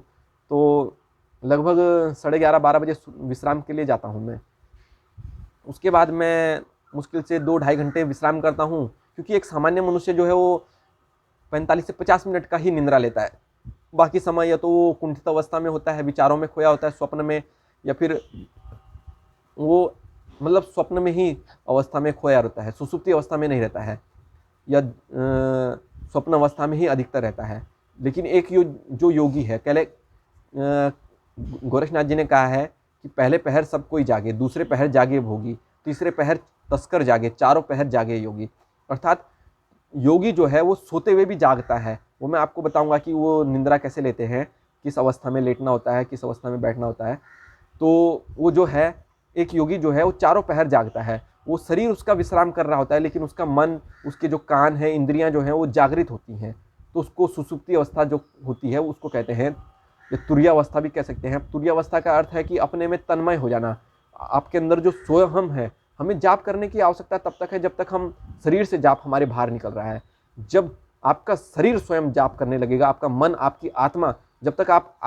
तो लगभग 11:30-12 बजे विश्राम के लिए जाता हूँ मैं। उसके बाद मैं मुश्किल से 2-2.5 घंटे विश्राम करता हूँ, क्योंकि एक सामान्य मनुष्य जो है वो 45 से 50 मिनट का ही निद्रा लेता है। बाकी समय या तो वो कुंठित अवस्था में होता है, विचारों में खोया होता है, स्वप्न में, या फिर वो मतलब स्वप्न में ही अवस्था में खोया रहता है, सुसुप्ति अवस्था में नहीं रहता है, या स्वप्न अवस्था में ही अधिकतर रहता है। लेकिन एक जो योगी है, गोरखनाथ जी ने कहा है कि पहले पहर सब कोई जागे, दूसरे पहर जागे भोगी, तीसरे पहर तस्कर जागे, चारों पहर जागे योगी। अर्थात योगी जो है वो सोते हुए भी जागता है। वो मैं आपको बताऊंगा कि वो निंद्रा कैसे लेते हैं, किस अवस्था में लेटना होता है, किस अवस्था में बैठना होता है। तो वो जो है, एक योगी जो है वो चारों पहर जागता है। वो शरीर उसका विश्राम कर रहा होता है, लेकिन उसका मन, उसके जो कान है, इंद्रियां जो हैं वो जागृत होती हैं। तो उसको सुसुप्ति अवस्था जो होती है उसको कहते हैं, या तुर्यावस्था भी कह सकते हैं। तुर्यावस्था का अर्थ है कि अपने में तन्मय हो जाना। आपके अंदर जो स्वयं है, हमें जाप करने की आवश्यकता तब तक है जब तक हम शरीर से जाप हमारे बाहर निकल रहा है। जब आपका शरीर स्वयं जाप करने लगेगा, आपका मन, आपकी आत्मा, जब तक आप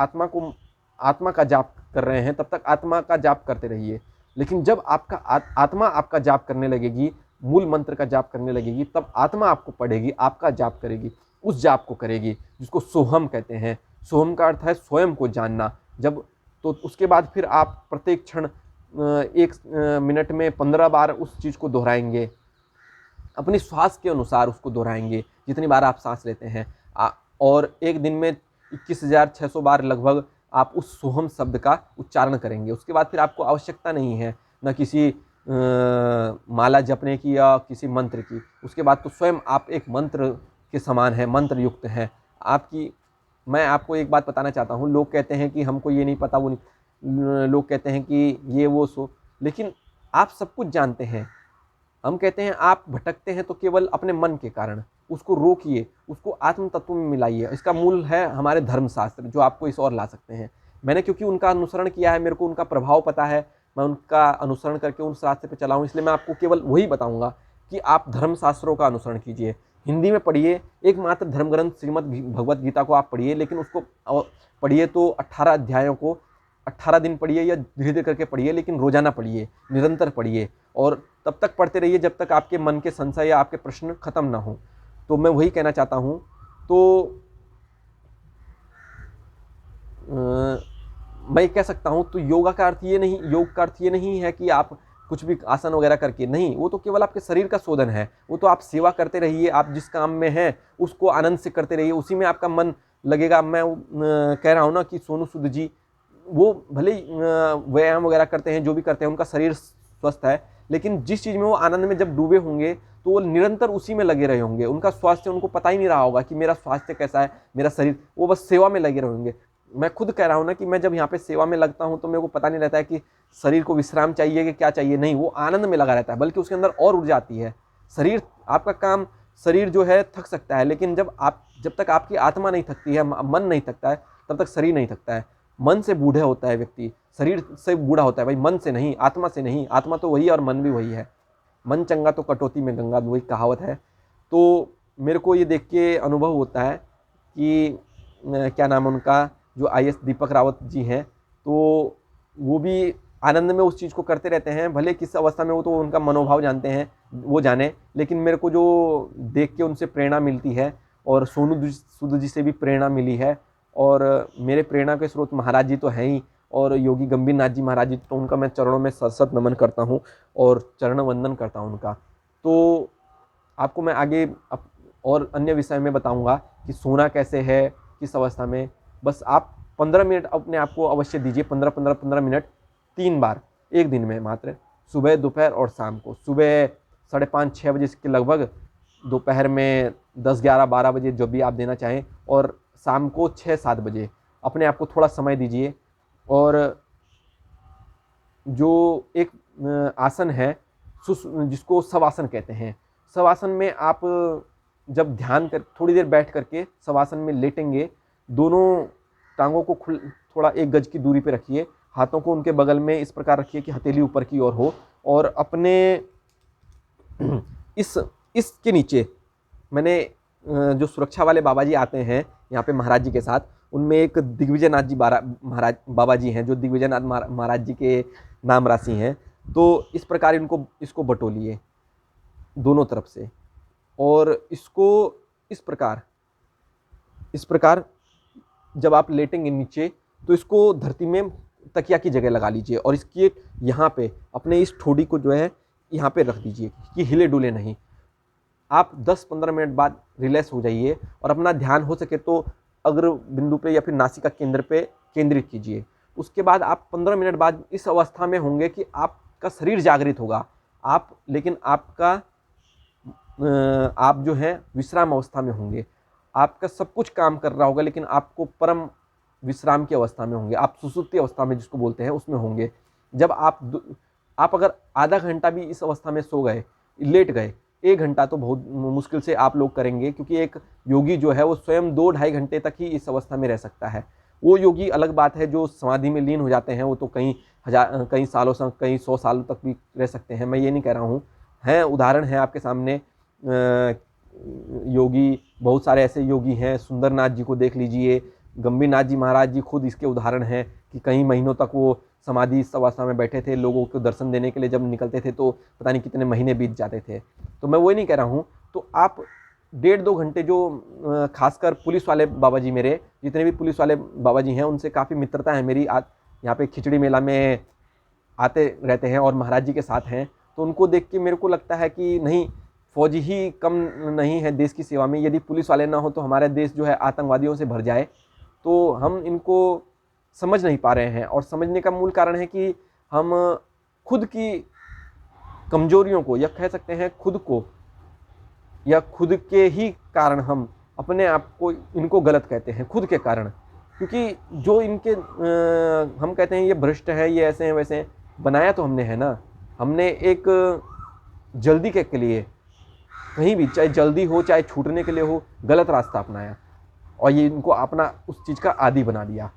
आत्मा का जाप कर रहे हैं तब तक आत्मा का जाप करते रहिए। लेकिन जब आपका आत्मा आपका जाप करने लगेगी, मूल मंत्र का जाप करने लगेगी, तब आत्मा आपको पढ़ेगी, आपका जाप करेगी, उस जाप को करेगी जिसको सोहम कहते हैं। सोहम का अर्थ है स्वयं को जानना। जब तो उसके बाद फिर आप प्रत्येक क्षण 1 मिनट में 15 बार उस चीज़ को दोहराएंगे, अपनी श्वास के अनुसार उसको दोहराएंगे, जितनी बार आप सांस लेते हैं। और एक दिन में 21,600 बार लगभग आप उस सोहम शब्द का उच्चारण करेंगे। उसके बाद फिर आपको आवश्यकता नहीं है न किसी माला जपने की या किसी मंत्र की। उसके बाद तो स्वयं आप एक मंत्र के समान है, मंत्र युक्त हैं आपकी। मैं आपको एक बात बताना चाहता हूँ, लोग कहते हैं कि हमको ये नहीं पता, वो नहीं, लोग कहते हैं कि ये वो सो, लेकिन आप सब कुछ जानते हैं। हम कहते हैं आप भटकते हैं तो केवल अपने मन के कारण। उसको रोकिए, उसको आत्म तत्व में मिलाइए। इसका मूल है हमारे धर्मशास्त्र, जो आपको इस ओर ला सकते हैं। मैंने क्योंकि उनका अनुसरण किया है, मेरे को उनका प्रभाव पता है, मैं उनका अनुसरण करके उस रास्ते पे चला हूँ, इसलिए मैं आपको केवल वही बताऊंगा कि आप धर्मशास्त्रों का अनुसरण कीजिए। हिंदी में पढ़िए, एकमात्र धर्म ग्रंथ श्रीमद् भगवत गीता को आप पढ़िए, लेकिन उसको पढ़िए तो 18 अध्यायों को 18 दिन पढ़िए या धीरे धीरे करके पढ़िए, लेकिन रोजाना पढ़िए, निरंतर पढ़िए, और तब तक पढ़ते रहिए जब तक आपके मन के संशय या आपके प्रश्न खत्म ना हो। तो मैं वही कहना चाहता हूँ। तो मैं कह सकता हूँ, तो योग का अर्थ ये नहीं है कि आप कुछ भी आसन वगैरह करके, नहीं, वो तो केवल आपके शरीर का शोधन है। वो तो आप सेवा करते रहिए, आप जिस काम में हैं उसको आनंद से करते रहिए, उसी में आपका मन लगेगा। मैं कह रहा हूँ ना कि सोनू सूद जी, वो भले व्यायाम वगैरह करते हैं, जो भी करते हैं, उनका शरीर स्वस्थ है, लेकिन जिस चीज़ में वो आनंद में जब डूबे होंगे तो वो निरंतर उसी में लगे रहे होंगे। उनका स्वास्थ्य, उनको पता ही नहीं रहा होगा कि मेरा स्वास्थ्य कैसा है, मेरा शरीर, वो बस सेवा में लगे रहेंगे। मैं खुद कह रहा हूँ ना कि मैं जब यहाँ पे सेवा में लगता हूँ तो मेरे को पता नहीं रहता है कि शरीर को विश्राम चाहिए कि क्या चाहिए, नहीं, वो आनंद में लगा रहता है, बल्कि उसके अंदर और ऊर्जा आती है। शरीर, आपका काम, शरीर जो है थक सकता है, लेकिन जब तक आपकी आत्मा नहीं थकती है, मन नहीं थकता है, तब तक शरीर नहीं थकता है। मन से बूढ़े होता है व्यक्ति, शरीर से बूढ़ा होता है भाई, मन से नहीं, आत्मा से नहीं। आत्मा तो वही है और मन भी वही है। मन चंगा तो कटौती में गंगा, वही कहावत है। तो मेरे को ये देख के अनुभव होता है कि क्या नाम है उनका, जो IAS दीपक रावत जी हैं, तो वो भी आनंद में उस चीज़ को करते रहते हैं। भले किस अवस्था में, वो तो उनका मनोभाव जानते हैं, वो जाने, लेकिन मेरे को जो देख के उनसे प्रेरणा मिलती है, और सोनू सूद जी से भी प्रेरणा मिली है। और मेरे प्रेरणा के स्रोत महाराज जी तो हैं ही, और योगी गंभीर नाथ जी महाराज जी, तो उनका मैं चरणों में सत नमन करता हूँ और चरण वंदन करता हूँ उनका। तो आपको मैं आगे और अन्य विषय में बताऊँगा कि सोना कैसे है, किस अवस्था में। बस आप 15 मिनट अपने आप को अवश्य दीजिए, 15 मिनट 3 बार एक दिन में मात्र सुबह, दोपहर और शाम को। सुबह 5:30-6 बजे के लगभग, दोपहर में 10-11-12 बजे जब भी आप देना चाहें, और शाम को 6-7 बजे। अपने आप को थोड़ा समय दीजिए। और जो एक आसन है जिसको शवासन कहते हैं, शवासन में आप जब ध्यान कर थोड़ी देर बैठ करके शवासन में लेटेंगे, दोनों टांगों को थोड़ा 1 गज की दूरी पे रखिए, हाथों को उनके बगल में इस प्रकार रखिए कि हथेली ऊपर की ओर हो, और अपने इसके नीचे मैंने जो सुरक्षा वाले बाबा जी आते हैं यहाँ पे महाराज जी के साथ, उनमें एक दिग्विजयनाथ जी महाराज बाबा जी हैं जो दिग्विजयनाथ महाराज जी के नाम राशि हैं। तो इस प्रकार इसको बटोलिए दोनों तरफ से, और इसको इस प्रकार जब आप लेटेंगे नीचे, तो इसको धरती में तकिया की जगह लगा लीजिए, और इसकी यहाँ पे अपने इस ठोड़ी को जो है यहाँ पे रख दीजिए कि हिले डुले नहीं। आप 10-15 मिनट बाद रिलैक्स हो जाइए, और अपना ध्यान हो सके तो अग्र बिंदु पे या फिर नासिका केंद्र पे केंद्रित कीजिए। उसके बाद आप 15 मिनट बाद इस अवस्था में होंगे कि आपका शरीर जागृत होगा, लेकिन आप जो है विश्राम अवस्था में होंगे। आपका सब कुछ काम कर रहा होगा, लेकिन आपको परम विश्राम की अवस्था में होंगे, आप सुसुप्ति अवस्था में जिसको बोलते हैं उसमें होंगे। जब आप अगर आधा घंटा भी इस अवस्था में सो गए, लेट गए, 1 घंटा तो बहुत मुश्किल से आप लोग करेंगे, क्योंकि एक योगी जो है वो स्वयं 2-2.5 घंटे तक ही इस अवस्था में रह सकता है। वो योगी अलग बात है जो समाधि में लीन हो जाते हैं, वो तो कई सालों से, कई 100 सालों तक भी रह सकते हैं, मैं ये नहीं कह रहा हूँ। हैं उदाहरण है आपके सामने, योगी बहुत सारे ऐसे योगी हैं, सुंदरनाथ जी को देख लीजिए, गंभीरनाथ जी महाराज जी खुद इसके उदाहरण हैं कि कई महीनों तक वो समाधि इस अवस्था में बैठे थे। लोगों को दर्शन देने के लिए जब निकलते थे तो पता नहीं कितने महीने बीत जाते थे। तो मैं वही नहीं कह रहा हूँ। तो आप 1.5-2 घंटे, जो खासकर पुलिस वाले बाबा जी, मेरे जितने भी पुलिस वाले बाबा जी हैं उनसे काफ़ी मित्रता है मेरी। यहाँ पे खिचड़ी मेला में आते रहते हैं और महाराज जी के साथ हैं, तो उनको देख के मेरे को लगता है कि नहीं, फौजी ही कम नहीं है देश की सेवा में। यदि पुलिस वाले ना हो तो हमारा देश जो है आतंकवादियों से भर जाए। तो हम इनको समझ नहीं पा रहे हैं, और समझने का मूल कारण है कि हम खुद की कमजोरियों को, या कह सकते हैं खुद को, या खुद के ही कारण हम अपने आप को इनको गलत कहते हैं, खुद के कारण। क्योंकि जो इनके हम कहते हैं ये भ्रष्ट है, ये ऐसे हैं वैसे हैं, बनाया तो हमने है ना। हमने एक जल्दी के लिए, कहीं भी चाहे जल्दी हो चाहे छूटने के लिए हो, गलत रास्ता अपनाया, और ये इनको अपना उस चीज़ का आदी बना दिया।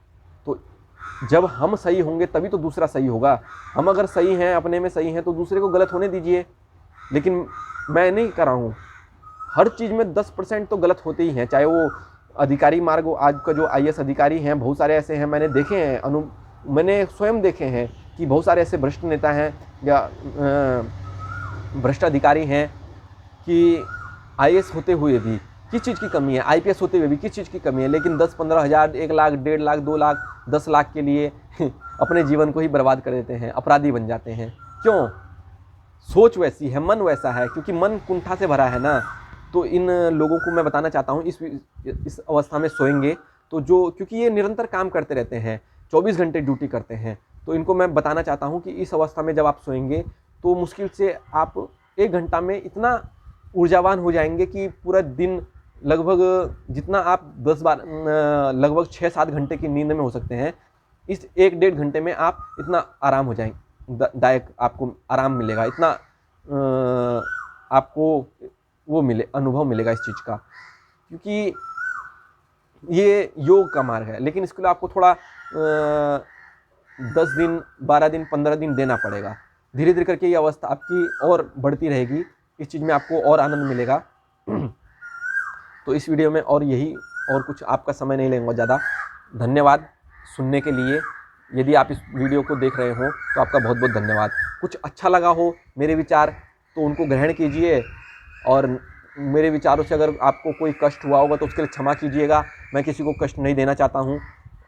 तो जब हम सही होंगे तभी तो दूसरा सही होगा। हम अगर सही हैं, अपने में सही हैं, तो दूसरे को गलत होने दीजिए। लेकिन मैं नहीं कर रहा हूँ, हर चीज़ में 10% तो गलत होते ही हैं, चाहे वो अधिकारी मार्ग, आज का जो IAS अधिकारी हैं बहुत सारे ऐसे हैं, मैंने देखे हैं, मैंने स्वयं देखे हैं कि बहुत सारे ऐसे भ्रष्ट नेता हैं या भ्रष्ट अधिकारी हैं कि IAS होते हुए भी किस चीज़ की कमी है, IPS होते हुए भी किस चीज़ की कमी है, लेकिन 10-15 हज़ार, 1 लाख, 1.5 लाख, 2 लाख, 10 लाख के लिए अपने जीवन को ही बर्बाद कर देते हैं, अपराधी बन जाते हैं। क्यों? सोच वैसी है, मन वैसा है, क्योंकि मन कुंठा से भरा है ना। तो इन लोगों को मैं बताना चाहता हूँ, इस अवस्था में सोएंगे तो क्योंकि ये निरंतर काम करते रहते हैं, 24 घंटे ड्यूटी करते हैं, तो इनको मैं बताना चाहता हूँ कि इस अवस्था में जब आप सोएंगे तो मुश्किल से आप 1 घंटा में इतना ऊर्जावान हो जाएंगे कि पूरा दिन लगभग जितना आप 10-12 लगभग 6-7 घंटे की नींद में हो सकते हैं, इस 1-1.5 घंटे में आप इतना आराम हो जाएंगे, आपको आराम मिलेगा, इतना आपको अनुभव मिलेगा इस चीज़ का। क्योंकि ये योग का मार्ग है, लेकिन इसके लिए आपको थोड़ा 10 दिन, 12 दिन, 15 दिन देना पड़ेगा। धीरे धीरे करके ये अवस्था आपकी और बढ़ती रहेगी, इस चीज़ में आपको और आनंद मिलेगा। तो इस वीडियो में और कुछ आपका समय नहीं लेंगे ज़्यादा। धन्यवाद सुनने के लिए। यदि आप इस वीडियो को देख रहे हो तो आपका बहुत बहुत धन्यवाद। कुछ अच्छा लगा हो मेरे विचार तो उनको ग्रहण कीजिए, और मेरे विचारों से अगर आपको कोई कष्ट हुआ होगा तो उसके लिए क्षमा कीजिएगा। मैं किसी को कष्ट नहीं देना चाहता हूँ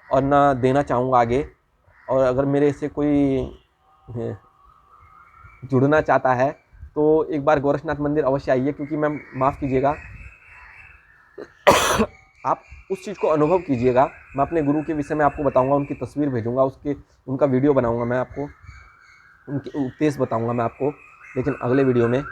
और ना देना चाहूँगा आगे। और अगर मेरे से कोई जुड़ना चाहता है तो एक बार गोरखनाथ मंदिर अवश्य आइए, क्योंकि मैं माफ़ कीजिएगा आप उस चीज़ को अनुभव कीजिएगा। मैं अपने गुरु के विषय में आपको बताऊंगा, उनकी तस्वीर भेजूंगा, उनका वीडियो बनाऊंगा मैं आपको। उनके उपदेश बताऊंगा मैं आपको, लेकिन अगले वीडियो में।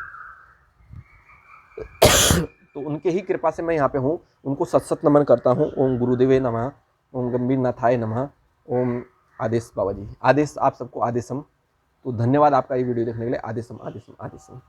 तो उनके ही कृपा से मैं यहाँ पे हूँ, उनको सत सत नमन करता हूँ। ओम गुरुदेवे नमः, ओम गंभीर नाथाय नमः, ओम आदेश बाबा जी, आदेश आप सबको आदेशम। तो धन्यवाद आपका ये वीडियो देखने के लिए। आदेशम आदेशम आदेशम।